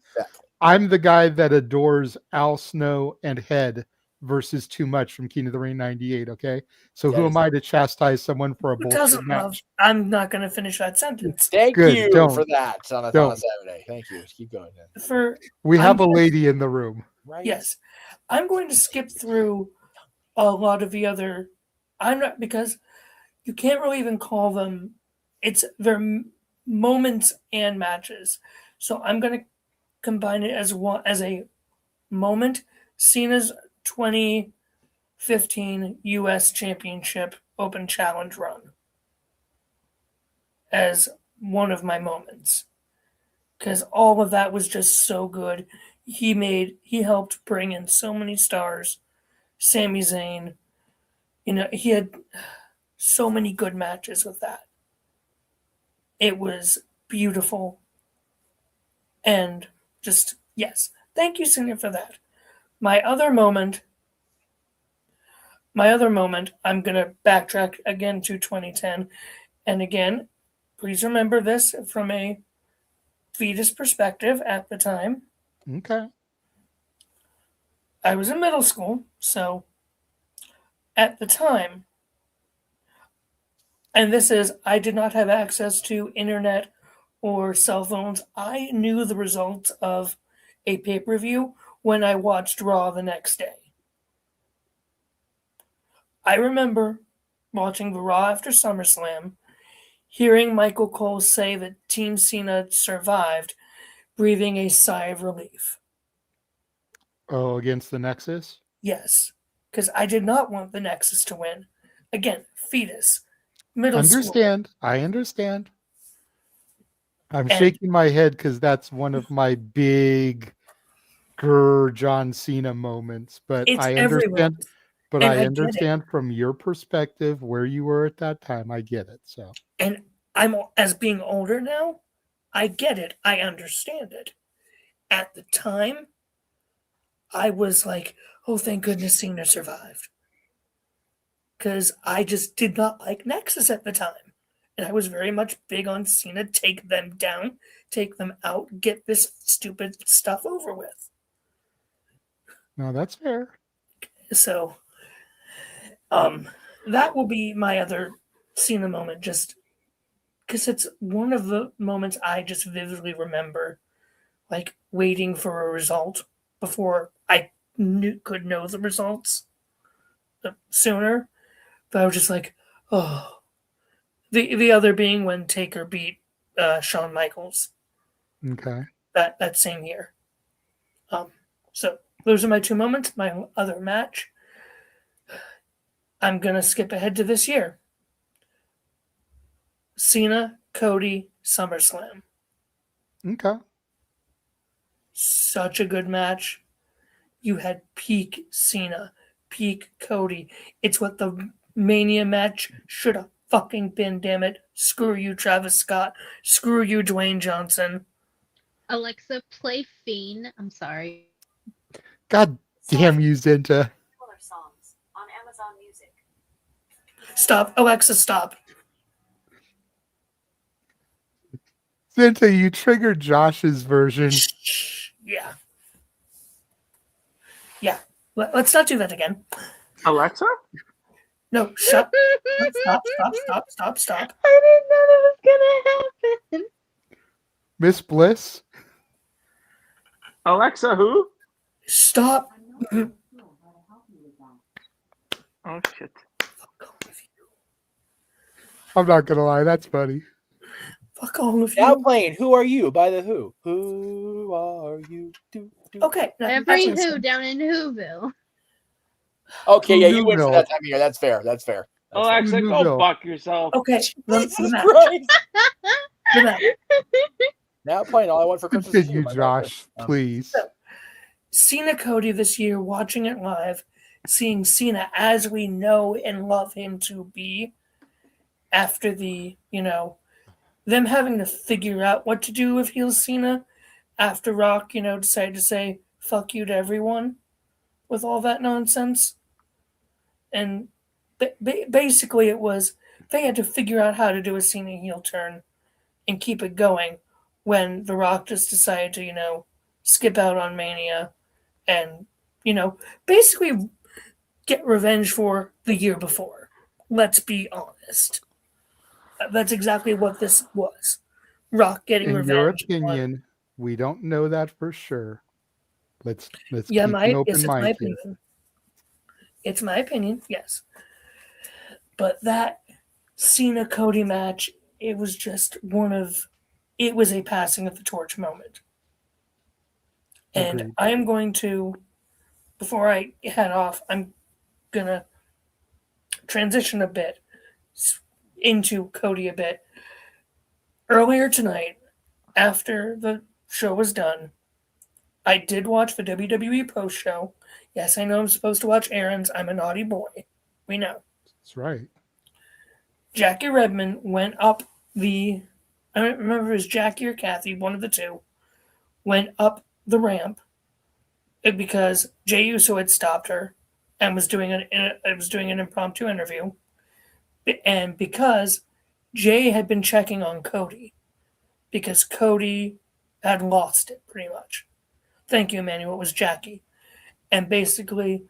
I'm the guy that adores Al Snow and Head versus Too Much from King of the Ring 98. Okay, so who am I to chastise someone for a bullshit match? I'm not going to finish that sentence. Thank you for that on a Saturday. Thank you. Keep going. We have a lady in the room. Right. Yes, I'm going to skip through a lot of the other. I'm not because you can't really even call them. They're moments and matches. So I'm going to combine it as a moment. Cena's 2015 U.S. Championship Open Challenge run as one of my moments. Because all of that was just so good. He helped bring in so many stars. Sami Zayn. He had so many good matches with that. It was beautiful. And just, yes. Thank you, Cena, for that. My other moment, I'm going to backtrack again to 2010. And again, please remember this from a fetus perspective at the time. Okay. I was in middle school, so at the time, and this is, I did not have access to internet or cell phones. I knew the results of a pay-per-view when I watched Raw the next day. I remember watching the Raw after SummerSlam, hearing Michael Cole say that Team Cena survived, breathing a sigh of relief. Oh, against the Nexus? Yes, because I did not want the Nexus to win. Again, fetus, middle Understand. I understand. I'm And- shaking my head because that's one of my big John Cena moments. But It's I understand. everyone. But And I I get understand from your perspective where you were at that time. I get it. So And I'm, as being older now, I get it. I understand it. At the time, I was like, oh, thank goodness Cena survived. Because I just did not like Nexus at the time. And I was very much big on Cena, take them down, take them out, get this stupid stuff over with. no, that's fair. So, that will be my other Cena moment, just because it's one of the moments I just vividly remember, like waiting for a result before I could know the results sooner. But I was just like, oh. The other being when Taker beat Shawn Michaels Okay. that same year. So those are my two moments. My other match, I'm gonna skip ahead to this year. Cena, Cody, SummerSlam. Okay. Such a good match. You had peak Cena, peak Cody. It's what the Mania match should have fucking been, damn it. Screw you, Travis Scott. Screw you, Dwayne Johnson. Alexa, play Fiend. I'm sorry. God damn you, Zinta. Stop. Alexa, stop. Zinta, you triggered Josh's version. Yeah. Yeah. Let's not do that again. Alexa? No, shut. Stop. I didn't know that was gonna happen. Miss Bliss? Alexa, who? Stop. Oh, shit. I'm not gonna lie, that's funny. Fuck all of Now playing Who Are You by The Who. Who are you? Okay. Every Who down in Whoville. Okay, yeah, you win for that time of year. That's fair. That's fair. Alexa, go fuck yourself. Okay. Jesus Christ. Now playing All I Want for Christmas Is Continue, You. Josh, please. So, Cena Cody this year, watching it live, seeing Cena as we know and love him to be after the, them having to figure out what to do with heel Cena after Rock, decided to say fuck you to everyone with all that nonsense. And basically it was, they had to figure out how to do a Cena heel turn and keep it going when The Rock just decided to, skip out on Mania and, basically get revenge for the year before. Let's be honest. That's exactly what this was. Rock getting In revenge. your opinion, we don't know that for sure. Let's Yeah, keep an open it's my mind here. opinion. It's my opinion, yes. But that Cena Cody match, it was just it was a passing of the torch moment. And Agreed. I am going to, before I head off, I'm going to transition a bit into Cody a bit. Earlier tonight, after the show was done, I did watch the WWE post show. Yes, I know I'm supposed to watch errands. I'm a naughty boy. We know. That's right. Jackie Redmond went up I don't remember if it was Jackie or Kathy, one of the two, went up the ramp because Jey Uso had stopped her and was doing an impromptu interview. And because Jay had been checking on Cody, because Cody had lost it pretty much. Thank you, Emmanuel. It was Jackie. And basically,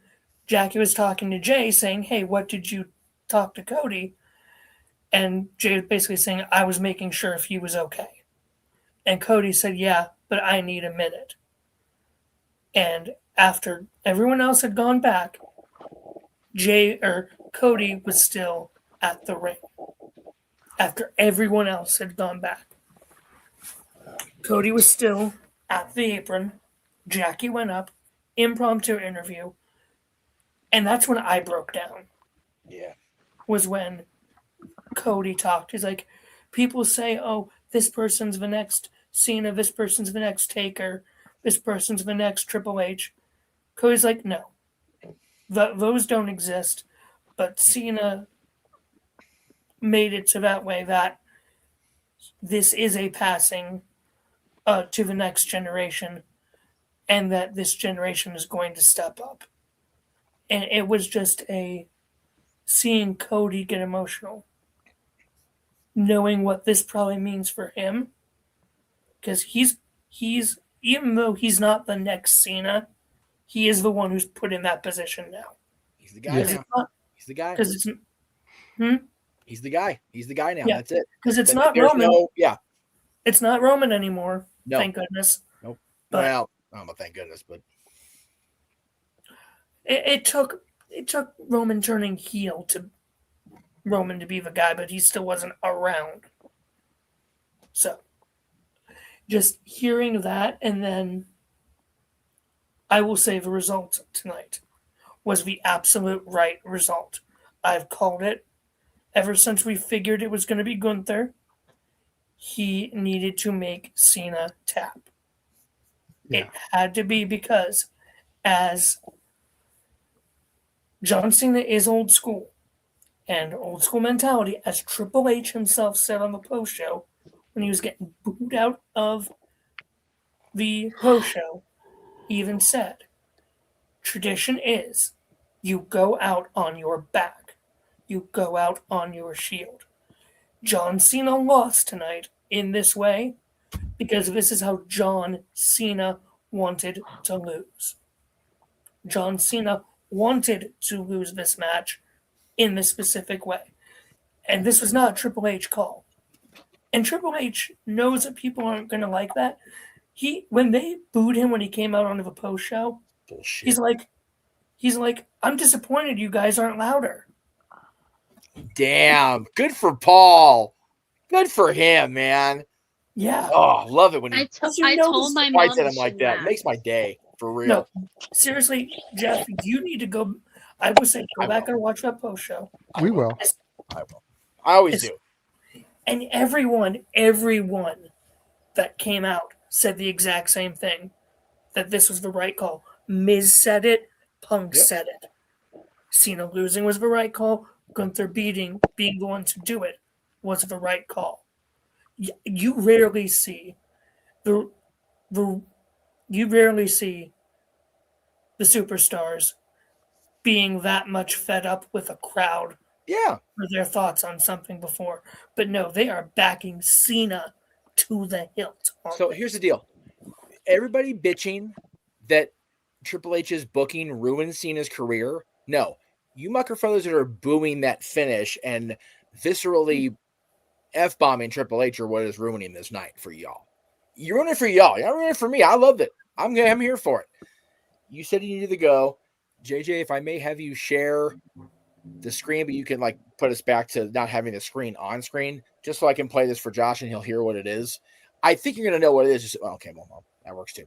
Jackie was talking to Jay saying, hey, what did you talk to Cody? And Jay was basically saying, I was making sure if he was okay. And Cody said, yeah, but I need a minute. And after everyone else had gone back, Cody was still at the ring. After everyone else had gone back. Cody was still at the apron. Jackie went up, impromptu interview. And that's when I broke down. Yeah. Was when Cody talked. He's like, people say, oh, this person's the next Cena, this person's the next Taker, this person's the next Triple H. Cody's like, no. Those don't exist. But Cena made it so that way that this is a passing to the next generation, and that this generation is going to step up. And it was just seeing Cody get emotional, knowing what this probably means for him, because he's even though he's not the next Cena, he is the one who's put in that position now. He's the guy now. He's the guy. Because it's He's the guy. He's the guy now. Yeah, That's it. because it's not Roman. It's not Roman anymore. No. Thank goodness. Nope. But Well, I don't know, thank goodness, but it took Roman turning heel to Roman to be the guy, but he still wasn't around. So just hearing that, and then I will say the result tonight was the absolute right result. I've called it ever since we figured it was going to be Gunther. He needed to make Cena tap. It had to be, because as John Cena is old school, and old school mentality, as Triple H himself said on the post show when he was getting booed out of the post show, he even said, tradition is you go out on your back, you go out on your shield. John Cena lost tonight in this way because this is how John Cena wanted to lose. John Cena wanted to lose this match in this specific way. And this was not a Triple H call. And Triple H knows that people aren't going to like that. When they booed him when he came out onto the post show, bullshit. He's like, I'm disappointed you guys aren't louder. Damn. Good for Paul. Good for him, man. Yeah. Oh, love it when he I told my mom fights at him like that. It makes my day, for real. No, seriously, Jeff, you need to go. I would say go back and watch that post show. We will. I will. I always do. And everyone that came out said the exact same thing, that this was the right call. Miz said it. Punk said it. Cena losing was the right call. Gunther being the one to do it was the right call. You rarely see the superstars being that much fed up with a crowd for their thoughts on something before. But no, they are backing Cena to the hilt. So here's the deal. Everybody bitching that Triple H's booking ruined Cena's career. No. You muckerfellas that are booing that finish and viscerally F-bombing Triple H are what is ruining this night for y'all. You're ruining it for y'all. You're not ruining it for me. I loved it. I'm here for it. You said you needed to go. JJ, if I may have you share the screen, but you can like put us back to not having the screen on screen, just so I can play this for Josh and he'll hear what it is. I think you're going to know what it is. Just, okay, well, that works too.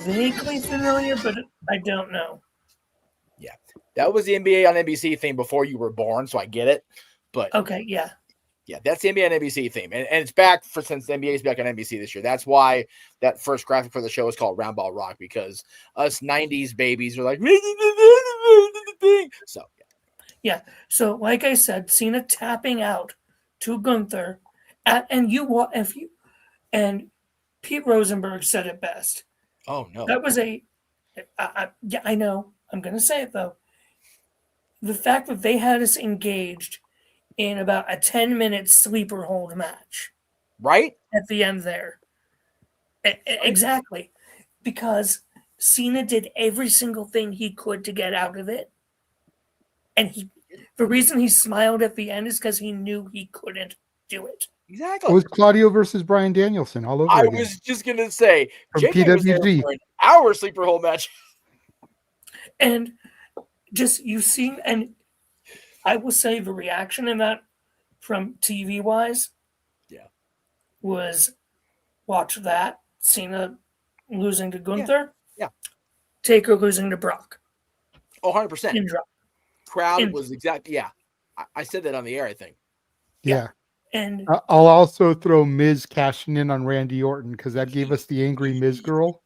Vaguely familiar, but I don't know. Yeah, that was the NBA on NBC theme before you were born, so I get it. But okay, yeah, that's the NBA on NBC theme, and it's back since the NBA is back on NBC this year. That's why that first graphic for the show is called Round Ball Rock, because us '90s babies are like, so Yeah. So, like I said, Cena tapping out to Gunther, and Pete Rosenberg said it best. Oh no. That was yeah, I know. I'm gonna say it though. The fact that they had us engaged in about a 10-minute sleeper hold match, right at the end there. Exactly, because Cena did every single thing he could to get out of it, and the reason he smiled at the end is because he knew he couldn't do it. Exactly. It was Claudio versus Brian Danielson all over I again. was just gonna say From JJ was there PWG. for an hour sleeper hold match. And just you see, and I will say the reaction in that from TV wise, was watch that Cena losing to Gunther, Yeah. Taker losing to Brock. Oh, 100%. Pin drop. Crowd was exactly I said that on the air, I think. Yeah. And I'll also throw Miz cashing in on Randy Orton because that gave us the angry Miz girl.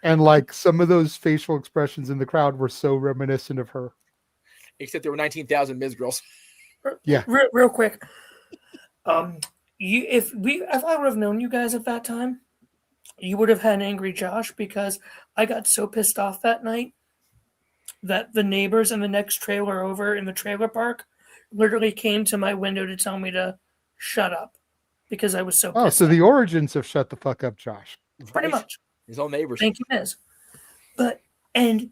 And like some of those facial expressions in the crowd were so reminiscent of her. Except there were 19,000 Miz girls. Yeah. Real quick. If I would have known you guys at that time, you would have had angry Josh because I got so pissed off that night that the neighbors in the next trailer over in the trailer park literally came to my window to tell me to shut up because I was so pissed. Oh, so the origins of Shut the Fuck Up, Josh. Pretty much. His own neighbors. Thank you, Miz. And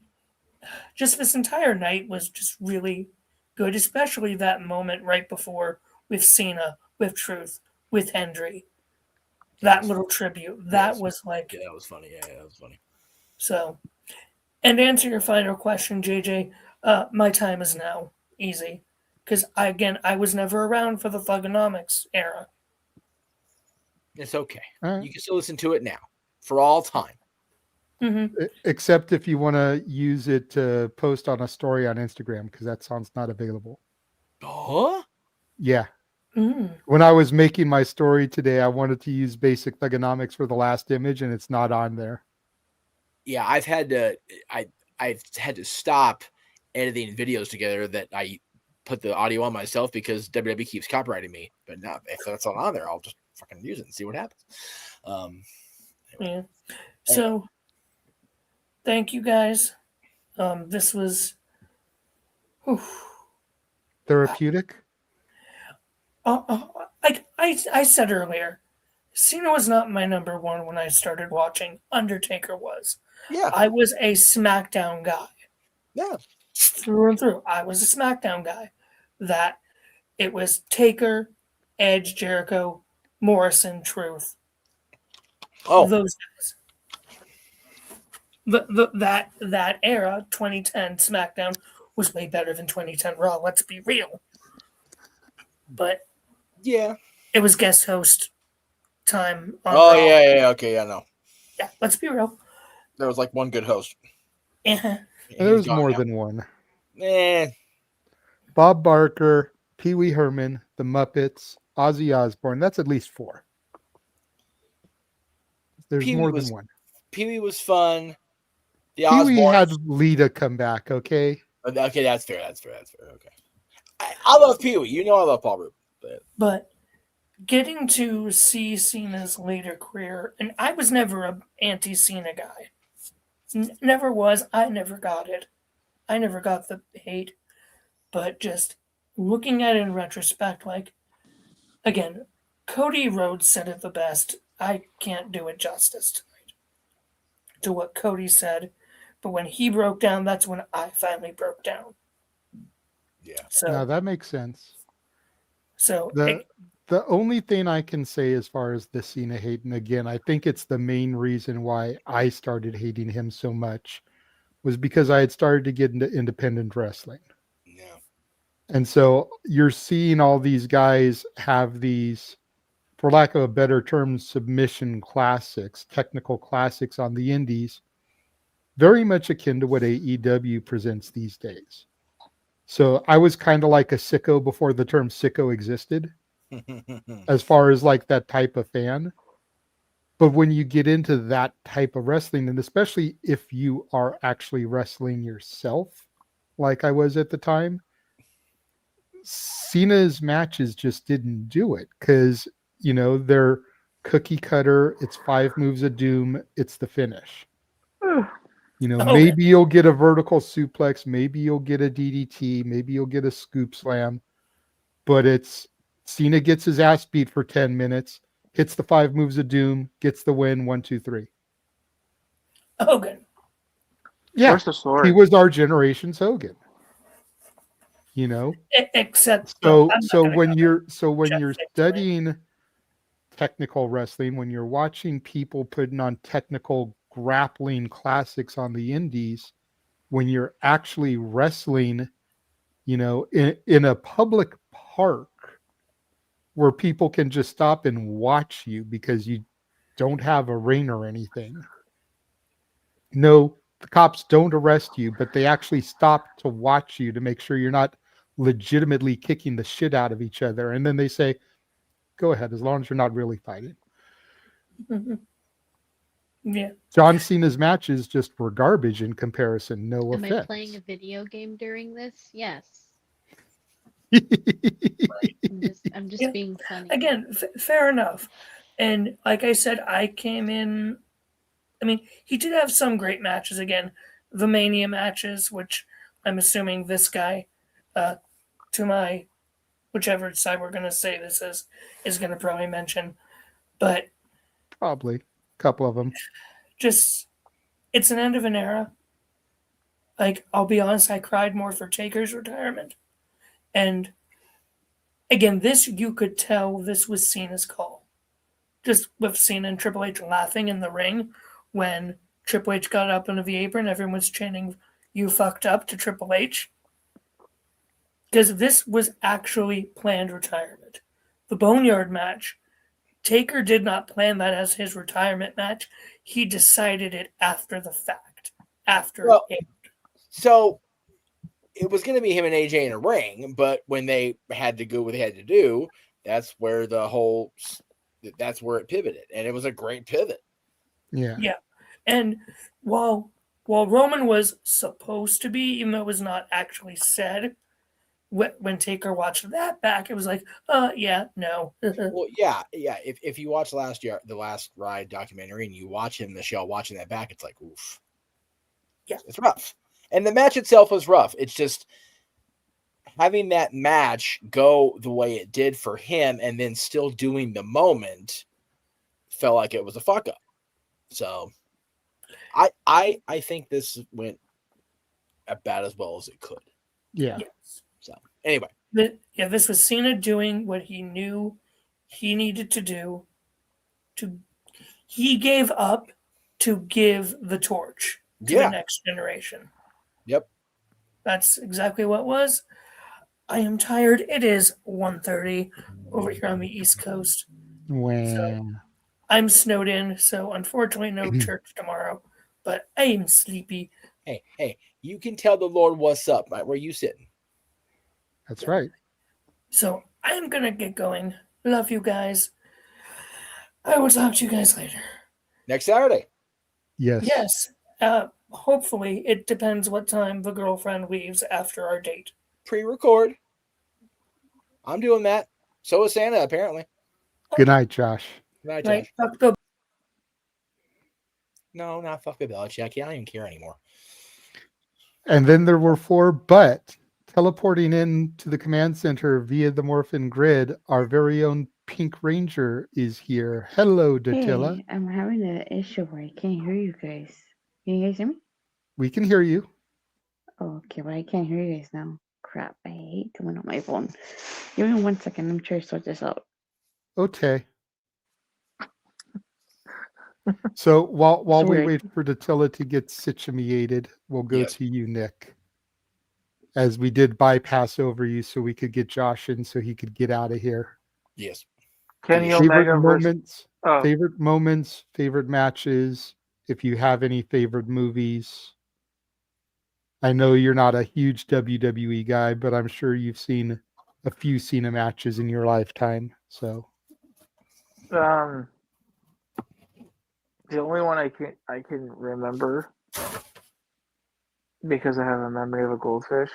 just this entire night was just really good, especially that moment right before with Cena, with Truth, with Hendry. That little tribute. That was like... Yeah, that was funny. Yeah, that was funny. So, and to answer your final question, JJ, my time is now. Easy. Because, I was never around for the Thugonomics era. It's okay. All right. You can still listen to it now for all time. Mm-hmm. Except if you want to use it to post on a story on Instagram, because that sound's not available. Oh? Yeah. Mm. When I was making my story today, I wanted to use basic Thugonomics for the last image, and it's not on there. Yeah, I've had to stop editing videos together that I put the audio on myself because WWE keeps copyrighting me. But now, if that's not on there, I'll just fucking use it and see what happens. Yeah. So, thank you guys. This was Therapeutic? like I said earlier, Cena was not my number one when I started watching. Undertaker was. Yeah. I was a SmackDown guy. Yeah. Through and through. I was a SmackDown guy. That it was Taker, Edge, Jericho, Morrison, Truth. Oh. Those guys. That era, 2010 SmackDown, was way better than 2010 Raw. Let's be real. But yeah, it was guest host time. On Oh Raw. yeah, okay, yeah, no. Yeah, let's be real. There was like one good host. Yeah. There's more than one. Eh. Bob Barker, Pee Wee Herman, The Muppets, Ozzy Osbourne. That's at least 4. There's Pee-wee more was- than one. Pee Wee was fun. The Pee Wee Osbournes- had Lita come back, okay? Okay, that's fair. Okay. I love Pee Wee. You know I love Paul Rubin. But getting to see Cena's later career, and I was never an anti-Cena guy. Never was. I never got it. I never got the hate. But just looking at it in retrospect, like, again, Cody Rhodes said it the best. I can't do it justice tonight to what Cody said. But when he broke down, that's when I finally broke down. Yeah. So, Now that makes sense. so The only thing I can say as far as the Cena hate, and again, I think it's the main reason why I started hating him so much, was because I had started to get into independent wrestling. Yeah. And so you're seeing all these guys have these, for lack of a better term, submission classics, technical classics on the indies, very much akin to what AEW presents these days. So I was kind of like a sicko before the term sicko existed, as far as like that type of fan. But when you get into that type of wrestling, and especially if you are actually wrestling yourself, like I was at the time, Cena's matches just didn't do it because, they're cookie cutter. It's 5 moves of doom. It's the finish. Maybe you'll get a vertical suplex. Maybe you'll get a DDT. Maybe you'll get a scoop slam. But it's Cena gets his ass beat for 10 minutes, hits the 5 moves of doom, gets the win, 1, 2, 3. Hogan. Yeah, Where's the sword? he was our generation's Hogan. Except so when you're studying technical wrestling, when you're watching people putting on technical grappling classics on the indies, when you're actually wrestling, in a public park where people can just stop and watch you because you don't have a ring or anything. No, the cops don't arrest you, but they actually stop to watch you to make sure you're not legitimately kicking the shit out of each other. And then they say, go ahead, as long as you're not really fighting. Yeah. John Cena's matches just were garbage in comparison. No Am offense. I playing a video game during this? Yes. I'm just being funny. Again, fair enough. And like I said, I came in. I mean, he did have some great matches. Again, the Mania matches, which I'm assuming this guy, to my whichever side we're going to say this is going to probably mention. But probably a couple of them. Just, it's an end of an era. Like, I'll be honest, I cried more for Taker's retirement. And again, this, you could tell this was Cena's call. Just with Cena and Triple H laughing in the ring when Triple H got up into the apron, everyone was chanting, "You fucked up" to Triple H. Because this was actually planned retirement. The Boneyard match, Taker did not plan that as his retirement match. He decided it after the fact. So it was going to be him and AJ in a ring, but when they had to go what they had to do, that's where that's where it pivoted, and it was a great pivot. Yeah. Yeah. And while Roman was supposed to be, even though it was not actually said, when Taker watched that back, it was like, yeah, no. Well, yeah. If you watch the Last Ride documentary, and you watch him in the show, watching that back, it's like, oof. Yeah, it's rough. And the match itself was rough. It's just having that match go the way it did for him, and then still doing the moment, felt like it was a fuck up. So, I think this went about as well as it could. Yeah. Yes. So anyway, this was Cena doing what he knew he needed to do. He gave up to give the torch to the next generation. Yep. That's exactly what it was. I am tired. It is 1:30 over here on the East Coast. Wow. I'm snowed in, so unfortunately no church tomorrow. But I am sleepy. Hey, you can tell the Lord what's up, right where you sitting. That's right. So I'm gonna get going. Love you guys. I will talk to you guys later. Next Saturday. Yes. Yes. Hopefully, it depends what time the girlfriend leaves after our date. Pre-record. I'm doing that. So is Santa, apparently. Good night, Josh. Good night, Josh. No, not fuck the Belichick. I don't even care anymore. And then there were 4, but teleporting in to the command center via the Morphin Grid, our very own Pink Ranger is here. Hello, Datilla. Hey, I'm having an issue where I can't hear you guys. Can you guys hear me? We can hear you. Oh, okay, but I can't hear you guys now. Crap, I hate doing on my phone. Give me 1 second. I'm trying to sort this out. Okay. So while we Sorry. wait for Datilla to get situated, we'll go to you, Nick. As we did bypass over you so we could get Josh in so he could get out of here. Yes. Kenny Omega versus favorite moments, favorite matches, if you have any favorite movies. I know you're not a huge WWE guy, but I'm sure you've seen a few Cena matches in your lifetime. So the only one I can remember, because I have a memory of a goldfish,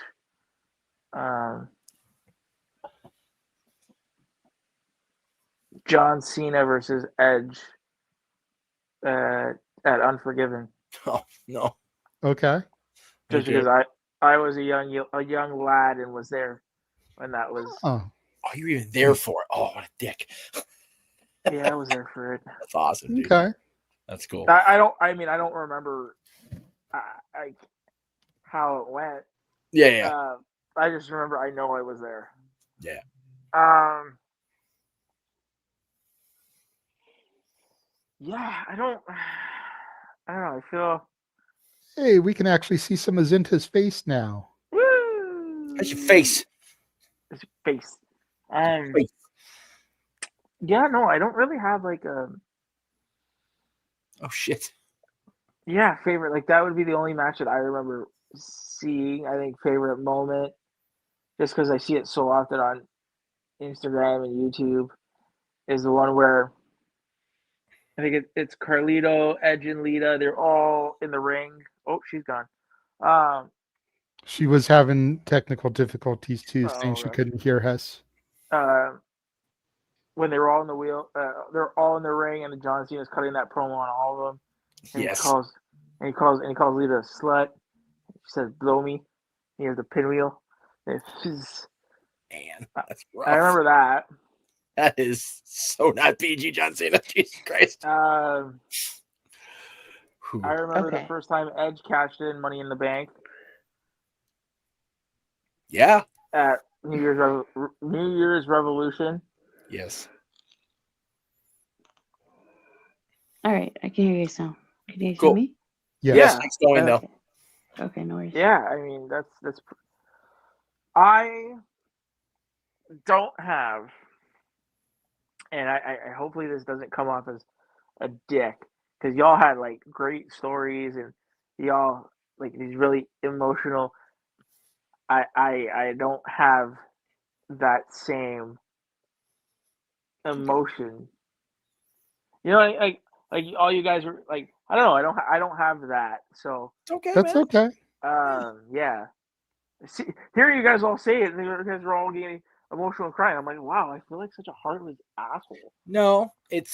John Cena versus Edge at Unforgiven. Oh no. Okay. Just because I was a young lad and was there when that was. Oh, you were even there for it. Oh, what a dick. Yeah, I was there for it. That's awesome, dude. Okay. That's cool. I don't remember like how it went. Yeah. I just remember I know I was there. Yeah. Yeah, I don't know. I feel. Hey, we can actually see some of Zinta's face now. That's your face. That's your face. Yeah, no, I don't really have like a. Oh shit. Yeah, favorite. Like that would be the only match that I remember seeing. I think favorite moment, just because I see it so often on Instagram and YouTube, is the one where I think it's Carlito, Edge, and Lita. They're all in the ring. Oh, she's gone. She was having technical difficulties too, saying she okay. couldn't hear us. When they were all in the wheel, they're all in the ring, and John Cena's cutting that promo on all of them. And Yes. he calls Lita a slut. She says, "Blow me." He has the pinwheel. Man, that's rough. I remember that. That is so not PG, John Cena. Jesus Christ. I remember the first time Edge cashed in Money in the Bank. Yeah. At New Year's Revolution. Yes. All right, I can hear you now. Can you Cool. hear me? Yes, thanks going though. Okay, no worries. Yeah, I mean that's. I don't have, and I hopefully this doesn't come off as a dick, because y'all had like great stories and y'all like these really emotional. I don't have that same emotion. You know, like all you guys were like, I don't know, I don't have that. So it's okay. That's okay. Yeah. See, hearing you guys all say it, and you guys are all getting emotional and crying. I'm like, wow, I feel like such a heartless asshole. No, it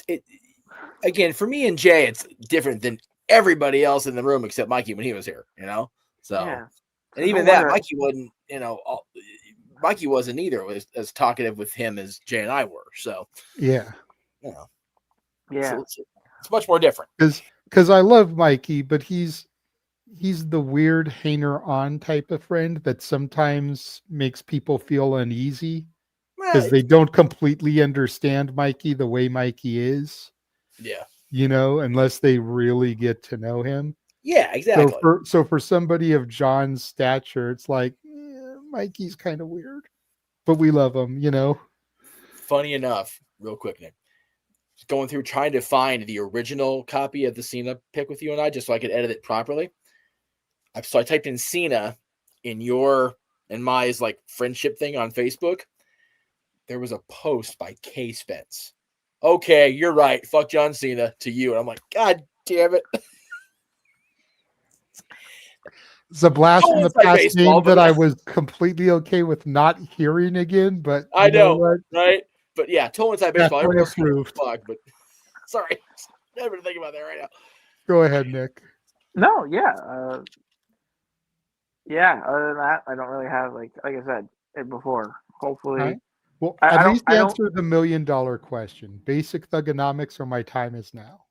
again for me and Jay, it's different than everybody else in the room except Mikey when he was here. You know, so Yeah. and even that, Mikey wasn't. You know, Mikey wasn't either as talkative with him as Jay and I were. So Yeah. you know, yeah, it's much more different. Because I love Mikey, but he's the weird hanger-on type of friend that sometimes makes people feel uneasy because they don't completely understand Mikey the way Mikey is. Yeah. You know, unless they really get to know him. Yeah, exactly. So for somebody of John's stature, it's like, Mikey's kind of weird, but we love him, you know. Funny enough, real quick, Nick, going through trying to find the original copy of the Cena pick with you and I, just so I could edit it properly. So I typed in Cena in your and my like friendship thing on Facebook. There was a post by K Spence. Okay, you're right. Fuck John Cena to you. And I'm like, God damn it. It's a blast from the past baseball, game that I was completely okay with not hearing again, but I know, what? right? But yeah, total inside baseball. Definitely Everyone's approved. fuck, but sorry. Never think about that right now. Go ahead, Nick. No, yeah. Yeah, other than that, I don't really have like I said it before. Hopefully. All right. Well, I at don't- least I don't- answer the $1 million question. Basic thugonomics or my time is now.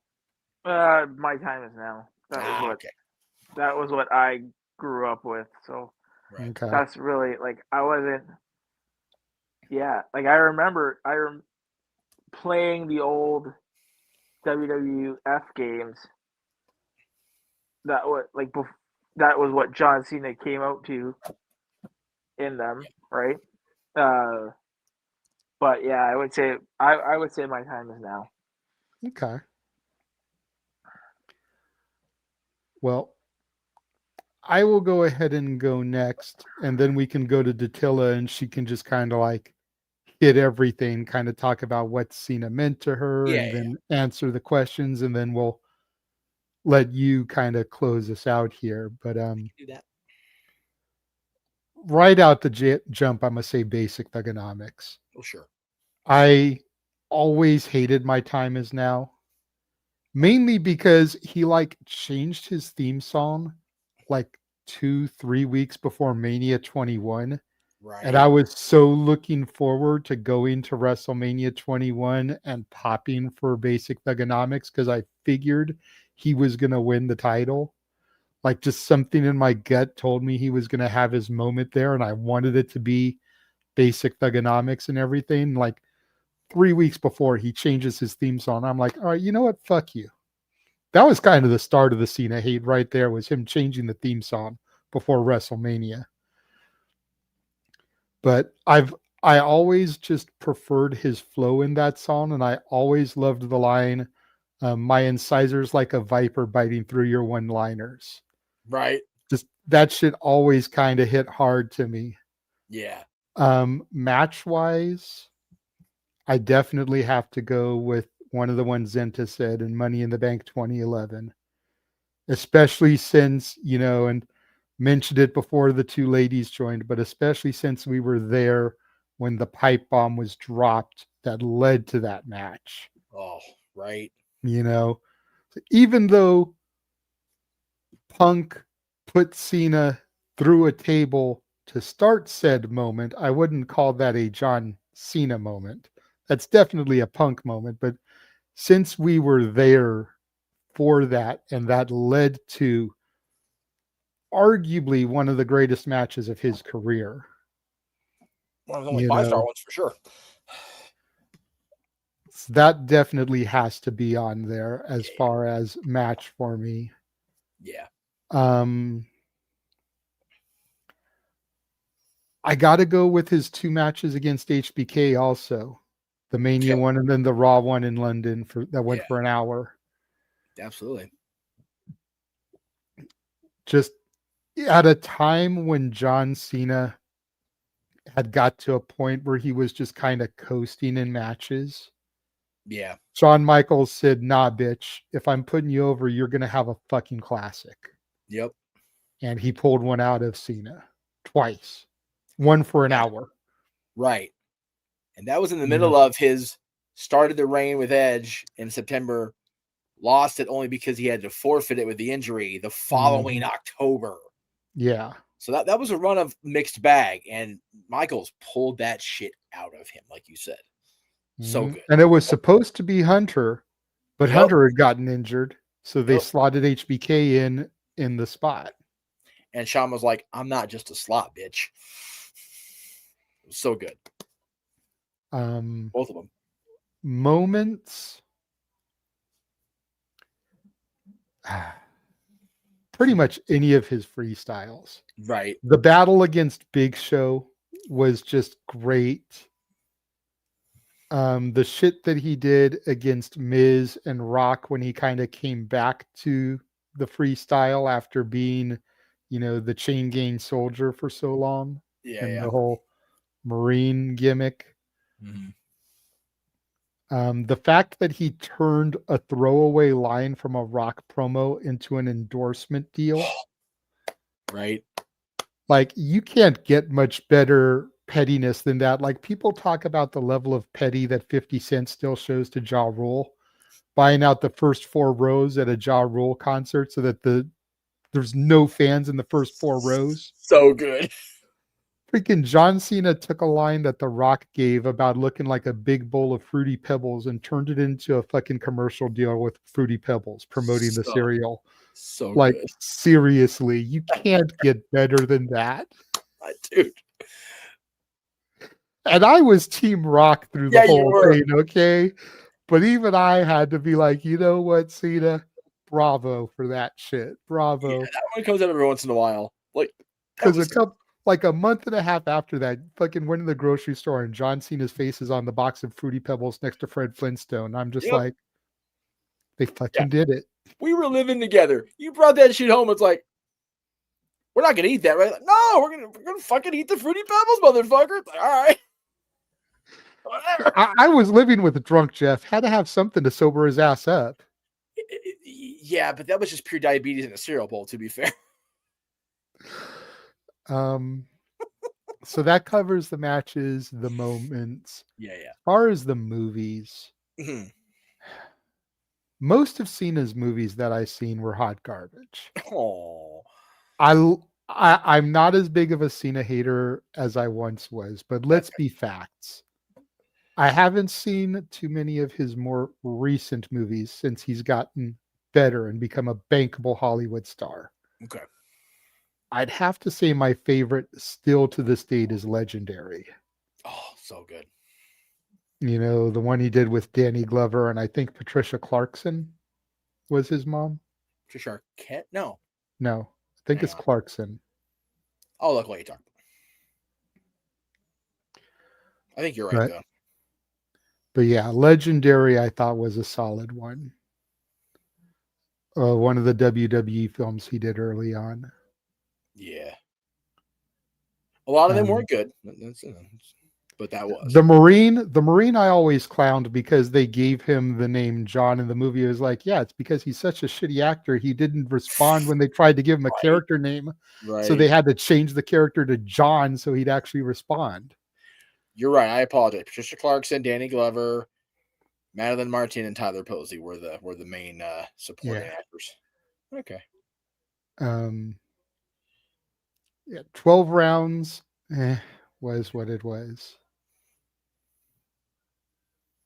My time is now. That was what I grew up with. So Okay. that's really like I wasn't. Yeah, like I remember playing the old WWF games. That was like that was what John Cena came out to in them, right? But yeah, I would say my time is now. Okay. Well, I will go ahead and go next, and then we can go to Datilla, and she can just kind of like hit everything, kind of talk about what Cena meant to her, and then answer the questions, and then we'll let you kind of close us out here. But Do that. right out the jump, I'm gonna say basic thugonomics. Oh, sure. I always hated My Time Is Now. Mainly because he like changed his theme song like 2-3 weeks before Mania 21. Right. And I was so looking forward to going to WrestleMania 21 and popping for Basic Thugonomics because I figured he was going to win the title. Like just something in my gut told me he was going to have his moment there, and I wanted it to be Basic Thugonomics and everything. Like 3 weeks before he changes his theme song, I'm like, all right, you know what? Fuck you. That was kind of the start of the Cena hate right there, was him changing the theme song before WrestleMania. But I always just preferred his flow in that song, and I always loved the line, my incisors like a viper biting through your one-liners. Right. Just that shit always kind of hit hard to me. Yeah. Match-wise, I definitely have to go with one of the ones Zenta said in Money in the Bank 2011. Especially since, and mentioned it before the two ladies joined, but especially since we were there when the pipe bomb was dropped that led to that match. Oh, right. Even though Punk put Cena through a table to start said moment, I wouldn't call that a John Cena moment. That's definitely a Punk moment, but since we were there for that, and that led to arguably one of the greatest matches of his career. One of the only 5-star ones for sure. That definitely has to be on there as far as match for me. Yeah. I got to go with his 2 matches against HBK also. The Mania one and then the Raw one in London that went for an hour. Absolutely. Just at a time when John Cena had got to a point where he was just kind of coasting in matches. Yeah. Shawn Michaels said, nah, bitch, if I'm putting you over, you're going to have a fucking classic. Yep. And he pulled one out of Cena twice. One for an hour. Right. And that was in the middle of his started the reign with Edge in September, lost it only because he had to forfeit it with the injury the following October. Yeah. So that was a run of mixed bag, and Michaels pulled that shit out of him, like you said. So good. And it was supposed to be Hunter, but Hunter had gotten injured, so they slotted HBK in the spot. And Shawn was like, I'm not just a slot, bitch. It was so good. Both of them. Moments. Pretty much any of his freestyles. Right. The battle against Big Show was just great. The shit that he did against Miz and Rock when he kind of came back to the freestyle after being, the chain gang soldier for so long. Yeah. The whole Marine gimmick. The fact that he turned a throwaway line from a Rock promo into an endorsement deal. Right. Like, you can't get much better pettiness than that. Like, people talk about the level of petty that 50 Cent still shows to Ja Rule, buying out the first 4 rows at a Ja Rule concert so that there's no fans in the first 4 rows. So good. Freaking John Cena took a line that The Rock gave about looking like a big bowl of Fruity Pebbles and turned it into a fucking commercial deal with Fruity Pebbles promoting the cereal. So like, good. seriously, you can't get better than that. Dude. And I was Team Rock through the whole thing, okay? But even I had to be like, you know what, Cena? Bravo for that shit. Bravo. Yeah, that one comes out every once in a while. Because a month and a half after that, fucking went to the grocery store and John Cena's face is on the box of Fruity Pebbles next to Fred Flintstone. I'm just like, they fucking did it. We were living together. You brought that shit home. It's like, we're not gonna eat that, right? Like, no, we're gonna fucking eat the Fruity Pebbles, motherfucker. It's like, all right. Whatever. I was living with a drunk Jeff. Had to have something to sober his ass up. Yeah, but that was just pure diabetes in a cereal bowl, to be fair. So that covers the matches, the moments. Yeah. As far as the movies, Mhm. most of Cena's movies that I've seen were hot garbage. Oh. I'm not as big of a Cena hater as I once was, but let's be facts. I haven't seen too many of his more recent movies since he's gotten better and become a bankable Hollywood star. Okay. I'd have to say my favorite still to this date is Legendary. Oh, so good. You know, the one he did with Danny Glover and I think Patricia Clarkson was his mom. Patricia Arquette? No. No, I think it's Clarkson. I'll look what you talk about. I think you're right, though. But yeah, Legendary I thought was a solid one. One of the WWE films he did early on. Yeah. A lot of them weren't good. But that was. The Marine I always clowned because they gave him the name John in the movie. It was like, yeah, it's because he's such a shitty actor. He didn't respond when they tried to give him a character name. Right. So they had to change the character to John so he'd actually respond. You're right. I apologize. Patricia Clarkson, Danny Glover, Madeline Martin, and Tyler Posey were the main supporting actors. Okay. 12 rounds was what it was.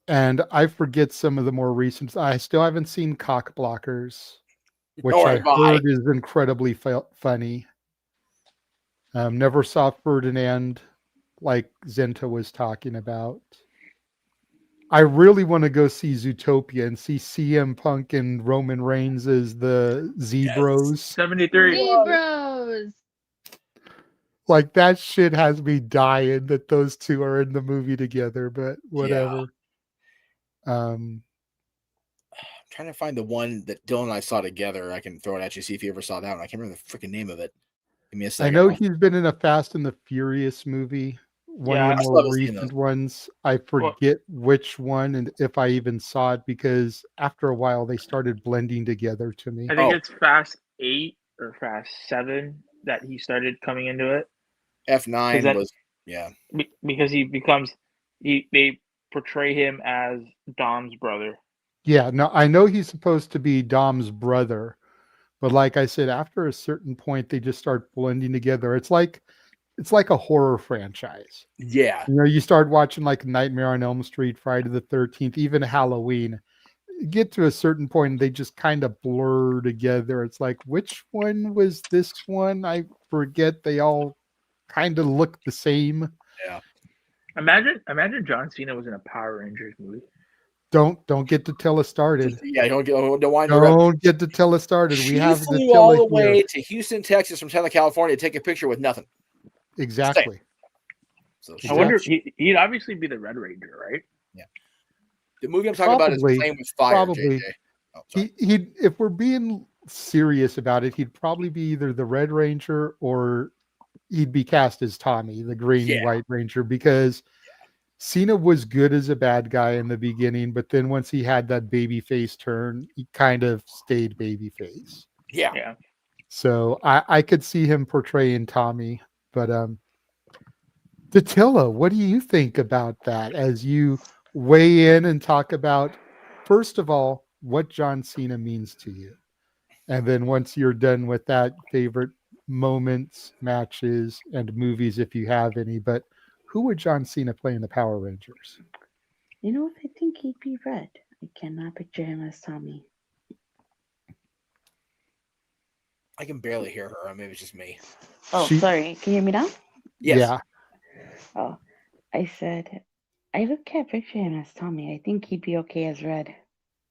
And I forget some of the more recent. I still haven't seen Cock Blockers, which I heard is incredibly funny. Never saw Ferdinand, like Zenta was talking about. I really want to go see Zootopia and see CM Punk and Roman Reigns as the Z-Bros. 73. Z-Bros. Like that shit has me dying that those two are in the movie together, but whatever. I'm trying to find the one that Dylan and I saw together. I can throw it at you, see if you ever saw that one. I can't remember the freaking name of it. Give me a second. I know he's been in a Fast and the Furious movie. One of the more recent ones. I forget which one and if I even saw it because after a while they started blending together to me. I think it's Fast 8 or Fast 7 that he started coming into it. F9 was because they portray him as Dom's brother. Yeah, no, I know he's supposed to be Dom's brother, but like I said, after a certain point, they just start blending together. It's like a horror franchise. Yeah, you know, you start watching like Nightmare on Elm Street, Friday the 13th, even Halloween. Get to a certain point, and they just kind of blur together. It's like, which one was this one? I forget. They all kind of look the same. Yeah. Imagine John Cena was in a Power Rangers movie. Don't get to tell us started. Don't get to tell us started. She We have flew all the way to Houston, Texas, from Southern California to take a picture with nothing. Exactly. So I wonder if he'd obviously be the Red Ranger, right? Yeah. The movie I'm talking about is Playing with Fire. Probably. JJ. He if we're being serious about it, he'd probably be either the Red Ranger or he'd be cast as Tommy, the Green and White Ranger, because Cena was good as a bad guy in the beginning, but then once he had that baby face turn, he kind of stayed baby face. Yeah. So I could see him portraying Tommy, but Datilla, what do you think about that as you weigh in and talk about, first of all, what John Cena means to you? And then once you're done with that, favorite moments, matches, and movies, if you have any. But who would John Cena play in the Power Rangers? You know what? I think he'd be Red. I cannot picture him as Tommy. I can barely hear her. Maybe it's just me. Oh, sorry. Can you hear me now? Yes. Yeah. Oh, I said, I can't picture him as Tommy. I think he'd be okay as Red.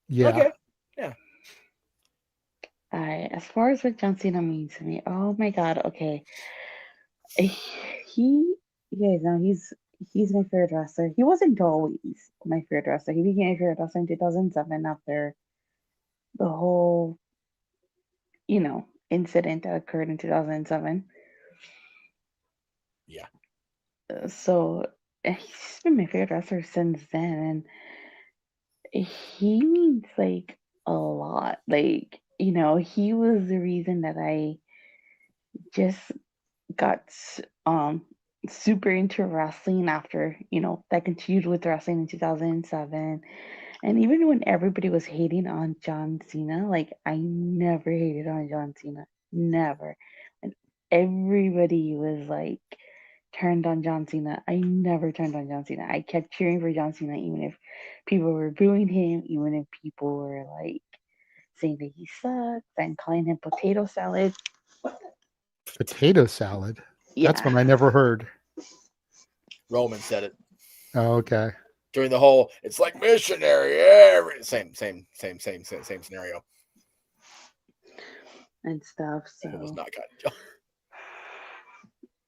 Yeah. Okay. Yeah. As far as what John Cena means to me, oh my God. Okay. You guys know he's my favorite wrestler. He wasn't always my favorite wrestler. He became my favorite wrestler in 2007 after the whole, incident that occurred in 2007. Yeah. So he's been my favorite wrestler since then, and he means like a lot. Like, he was the reason that I just got super into wrestling after, that continued with wrestling in 2007. And even when everybody was hating on John Cena, like I never hated on John Cena. Never. And everybody was like turned on John Cena. I never turned on John Cena. I kept cheering for John Cena even if people were booing him, even if people were like saying that he sucks and calling him potato salad. Potato salad. Yeah. That's one I never heard. Roman said it Oh, okay. during the whole. It's like missionary. Same scenario. And stuff. So It was not kind.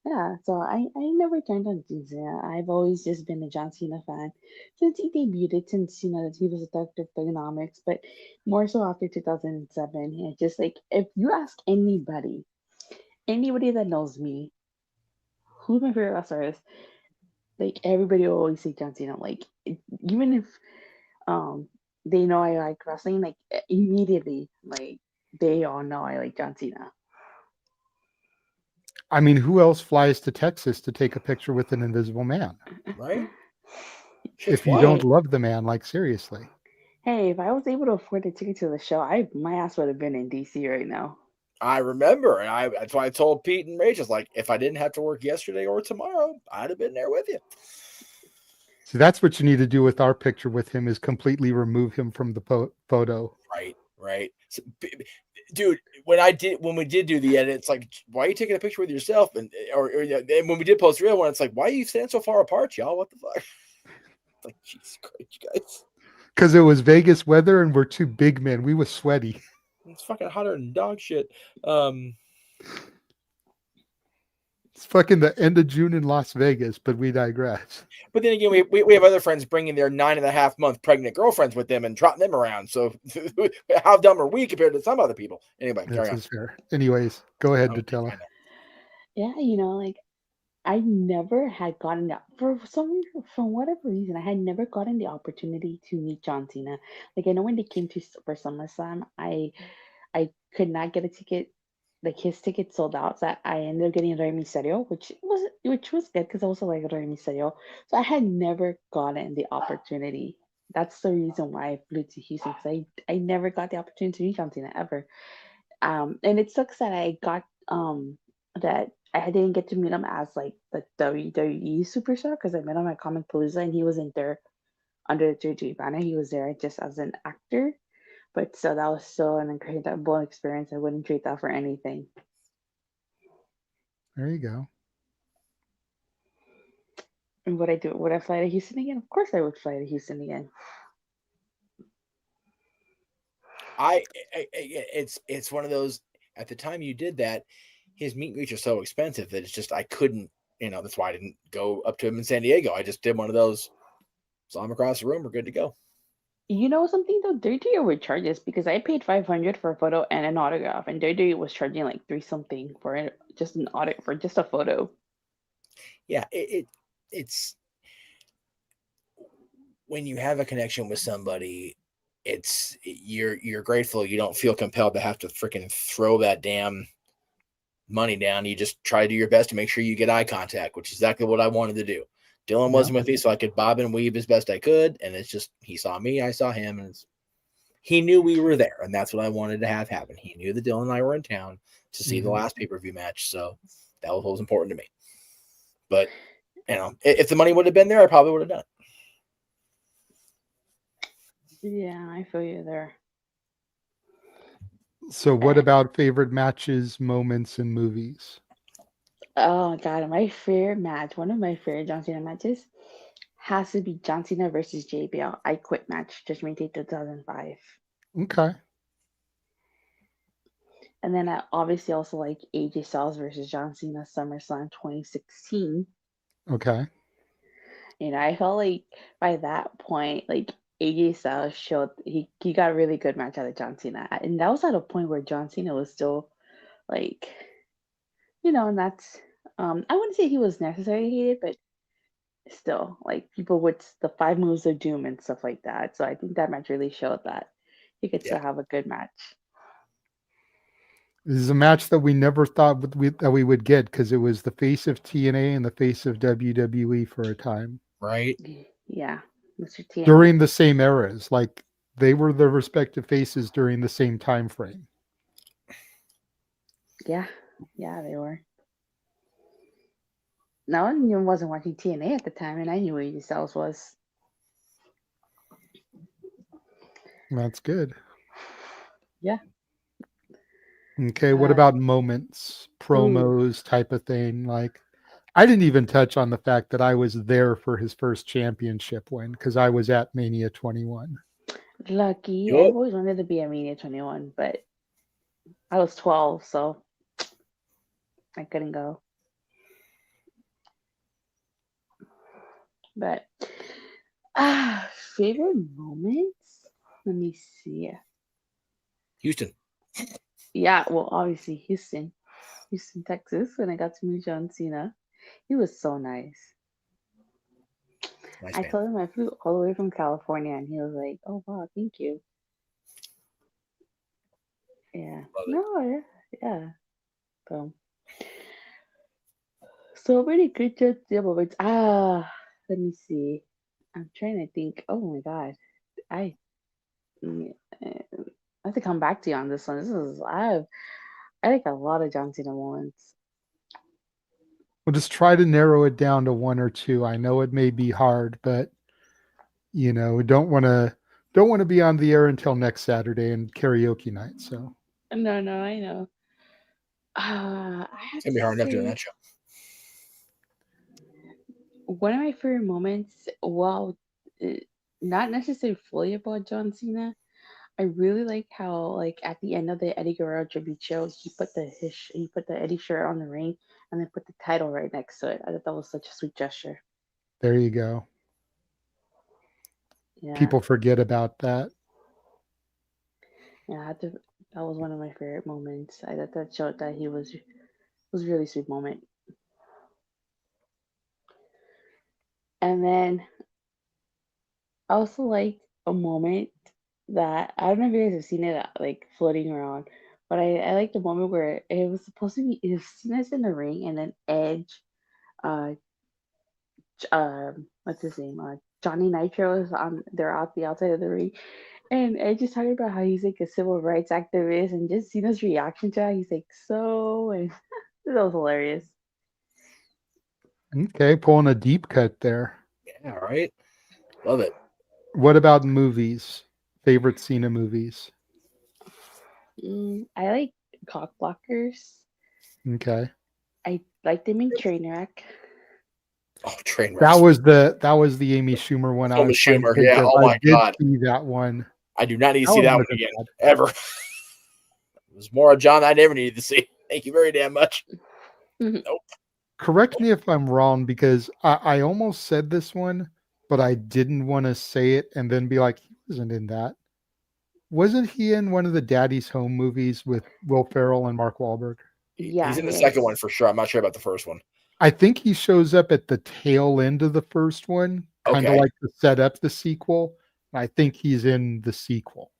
yeah, so I never turned on John Cena. I've always just been a John Cena fan since he debuted, since he was a doctor of thugonomics, but more so after 2007. And just like if you ask anybody that knows me, who's my favorite wrestler is, like everybody will always say John Cena. Like even if they know I like wrestling, like immediately, like they all know I like John Cena. I mean, who else flies to Texas to take a picture with an invisible man? Right? If you don't love the man, like seriously. Hey, if I was able to afford a ticket to the show, my ass would have been in DC right now. I remember, and that's why I told Pete and Rach, like, if I didn't have to work yesterday or tomorrow, I'd have been there with you. So that's what you need to do with our picture with him, is completely remove him from the photo. Right. So, dude, when we did do the edit, it's like, why are you taking a picture with yourself? And when we did post the real one, it's like, why are you standing so far apart, y'all? What the fuck? It's like, Jesus Christ, you guys. Because it was Vegas weather and we're two big men. We were sweaty. It's fucking hotter than dog shit. It's fucking the end of June in Las Vegas, but we digress. But then again, we have other friends bringing their 9.5-month pregnant girlfriends with them and trotting them around. So how dumb are we compared to some other people? Anyway, carry on. Fair. Anyways, go ahead, Nutella. Yeah, like I never had gotten that for whatever reason. I had never gotten the opportunity to meet John Cena. Like I know when they came for SummerSlam, I could not get a ticket. Like his ticket sold out, so I ended up getting Rey Mysterio, which was good because I also like Rey Mysterio. So I had never gotten the opportunity. That's the reason why I flew to Houston, because I never got the opportunity to meet John Cena ever. And it sucks that I got that I didn't get to meet him as like the WWE superstar, because I met him at Comic Palooza and he wasn't there under the WWE banner. He was there just as an actor. But so that was still an incredible experience. I wouldn't trade that for anything. There you go. And would I do it? Would I fly to Houston again? Of course I would fly to Houston again. It's one of those, at the time you did that, his meet and greets are so expensive that it's just, I couldn't, that's why I didn't go up to him in San Diego. I just did one of those, saw him across the room, we're good to go. You know something though, WWE would charge us, because I paid $500 for a photo and an autograph, and WWE was charging like $3 something for just an audit for just a photo. Yeah, it's when you have a connection with somebody, you're grateful. You don't feel compelled to have to freaking throw that damn money down. You just try to do your best to make sure you get eye contact, which is exactly what I wanted to do. Dylan wasn't with me, so I could bob and weave as best I could. And it's just, he saw me, I saw him, and he knew we were there. And that's what I wanted to have happen. He knew that Dylan and I were in town to see the last pay-per-view match. So that was what was important to me. But, if the money would have been there, I probably would have done it. Yeah, I feel you there. So what about favorite matches, moments, and movies? Oh God, my favorite match, one of my favorite John Cena matches, has to be John Cena versus JBL. I Quit match, Judgment Day 2005. Okay. And then I obviously also like AJ Styles versus John Cena SummerSlam 2016. Okay. I felt like by that point, like AJ Styles showed he got a really good match out of John Cena, and that was at a point where John Cena was still like, and that's I wouldn't say he was necessarily hated, but still, like people would the 5 moves of doom and stuff like that. So I think that match really showed that he could still have a good match. This is a match that we never thought that we would get because it was the face of TNA and the face of WWE for a time. Right. Yeah, Mr. TNA. During the same eras, like they were the respective faces during the same time frame. Yeah, they were. No one wasn't watching TNA at the time, and I knew what yourselves was. That's good. Yeah. Okay, what about moments, promos, type of thing? Like, I didn't even touch on the fact that I was there for his first championship win because I was at Mania 21. Lucky. I've always wanted to be at Mania 21, but I was 12, so I couldn't go. But favorite moments? Let me see. Houston. Yeah, well, obviously Houston, Texas. When I got to meet John Cena, he was so nice. I told him I flew all the way from California, and he was like, "Oh wow, thank you." Yeah. No. Yeah. So many good John Cena moments. Let me see. I'm trying to think. Oh my god, I have to come back to you on this one. I like a lot of John Cena moments. We'll just try to narrow it down to one or two. I know it may be hard, but we don't want to be on the air until next Saturday and karaoke night. So No, I know. It's gonna be hard enough doing that show. One of my favorite moments, well, not necessarily fully about John Cena. I really like how, like, at the end of the Eddie Guerrero tribute show, he put the Eddie shirt on the ring and then put the title right next to it. I thought that was such a sweet gesture. there you go. Yeah. People forget about that. Yeah, that was one of my favorite moments. I thought that showed that he was a really sweet moment. And then I also like a moment that I don't know if you guys have seen it like floating around, but I like the moment where it was supposed to be Cena's in the ring and then Edge, what's his name? Johnny Nitro is they're out the outside of the ring. And Edge is talking about how he's like a civil rights activist, and just Cena's reaction to that, he's like, so, and that was hilarious. Okay, pulling a deep cut there. Yeah, right. Love it. What about movies? Favorite Cena movies? I like cock blockers. Okay. I like them in Trainwreck. Oh, Trainwreck. That was the Amy Schumer one. Amy Schumer, yeah. Oh my god. See that one. I do not need to see that one again ever. It was more of John I never needed to see. Thank you very damn much. Nope. Correct me if I'm wrong, because I almost said this one, but I didn't want to say it and then be like, he wasn't in that. Wasn't he in one of the Daddy's Home movies with Will Ferrell and Mark Wahlberg? Yeah, he's in the second one for sure. I'm not sure about the first one. I think he shows up at the tail end of the first one, kind of like to set up the sequel. I think he's in the sequel.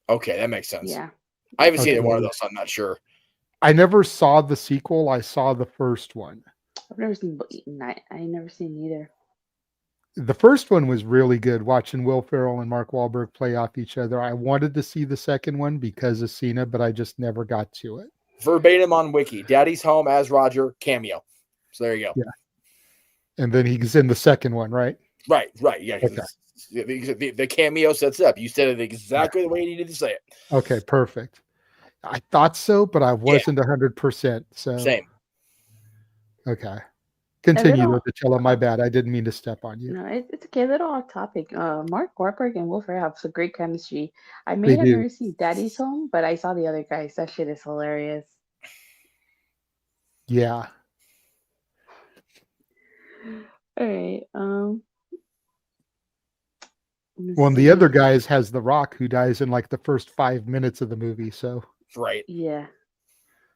Okay, that makes sense. Yeah. I haven't seen one of those, so I'm not sure. I never saw the sequel. I saw the first one. I've never seen either. The first one was really good, watching Will Ferrell and Mark Wahlberg play off each other. I wanted to see the second one because of Cena, but I just never got to it. Verbatim on Wiki. Daddy's Home as Roger, cameo. So there you go. Yeah. And then he's in the second one, right? Right. Yeah. Okay. The cameo sets up. You said it exactly the way you needed to say it. Okay, perfect. I thought so, but I wasn't 100%. So same. Okay. Continue, Coachella. My bad. I didn't mean to step on you. No, it's okay. A little off topic. Mark Wahlberg and Will Ferrell have some great chemistry. I may have never seen Daddy's Home, but I saw the other guys. That shit is hilarious. Yeah. All right. One of the other guys has The Rock, who dies in like the first 5 minutes of the movie. So right. Yeah.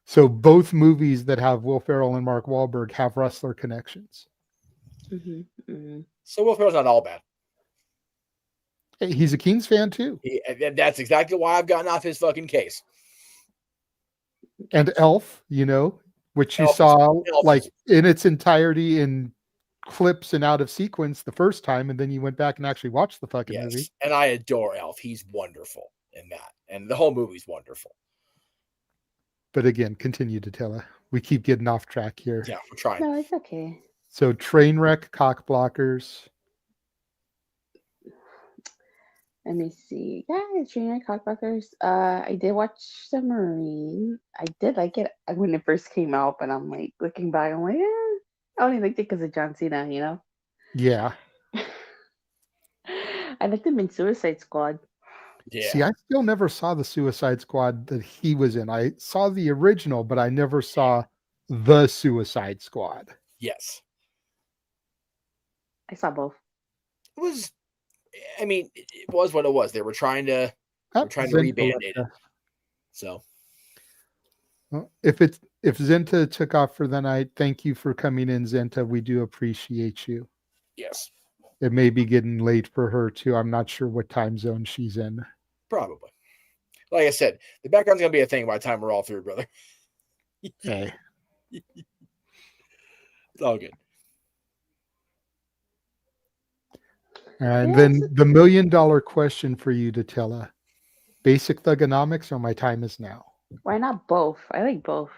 So both movies that have Will Ferrell and Mark Wahlberg have wrestler connections. So Will Ferrell's not all bad. Hey, he's a Kings fan too. That's exactly why I've gotten off his fucking case. And Elf, which you Elf is- saw Elf like is- in its entirety in clips and out of sequence the first time, and then you went back and actually watched the fucking movie. Yes, and I adore Elf. He's wonderful in that, and the whole movie's wonderful. But again, continue to tell her. We keep getting off track here. Yeah, we're trying. No, it's okay. So Trainwreck, Cock Blockers. Let me see. Yeah, Trainer Cockbuckers. I did watch Submarine. I did like it when it first came out, but I'm like looking back, I'm like, I only liked it because of John Cena, Yeah. I liked him in Suicide Squad. Yeah. See, I still never saw the Suicide Squad that he was in. I saw the original, but I never saw the Suicide Squad. Yes. I saw both. It was, I mean, it was what it was. They were trying to reband it. So, well, if Zenta took off for the night, thank you for coming in, Zenta. We do appreciate you. yes, It may be getting late for her too. I'm not sure what time zone she's in. probably. Like I said, the background's gonna be a thing by the time we're all through, brother. Okay. It's all good. And then the $1 million question for you, Datella. Basic Thugonomics or My Time Is Now? Why not both? I like both.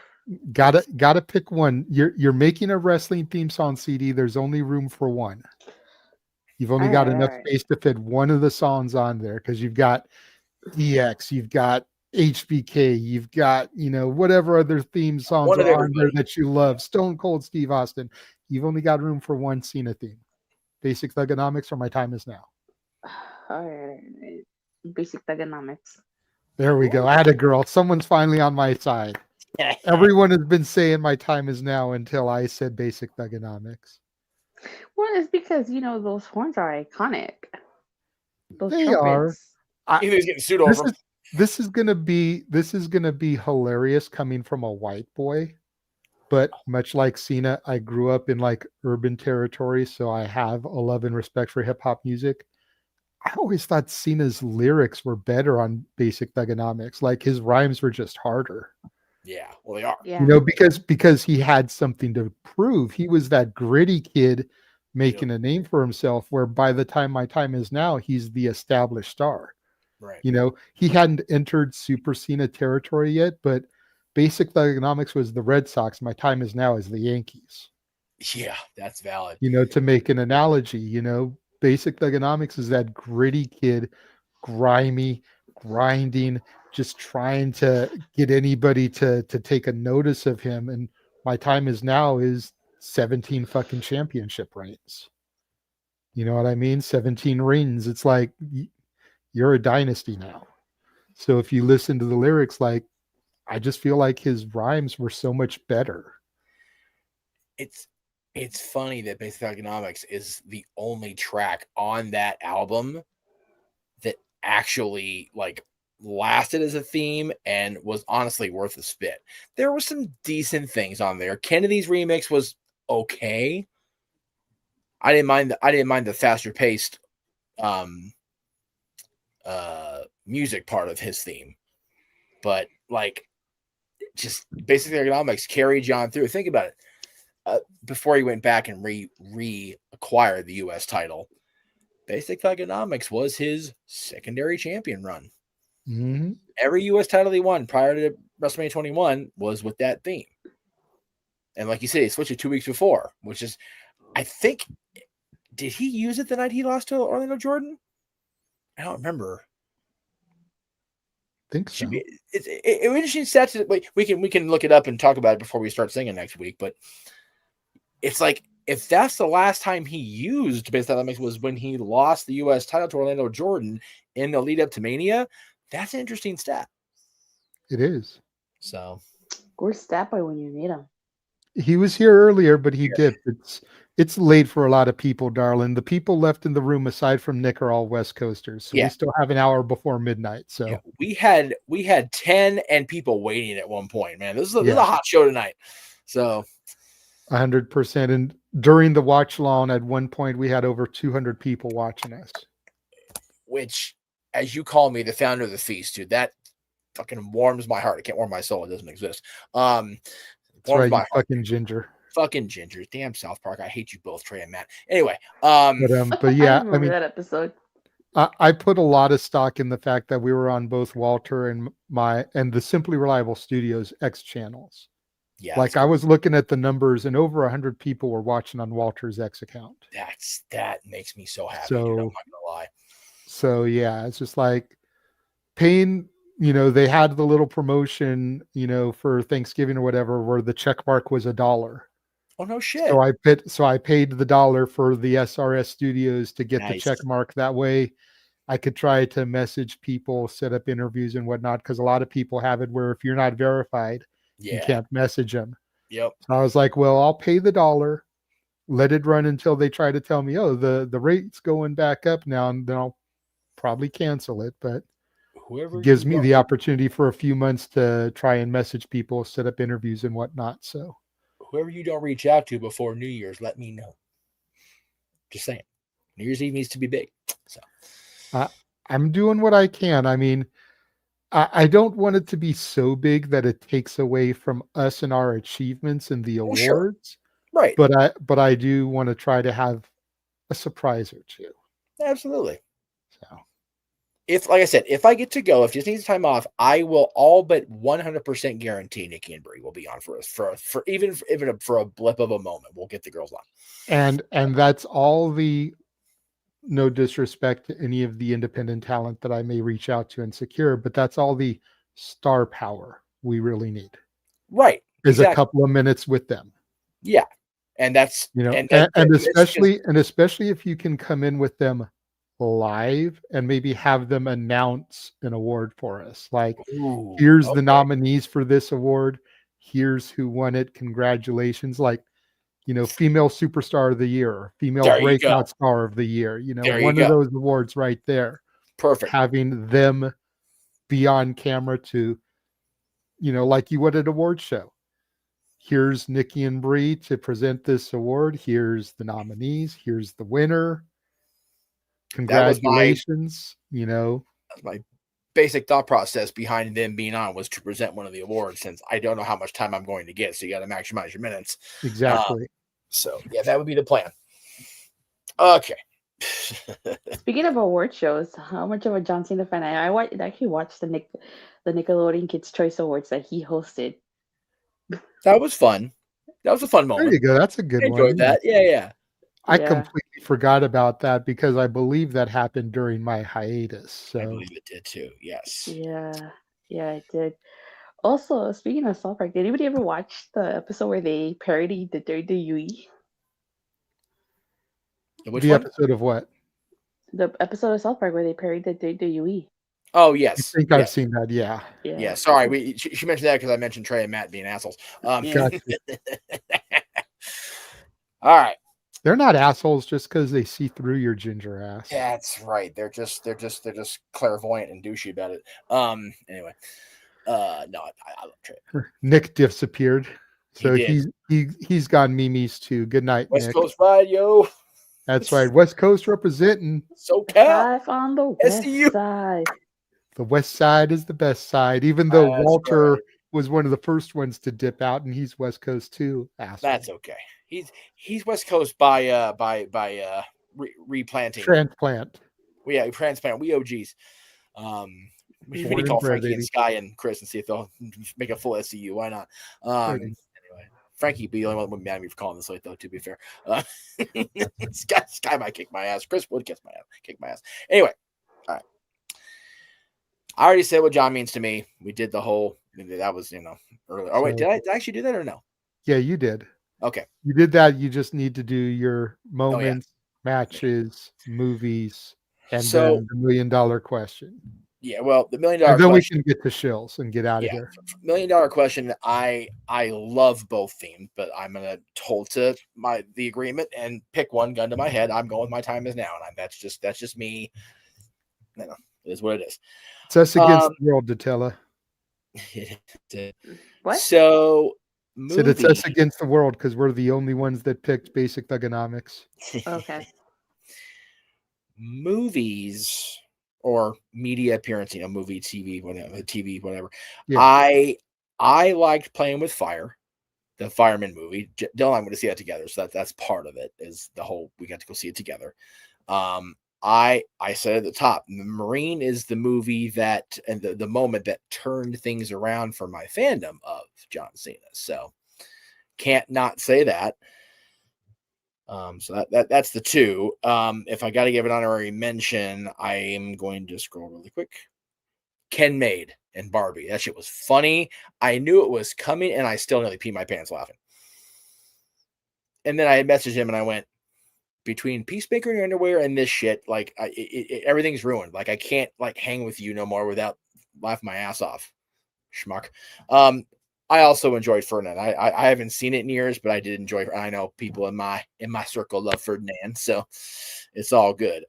Gotta pick one. You're making a wrestling theme song CD. There's only room for one. You've only got enough space to fit one of the songs on there because you've got DX, you've got HBK, you've got whatever other theme songs One of are on there everybody. that you love. Stone Cold Steve Austin. You've only got room for one Cena theme. Basic Thugonomics or My Time Is Now? All right. Basic Thugonomics. There we go. Atta girl. Someone's finally on my side. Everyone has been saying My Time Is Now until I said Basic Thugonomics. Well, it's because those horns are iconic. Those They are. trumpets. He's getting sued over. This is gonna be hilarious coming from a white boy, but much like Cena, I grew up in like urban territory, so I have a love and respect for hip hop music. I always thought Cena's lyrics were better on Basic Thugonomics. Like his rhymes were just harder. Yeah, well, they are. Yeah. Because he had something to prove. He was that gritty kid making a name for himself, where by the time My Time Is Now, he's the established star. Right. He hadn't entered Super Cena territory yet, but Basic Thugonomics was the Red Sox. My Time Is Now is the Yankees. Yeah, that's valid. To make an analogy, Basic Thugonomics is that gritty kid, grimy, grinding, just trying to get anybody to take a notice of him. And My Time Is Now is 17 fucking championship reigns. You know what I mean? 17 rings. It's like you're a dynasty now. So if you listen to the lyrics, like I just feel like his rhymes were so much better. It's funny that Basic Economics is the only track on that album that actually like lasted as a theme and was honestly worth a spit. There were some decent things on there. Kennedy's remix was okay. I didn't mind the faster paced music part of his theme, but like just Basic Economics carried John through. Think about it. Before he went back and reacquired the U.S. title, Basic Thugonomics was his secondary champion run. Mm-hmm. Every U.S. title he won prior to WrestleMania 21 was with that theme. And like you said, he switched it 2 weeks before, which is, I think, did he use it the night he lost to Orlando Jordan? I don't remember. I think so. It's interesting stats. We can look it up and talk about it before we start singing next week, but it's like, if that's the last time he used Basic Thugonomics was when he lost the U.S. title to Orlando Jordan in the lead up to Mania, that's an interesting stat. It is. So, where's Stat Boy when you need him? He was here earlier, but he dipped. It's late for a lot of people, darling. The people left in the room, aside from Nick, are all West Coasters. So we still have an hour before midnight. So we had 10 and people waiting at one point, man. This is a hot show tonight. So 100%. And during the watch long, at one point, we had over 200 people watching us. Which, as you call me, the founder of the feast, dude, that fucking warms my heart. It can't warm my soul. It doesn't exist. That's Warms right, my you heart. fucking ginger. Fucking gingers. Damn South Park. I hate you both, Trey and Matt. Anyway, But yeah, I remember that episode. I put a lot of stock in the fact that we were on both Walter and the Simply Reliable Studios X channels. Yeah, like I was looking at the numbers, and over 100 people were watching on Walter's X account. that makes me so happy. Dude, I'm not gonna lie. So yeah, it's just like paying. They had the little promotion, for Thanksgiving or whatever, where the check mark was $1. Oh no shit. So I paid the $1 for the SRS Studios to get the check mark. That way I could try to message people, set up interviews and whatnot, because a lot of people have it where if you're not verified, you can't message them. Yep. So I was like, well, I'll pay the $1, let it run until they try to tell me, oh, the rate's going back up now, and then I'll probably cancel it. But it gives me the opportunity for a few months to try and message people, set up interviews and whatnot. So whoever you don't reach out to before New Year's, let me know. Just saying. New Year's Eve needs to be big. So I'm doing what I can. I mean, I don't want it to be so big that it takes away from us and our achievements in the awards. Sure. Right. But I do want to try to have a surprise or two. Absolutely. So like I said, if I get to go, if Disney needs time off, I will all but 100% guarantee Nikki and Brie will be on for us for even for a blip of a moment. We'll get the girls on. And that's all the, no disrespect to any of the independent talent that I may reach out to and secure, but that's all the star power we really need. Right. Is a couple of minutes with them. Yeah. And that's, and especially if you can come in with them live and maybe have them announce an award for us. Like, here's the nominees for this award. Here's who won it. Congratulations. Like, female superstar of the year, female breakout star of the year, one of those awards right there. Perfect. Having them be on camera to, like you would at an award show. Here's Nikki and Brie to present this award. Here's the nominees. Here's the winner. Congratulations. That's my basic thought process behind them being on, was to present one of the awards, since I don't know how much time I'm going to get. So you got to maximize your minutes. Exactly. So yeah, that would be the plan. Okay. Speaking of award shows, how much of a John Cena fan I actually watched the Nickelodeon Kids Choice Awards that he hosted. That was fun. That was a fun moment. There you go. That's a good one. Enjoyed that. Yeah. I completely forgot about that because I believe that happened during my hiatus. So I believe it did too. Yes. Yeah, it did. Also, speaking of South Park, did anybody ever watch the episode where they parodied the WWE? The episode of what? The episode of South Park where they parodied the WWE. Oh yes, I think I've seen that. Yeah. Yeah. Sorry, she mentioned that because I mentioned Trey and Matt being assholes. Gotcha. All right. They're not assholes just because they see through your ginger ass. That's right. They're just clairvoyant and douchey about it. Anyway. No, I love Trey. Nick disappeared. So he's gone memes too. Good night, West Nick. Coast Ride, yo. That's right. West Coast representing. SoCal. Live on the West SCU. Side. The West Side is the best side, even though Walter was one of the first ones to dip out, and he's West Coast too. Asshole. That's okay. He's West Coast by replanting. Transplant. Yeah, transplant. We OGs. We need to call Frankie and Sky and Chris and see if they'll make a full SCU. Why not? Anyway, Frankie would be the only one that would be mad at me for calling this late, though, to be fair. Sky might kick my ass. Chris would kick my ass. Anyway, all right. I already said what John means to me. We did the whole, that was, earlier. Oh, wait, did I actually do that or no? Yeah, you did. Okay. You did that. You just need to do your moments, matches, movies, and then the $1 million question. Yeah, well, the $1 million and then question, we can get to shills and get out of here. $1 million question. I love both themes, but I'm gonna hold to the agreement and pick one. Gun to my head. I'm going with My Time Is Now, and that's just me. It is what it is. It's us against the world, Datella. What? So said it's us against the world because we're the only ones that picked basic thugonomics. Okay. Movies or media appearance, movie, TV, whatever. Yeah. I liked playing with fire, the Fireman movie. Dylan and I'm going to see that together, so that's part of it. Is the whole we got to go see it together. I said at the top, the Marine is the movie that and the moment that turned things around for my fandom of John Cena. So can't not say that. So that's the two. If I got to give an honorary mention, I am going to scroll really quick. Ken Made and Barbie. That shit was funny. I knew it was coming, and I still nearly peed my pants laughing. And then I messaged him, and I went, between Peacemaker in your underwear and this shit, like everything's ruined. Like I can't like hang with you no more without laughing my ass off. Schmuck. I also enjoyed Ferdinand. I haven't seen it in years, but I did enjoy it. I know people in my circle love Ferdinand, so it's all good.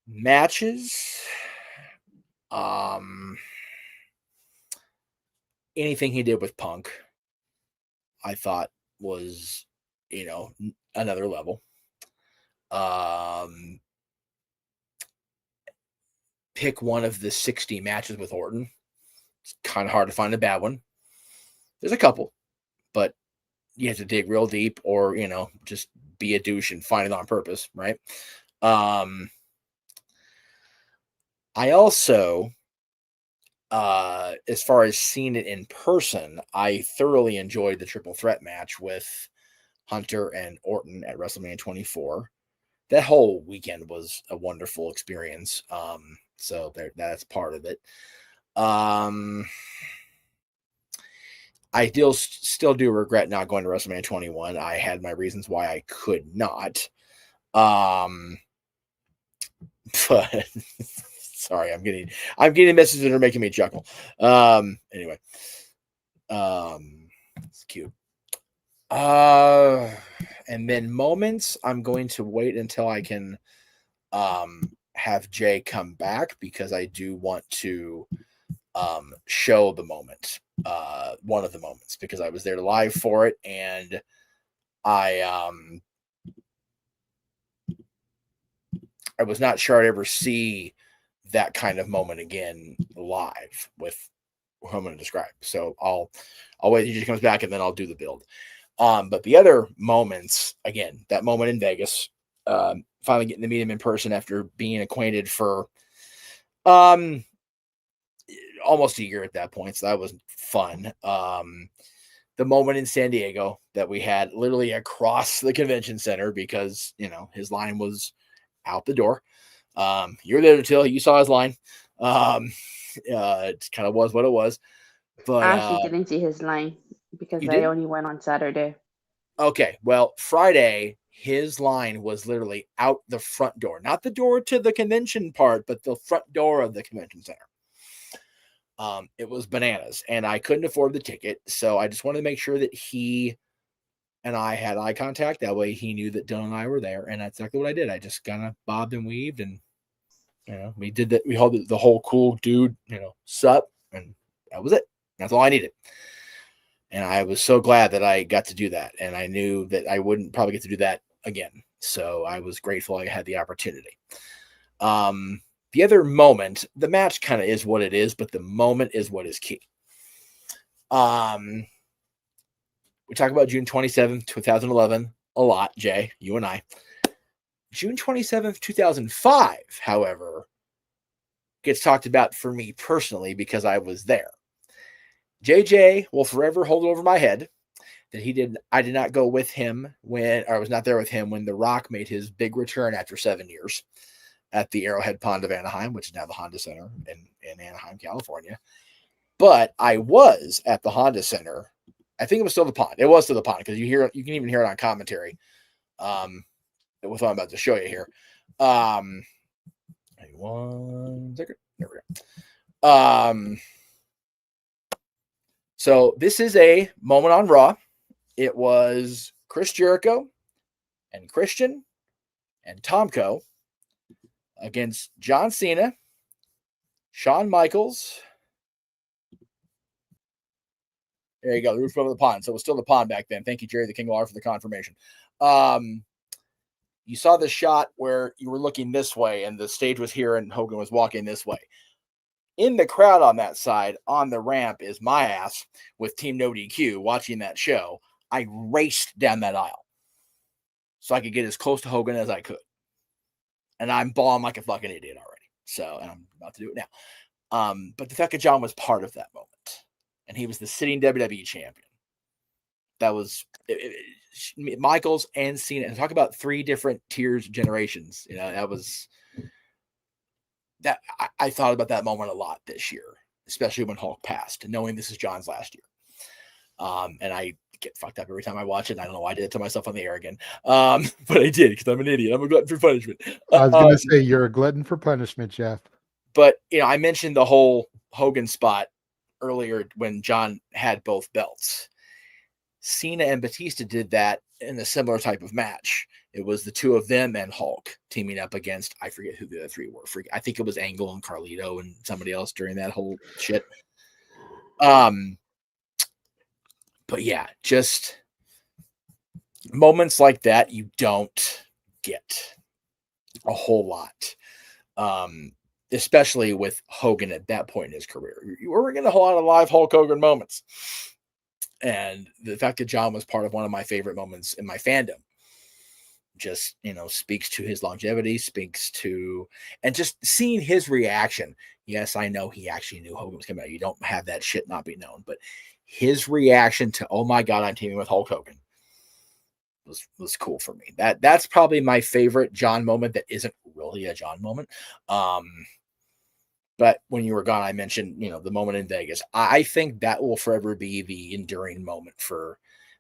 Matches. Anything he did with Punk, I thought was, another level. Pick one of the 60 matches with Orton. It's kind of hard to find a bad one. There's a couple, but you have to dig real deep or, just be a douche and find it on purpose, right? I also, as far as seeing it in person, I thoroughly enjoyed the triple threat match with Hunter and Orton at WrestleMania 24. That whole weekend was a wonderful experience. So that's part of it. I still do regret not going to WrestleMania 21. I had my reasons why I could not. But sorry, I'm getting messages that are making me chuckle. Anyway, it's cute. And then moments, I'm going to wait until I can have Jay come back because I do want to show the moment, one of the moments, because I was there live for it, and I was not sure I'd ever see that kind of moment again live with who I'm going to describe. So I'll wait till he comes back and then I'll do the build. But the other moments, again, that moment in Vegas, finally getting to meet him in person after being acquainted for almost a year at that point. So that was fun. The moment in San Diego that we had literally across the convention center because, his line was out the door. You're there until you saw his line. It kind of was what it was. But I actually didn't see his line because I only went on Saturday. Okay, well, Friday, his line was literally out the front door. Not the door to the convention part, but the front door of the convention center. It was bananas, and I couldn't afford the ticket, so I just wanted to make sure that he and I had eye contact. That way he knew that Dylan and I were there, and that's exactly what I did. I just kind of bobbed and weaved, and, we did that. We held the whole cool dude, sup, and that was it. That's all I needed. And I was so glad that I got to do that. And I knew that I wouldn't probably get to do that again. So I was grateful I had the opportunity. The other moment, the match kind of is what it is, but the moment is what is key. We talk about June 27th, 2011 a lot, Jay, you and I. June 27th, 2005, however, gets talked about for me personally because I was there. JJ will forever hold it over my head that I did not go with him I was not there with him when The Rock made his big return after 7 years at the Arrowhead Pond of Anaheim, which is now the Honda Center in Anaheim, California. But I was at the Honda Center. I think it was still the pond. It was still the pond because you can even hear it on commentary. With what I'm about to show you here. One second. There we go. So this is a moment on Raw. It was Chris Jericho and Christian and Tomko against John Cena, Shawn Michaels. There you go, the roof over the pond. So it was still the pond back then. Thank you, Jerry the King Lawler, for the confirmation. You saw the shot where you were looking this way and the stage was here and Hogan was walking this way. In the crowd on that side, on the ramp, is my ass with Team No DQ watching that show. I raced down that aisle so I could get as close to Hogan as I could. And I'm bawling like a fucking idiot already. So, and I'm about to do it now. But the fact that John was part of that moment, and he was the sitting WWE champion. That was Michaels and Cena. And talk about 3 different tiers, generations. You know, that was that. I thought about that moment a lot this year, especially when Hulk passed, knowing this is John's last year. And I get fucked up every time I watch it. I don't know why I did it to myself on the air again. But I did because I'm an idiot. I'm a glutton for punishment. I was going to say you're a glutton for punishment, Jeff. But, you know, I mentioned the whole Hogan spot earlier when John had both belts. Cena and Batista did that in a similar type of match. It was the 2 of them and Hulk teaming up against, I forget who the other 3 were. I think it was Angle and Carlito and somebody else during that whole shit. But yeah, just moments like that you don't get a whole lot. Especially with Hogan at that point in his career. You were getting a whole lot of live Hulk Hogan moments. And the fact that John was part of one of my favorite moments in my fandom just, you know, speaks to his longevity, speaks to, and just seeing his reaction. Yes, I know he actually knew Hogan was coming out. You don't have that shit not be known, but his reaction to, oh my God, I'm teaming with Hulk Hogan was cool for me. That's probably my favorite John moment that isn't really a John moment. But when you were gone, I mentioned, you know, the moment in Vegas. I think that will forever be the enduring moment for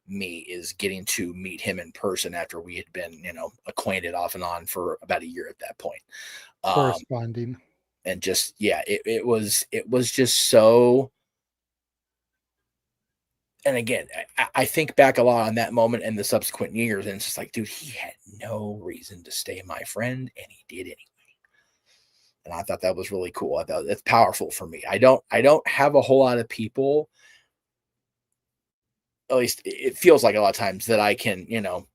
me, is getting to meet him in person after we had been, you know, acquainted off and on for about a year at that point. Corresponding. And just, yeah, it was just so. And again, I think back a lot on that moment and the subsequent years, and it's just like, dude, he had no reason to stay my friend, and he did anyway. And I thought that was really cool. I thought it's powerful for me. I don't have a whole lot of people, at least it feels like a lot of times, that I can, you know,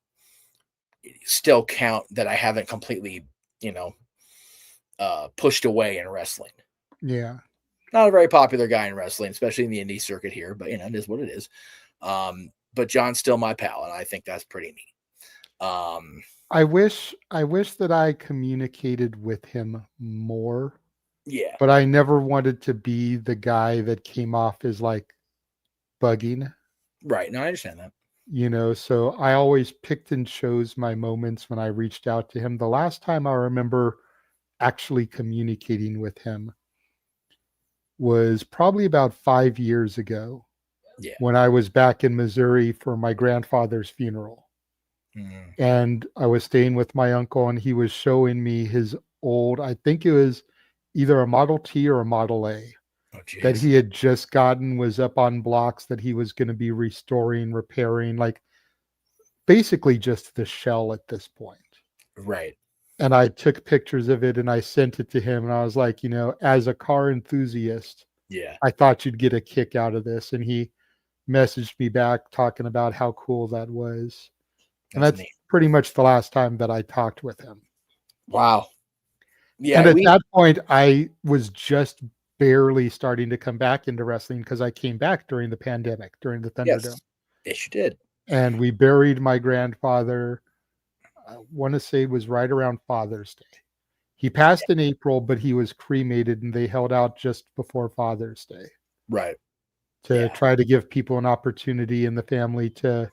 still count that I haven't completely, you know, pushed away in wrestling. Yeah. Not a very popular guy in wrestling, especially in the indie circuit here, but, you know, it is what it is. But John's still my pal, and I think that's pretty neat. I wish that I communicated with him more. Yeah. But I never wanted to be the guy that came off as like bugging. Right. No, I understand that. You know, so I always picked and chose my moments when I reached out to him. The last time I remember actually communicating with him was probably about 5 years ago. Yeah. When I was back in Missouri for my grandfather's funeral. And I was staying with my uncle, and he was showing me his old, I think it was either a Model T or a Model A that he had just gotten, was up on blocks that he was going to be restoring, repairing, like basically just the shell at this point. Right. And I took pictures of it and I sent it to him, and I was like, you know, as a car enthusiast, yeah, I thought you'd get a kick out of this. And he messaged me back talking about how cool that was. And that's pretty much the last time that I talked with him. Wow. Yeah. And at that point, I was just barely starting to come back into wrestling, because I came back during the pandemic, during the Thunderdome. Yes, you did. And we buried my grandfather. I want to say it was right around Father's Day. He passed in April, but he was cremated, and they held out just before Father's Day. Right. To try to give people an opportunity in the family to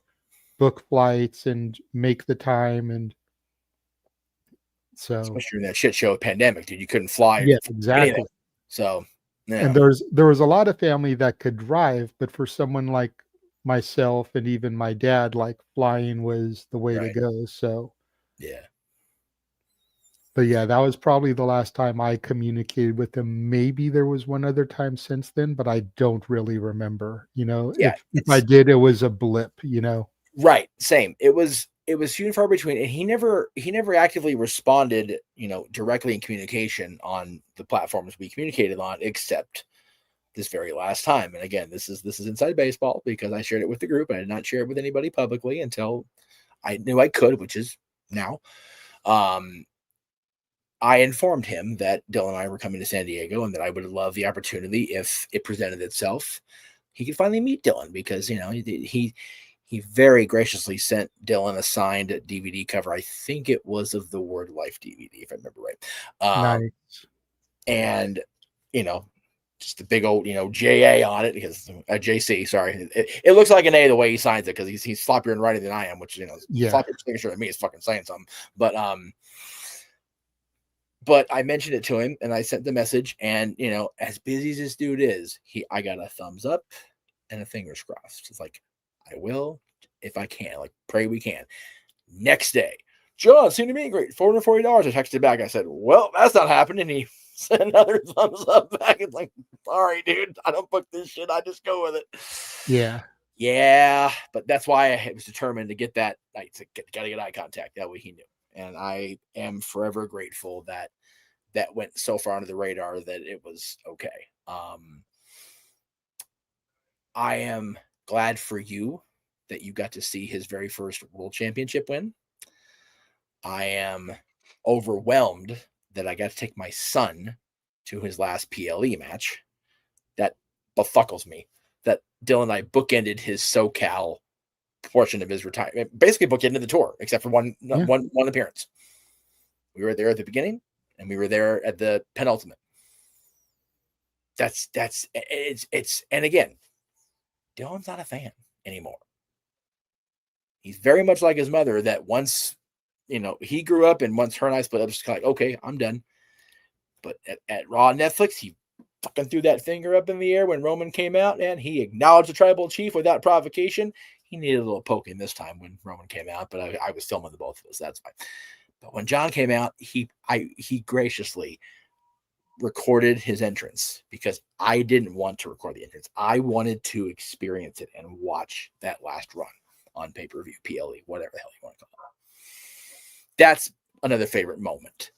book flights and make the time. And so, especially during that shit show pandemic, dude, you couldn't fly. Yeah, exactly. So, yeah. And there was a lot of family that could drive, but for someone like myself and even my dad, like flying was the way to go. So, yeah. But yeah, that was probably the last time I communicated with him. Maybe there was one other time since then, but I don't really remember. You know, if I did, it was a blip, you know. Right. Same. It was few and far between, and he never actively responded, you know, directly in communication on the platforms we communicated on, except this very last time. And again, this is inside baseball, because I shared it with the group. I did not share it with anybody publicly until I knew I could, which is now. I informed him that Dylan and I were coming to San Diego and that I would love the opportunity if it presented itself. He could finally meet Dylan because, he very graciously sent Dylan a signed DVD cover. I think it was of the Word Life DVD, if I remember right. Nice. And, just a big old, JA on it because JC, sorry. It looks like an A the way he signs it because he's sloppier in writing than I am, which, sloppier signature than me is fucking saying something. But I mentioned it to him and I sent the message, and as busy as this dude is, I got a thumbs up and a fingers crossed. It's like, I will if I can. Like, pray we can. Next day, John, seemed to me great. $440. I texted back. I said, well, that's not happening. He sent another thumbs up back. It's like, sorry, dude. I don't book this shit. I just go with it. Yeah. Yeah. But that's why I was determined to get that. Gotta get eye contact. That way he knew. And I am forever grateful that went so far under the radar that it was okay. I am glad for you that you got to see his very first world championship win. I am overwhelmed that I got to take my son to his last PLE match. That befuckles me. That Dylan and I bookended his SoCal portion of his retirement. Basically bookended the tour, except for one appearance. We were there at the beginning, and we were there at the penultimate. It's and again, Dylan's not a fan anymore. He's very much like his mother, that once, he grew up, and once her and I split up, it's kind of like, okay, I'm done. But at Raw Netflix, he fucking threw that finger up in the air when Roman came out, and he acknowledged the tribal chief without provocation. He needed a little poking this time when Roman came out, but I was filming the both of us. That's fine. But when John came out, he graciously recorded his entrance because I didn't want to record the entrance. I wanted to experience it and watch that last run on pay-per-view, PLE, whatever the hell you want to call it. That's another favorite moment.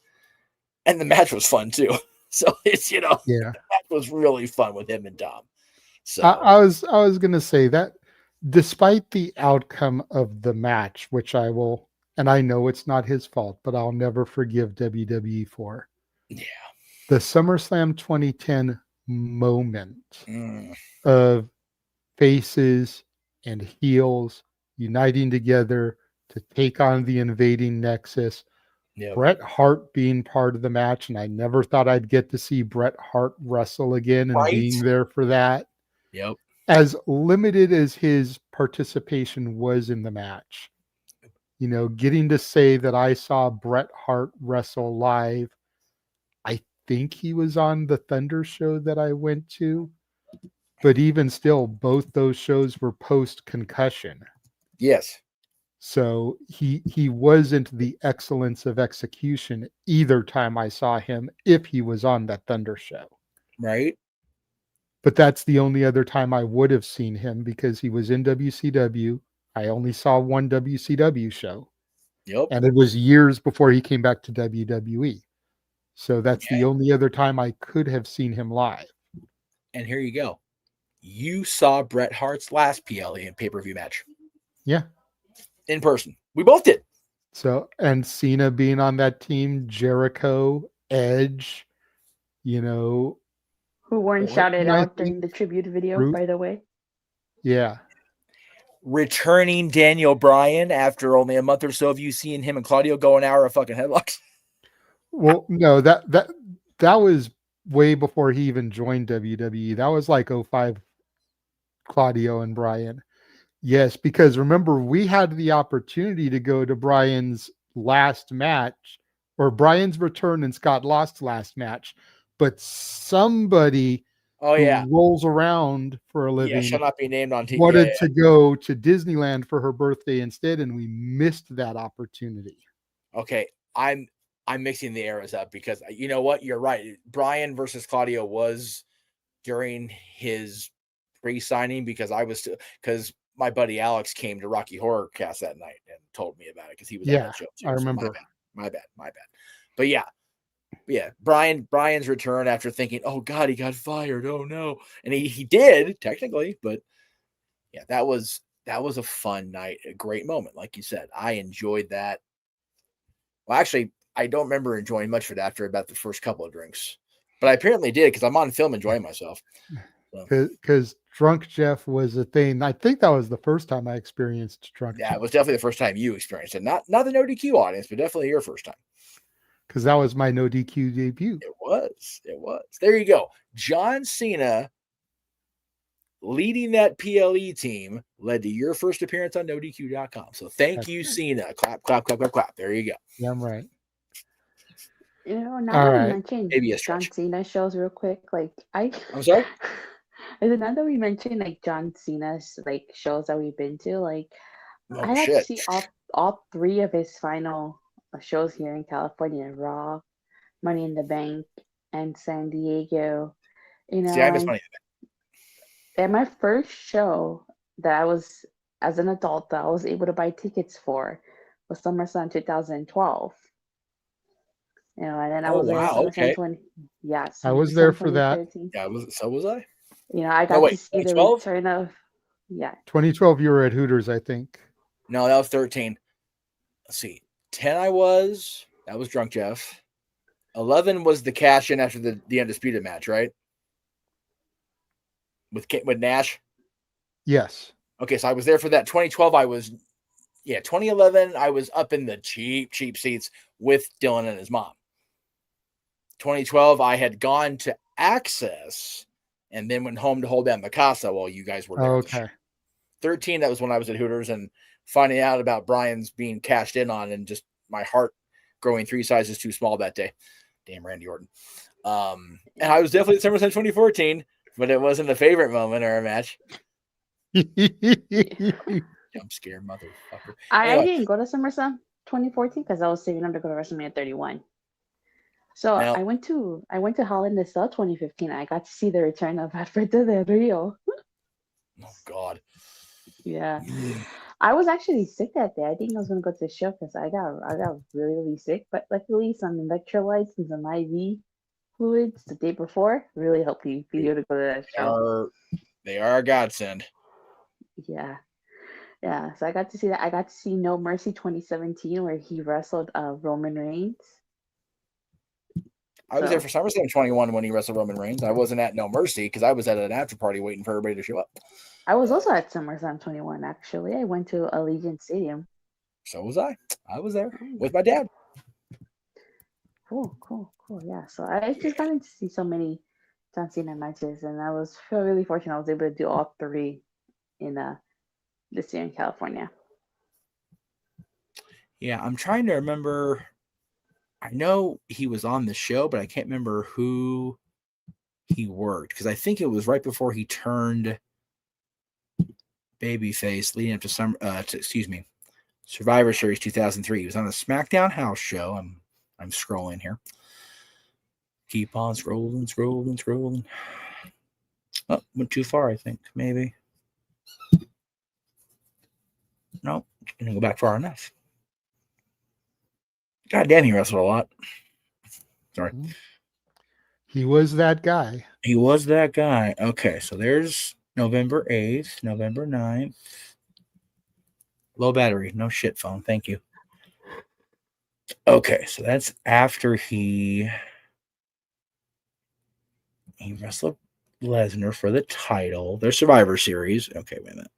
And the match was fun too. So it's, the match was really fun with him and Dom. So I was going to say that despite the outcome of the match, which I will, and I know it's not his fault, but I'll never forgive WWE for. Yeah. The SummerSlam 2010 moment of faces and heels uniting together to take on the invading Nexus. Yep. Bret Hart being part of the match, and I never thought I'd get to see Bret Hart wrestle again, and being there for that. Yep. As limited as his participation was in the match, getting to say that I saw Bret Hart wrestle live. I think he was on the Thunder show that I went to, but even still, both those shows were post-concussion. Yes. So he wasn't the excellence of execution either time I saw him, if he was on that Thunder show. Right. But that's the only other time I would have seen him, because he was in WCW. I only saw one WCW show. Yep. And it was years before he came back to WWE. So that's the only other time I could have seen him live. And here you go. You saw Bret Hart's last PLE and pay-per-view match. Yeah. In person. We both did. So, and Cena being on that team, Jericho, Edge, who weren't shouted out during the tribute video, by the way. Yeah. Returning Daniel Bryan after only a month or so of you seeing him and Claudio go an hour of fucking headlocks. Well, no, that was way before he even joined WWE. That was like 05, Claudio and Bryan. Yes, because remember, we had the opportunity to go to Bryan's last match, or Bryan's return and Scott Lost's last match, but somebody who rolls around for a living shall not be named on TV. wanted to go to Disneyland for her birthday instead, and we missed that opportunity. Okay, I'm mixing the eras up because you know what? You're right. Bryan versus Claudio was during his pre-signing because my buddy Alex came to Rocky Horror Cast that night and told me about it because he was at that show too. I remember. So my bad. But yeah, Bryan's return after thinking, oh God, he got fired. Oh no. And he did technically, but yeah, that was a fun night, a great moment. Like you said, I enjoyed that. Well, actually, I don't remember enjoying much of it after about the first couple of drinks, but I apparently did because I'm on film enjoying myself. Because Drunk Jeff was a thing. I think that was the first time I experienced Drunk Yeah, Jeff. it was definitely the first time you experienced it. Not the no DQ audience, but definitely your first time. Because that was my no DQ debut. It was. There you go. John Cena leading that PLE team led to your first appearance on NoDQ.com. So thank you, Cena. Clap, clap, clap, clap, clap. There you go. Yeah, I'm right. Now All that we right. mentioned Maybe a John stretch. Cena shows real quick, like I'm sorry? now that we mentioned like John Cena's like shows that we've been to, like Oh, I got shit. to see all three of his final shows here in California: Raw, Money in the Bank, and San Diego. You know, See, I miss Money and my first show that I was as an adult that I was able to buy tickets for was SummerSlam 2012. You know, and then I Oh, was there wow, SummerSlam okay. 20. Yes, I was there SummerSlam for that. 2013. Yeah, so was I. You know, I got No, wait, to see the 2012? return of 2012, you were at Hooters, I think. No, that was 13. Let's see. 10 that was Drunk Jeff. 11 was the cash in after the Undisputed match, right? With Nash? Yes. Okay, so I was there for that. 2012, 2011, I was up in the cheap seats with Dylan and his mom. 2012, I had gone to Access and then went home to hold down the Casa while you guys were there. Okay. 13, that was when I was at Hooters and finding out about Brian's being cashed in on and just my heart growing 3 sizes too small that day. Damn Randy Orton. And I was definitely at SummerSlam 2014, but it wasn't a favorite moment or a match. Jump scare, motherfucker. I didn't go to SummerSlam 2014 because I was saving up to go to WrestleMania 31. So Now- I went to Hell in the Cell 2015. I got to see the return of Alberto Del Rio. Oh God. Yeah. I was actually sick that day. I think I was gonna go to the show because I got really, really sick. But luckily some electrolytes and some IV fluids the day before really helped me be able to go to that show. They are a godsend. Yeah. Yeah. So I got to see that. I got to see No Mercy 2017 where he wrestled Roman Reigns. I was there for SummerSlam 21 when he wrestled Roman Reigns. I wasn't at No Mercy because I was at an after party waiting for everybody to show up. I was also at SummerSlam 21 actually. I went to Allegiant Stadium. So was I. I was there with my dad. Cool. Yeah. So I just got to see so many John Cena matches, and I feel really fortunate I was able to do all 3 in this year in California. Yeah, I'm trying to remember. I know he was on the show, but I can't remember who he worked because I think it was right before he turned babyface, leading up to Survivor Series 2003. He was on the SmackDown house show. I'm scrolling here. Keep on scrolling. Oh, went too far, I think. Maybe. No, didn't go back far enough. God damn, he wrestled a lot. Sorry. He was that guy. He was that guy. Okay, so there's November 8th, November 9th. Low battery. No shit phone. Thank you. Okay, so that's after he wrestled Lesnar for the title. Their Survivor Series. Okay, wait a minute.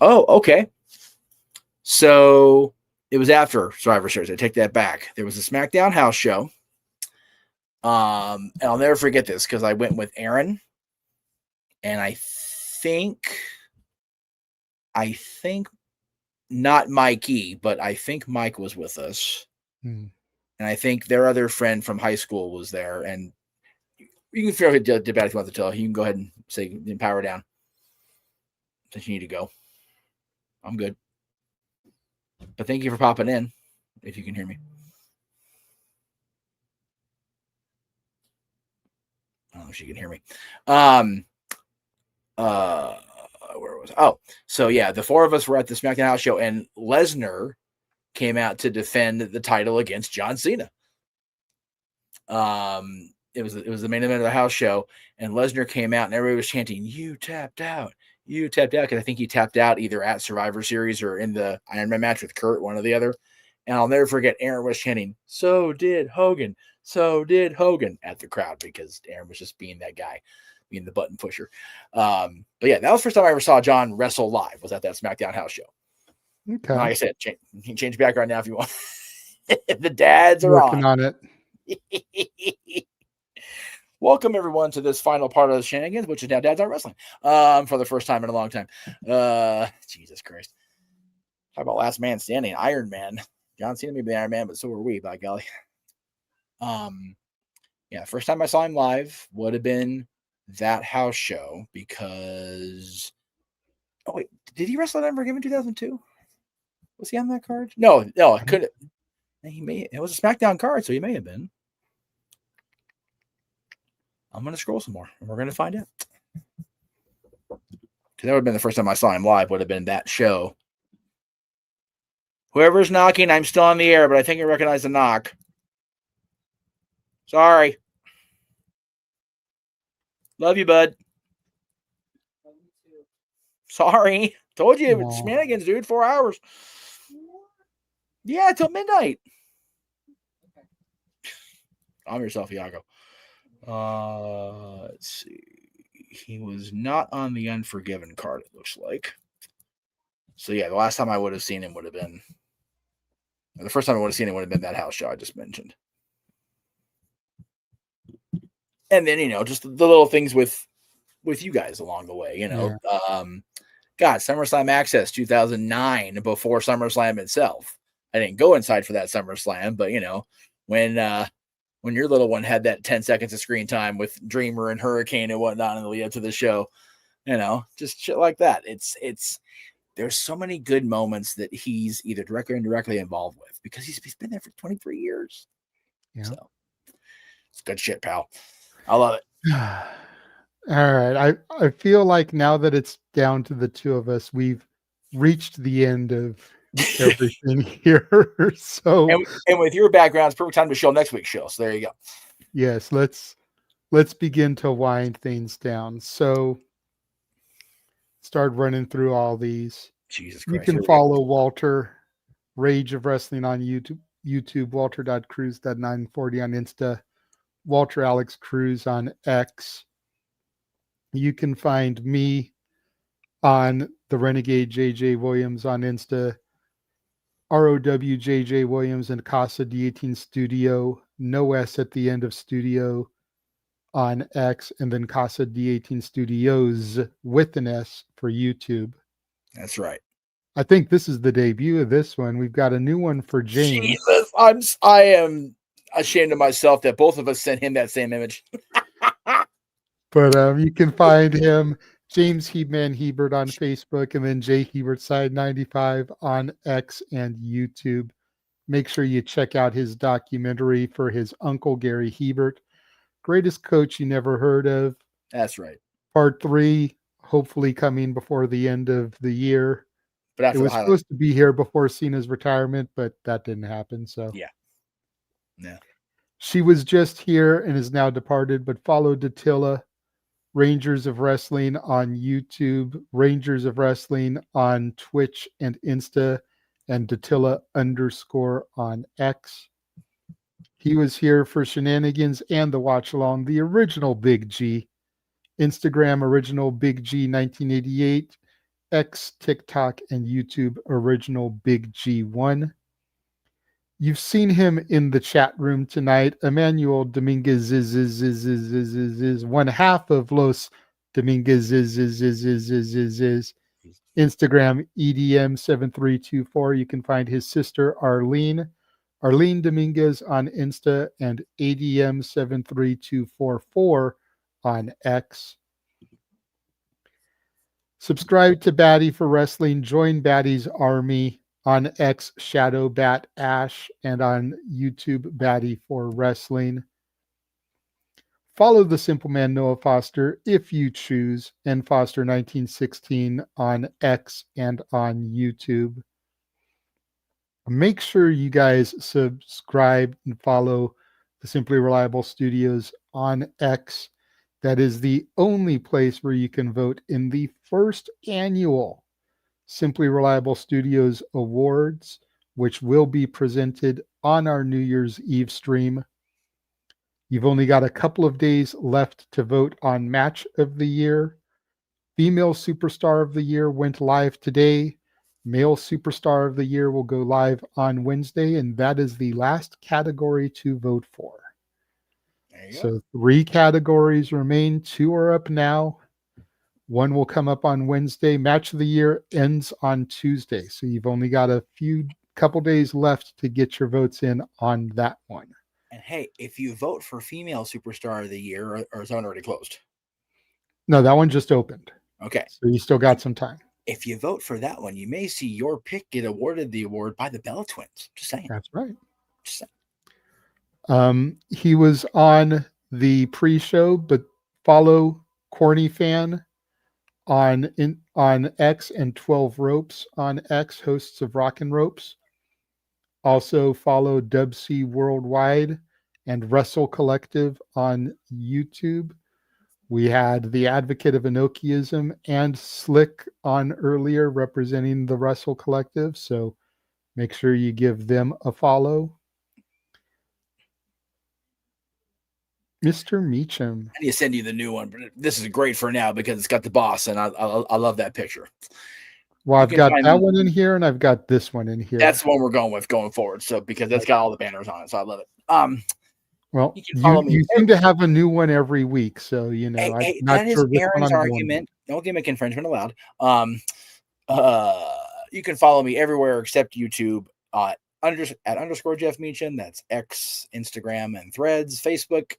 Oh, okay. So it was after Survivor Series. I take that back. There was a SmackDown house show. And I'll never forget this because I went with Aaron. And I think not Mikey, but I think Mike was with us. And I think their other friend from high school was there. And you can feel the debate if you want to tell. You can go ahead and say power down since you need to go. I'm good. But thank you for popping in, if you can hear me. I don't know if she can hear me. Where was I? Oh, so yeah, the 4 of us were at the SmackDown House show, and Lesnar came out to defend the title against John Cena. It was the main event of the house show, and Lesnar came out, and everybody was chanting, "You tapped out, you tapped out because I think you tapped out either at Survivor Series or in the Iron Man match with Kurt, one or the other. And I'll never forget Aaron was chanting, "So did Hogan. So did Hogan," at the crowd because Aaron was just being that guy, being the button pusher. But yeah, that was the first time I ever saw John wrestle live, was at that SmackDown house show. Okay. Like I said, you can change background now if you want. The dads are Working on it. Welcome everyone to this final part of the Shenanigans, which is now Dads Are Wrestling. For the first time in a long time. Jesus Christ. Talk about last man standing, Iron Man. John Cena may be the Iron Man, but so were we, by golly. Yeah, first time I saw him live would have been that house show because wait, did he wrestle at Unforgiven 2002? Was he on that card? No, it could. He may. It was a SmackDown card, so he may have been. I'm going to scroll some more, and we're going to find out. Because that would have been the first time I saw him live, would have been that show. Whoever's knocking, I'm still on the air, but I think I recognize the knock. Sorry. Love you, bud. Sorry. Told you. No. Shenanigans, dude. 4 hours. Yeah, till midnight. Calm yourself, Iago. Let's see. He was not on the Unforgiven card, it looks like. So yeah, the last time I would have seen him would have been, the first time I would have seen him would have been that house show I just mentioned. And then, just the little things with you guys along the way, God, SummerSlam Access 2009, before SummerSlam itself. I didn't go inside for that SummerSlam, but when your little one had that 10 seconds of screen time with Dreamer and Hurricane and whatnot in the lead up to the show, just shit like that. There's so many good moments that he's either directly or indirectly involved with because he's been there for 23 years. Yeah. So it's good shit, pal. I love it. All right. I feel like now that it's down to the two of us, we've reached the end of everything here. So and with your background, it's perfect time to show next week's show. So there you go. Yes, let's begin to wind things down. So start running through all these. Jesus You Christ. can follow Walter, Rage of Wrestling on YouTube, Walter.Cruz.940 on Insta, Walter Alex Cruz on X. You can find me on the Renegade JJ Williams on Insta, ROWJJ Williams and Casa D18 Studio, no S at the end of studio on X, and then Casa D18 Studios with an S for YouTube. That's right. I think this is the debut of this one. We've got a new one for James. Jesus, I am ashamed of myself that both of us sent him that same image. But you can find him, James Heatman Hebert on Facebook, and then J Hebert Side 95 on X and YouTube. Make sure you check out his documentary for his uncle Gary Hebert, Greatest Coach You Never Heard of. That's right. Part 3, hopefully coming before the end of the year. But it was supposed to be here before Cena's retirement, but that didn't happen. So yeah. She was just here and is now departed, but follow Datilla, Rangers of Wrestling on YouTube, Rangers of Wrestling on Twitch and Insta, and Datilla _ on X. He was here for Shenanigans and the Watch Along, the original Big G. Instagram original Big G 1988, X, TikTok, and YouTube original Big G1. You've seen him in the chat room tonight. Emmanuel Dominguez is one half of Los Dominguez is Instagram EDM7324. You can find his sister Arlene Dominguez on Insta, and ADM73244 on X. Subscribe to Batty for Wrestling. Join Batty's Army on X, Shadow Bat Ash, and on YouTube, Batty for Wrestling. Follow the Simple Man Noah Foster if you choose, and Foster1916 on X and on YouTube. Make sure you guys subscribe and follow the Simply Reliable Studios on X That is the only place where you can vote in the first annual Simply Reliable Studios Awards, which will be presented on our New Year's Eve stream. You've only got a couple of days left to vote on Match of the Year. Female Superstar of the Year went live today. Male Superstar of the Year will go live on Wednesday, and that is the last category to vote for. So 3 categories remain. 2 are up now. 1 will come up on Wednesday. Match of the Year ends on Tuesday. So you've only got a couple days left to get your votes in on that one. And hey, if you vote for Female Superstar of the Year, or is that one already closed? No, that one just opened. Okay. So you still got some time. If you vote for that one, you may see your pick get awarded the award by the Bella Twins. Just saying. That's right. Just saying. He was on the pre-show, but follow Corny Fan on X and 12 Ropes on X, hosts of Rock and Ropes. Also follow Dub C Worldwide and Wrestle Collective on YouTube. We had the Advocate of Enochiism and Slick on earlier representing the Wrestle Collective. So make sure you give them a follow. Mr. Meacham. I need to send you the new one, but this is great for now because it's got the boss, and I love that picture. Well, I've got that one in here, and I've got this one in here. That's the one we're going with going forward. So because that's got all the banners on it, so I love it. Well, you seem to have a new one every week, so you know. I'm not that sure is which one Aaron's I'm going argument. No gimmick infringement allowed. You can follow me everywhere except YouTube at _ Jeff Meacham. That's X, Instagram, and Threads. Facebook,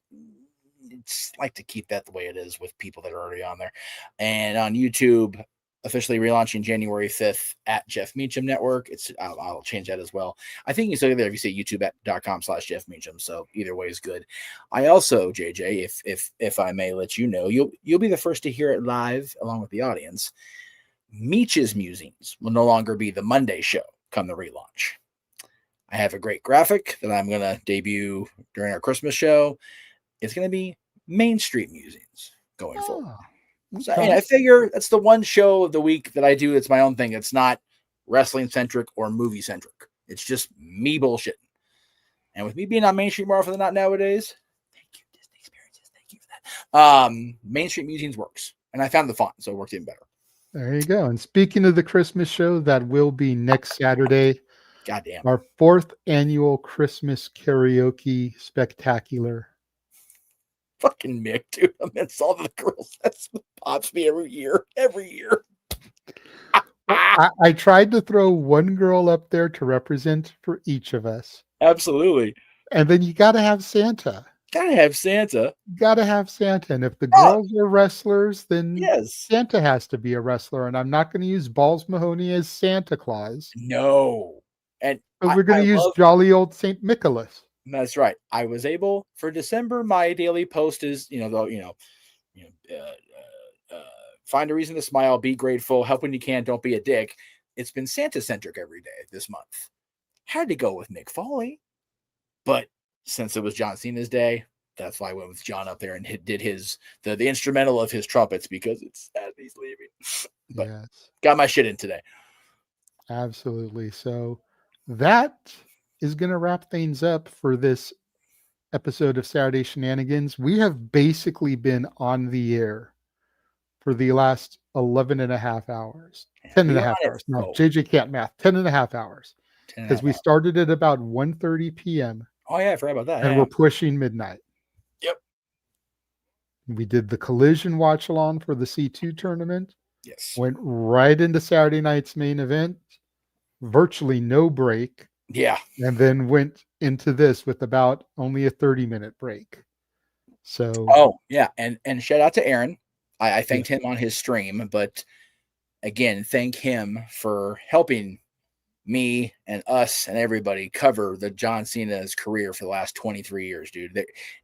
it's like to keep that the way it is with people that are already on there. And on YouTube, officially relaunching January 5th at Jeff Meacham Network. I'll change that as well. I think you still get there if you say youtube.com/Jeff Meacham. So either way is good. I also, JJ, if I may let you know, you'll be the first to hear it live along with the audience. Meech's Musings will no longer be the Monday show come the relaunch. I have a great graphic that I'm going to debut during our Christmas show. It's going to be Main Street Musings going forward. So, and I figure that's the one show of the week that I do. It's my own thing. It's not wrestling centric or movie centric. It's just me bullshitting. And with me being on Main Street more often than not nowadays, thank you, Disney Experiences. Thank you for that. Main Street Musings works. And I found the font, so it worked even better. There you go. And speaking of the Christmas show, that will be next Saturday. Goddamn. Our 4th annual Christmas karaoke spectacular. Fucking Mick, dude. I miss all the girls. That's what pops me every year. Every year. I tried to throw one girl up there to represent for each of us. Absolutely. And then you got to have Santa. Gotta have Santa. Gotta have Santa. And if the girls are wrestlers, then yes, Santa has to be a wrestler. And I'm not going to use Balls Mahoney as Santa Claus. No. And but we're going to use jolly old St. Nicholas. That's right. I was able for December. My daily post is, find a reason to smile, be grateful, help when you can, don't be a dick. It's been Santa centric every day this month. Had to go with Mick Foley, but since it was John Cena's day, that's why I went with John up there and did the instrumental of his trumpets because it's sad he's leaving. But yes, got my shit in today. Absolutely. So that is going to wrap things up for this episode of Saturday Shenanigans. We have basically been on the air for the last 11 and a half hours. 10 and a half hours. No, JJ can't math. 10 and a half hours. Because we started at about 1:30 p.m. Oh, yeah, I forgot about that. And we're pushing midnight. Yep. We did the Collision watch along for the C2 tournament. Yes. Went right into Saturday night's main event. Virtually no break. Yeah. And then went into this with about only a 30-minute break. So. Oh, yeah. And shout out to Aaron. I thanked him on his stream, but again, thank him for helping me and us and everybody cover the John Cena's career for the last 23 years, dude.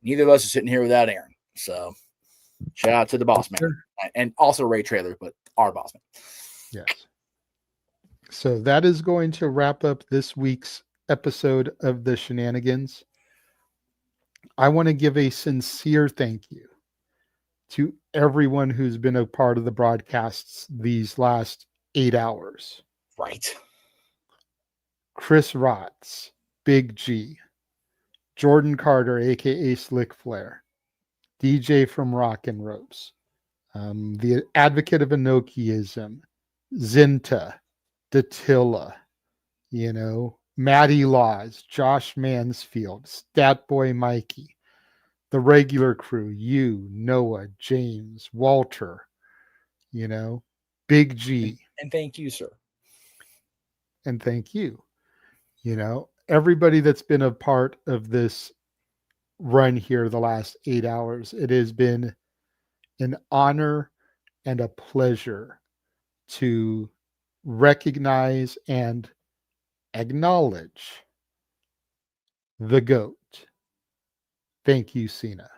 Neither of us are sitting here without Aaron. So shout out to the boss man. Sure. And also Ray Traylor, but our boss man. Yes. So that is going to wrap up this week's episode of the Shenanigans. I want to give a sincere thank you to everyone who's been a part of the broadcasts these last 8 hours. Right. Chris Rotz, Big G, Jordan Carter, aka Slick Flair, DJ from Rock and Ropes, the advocate of Enochiism, Zinta, Datilla, Matty Laws, Josh Mansfield, Statboy Mikey, the regular crew, you, Noah, James, Walter, Big G. And thank you, sir. And thank you. Everybody that's been a part of this run here the last 8 hours, it has been an honor and a pleasure to recognize and acknowledge the GOAT. Thank you, Cena.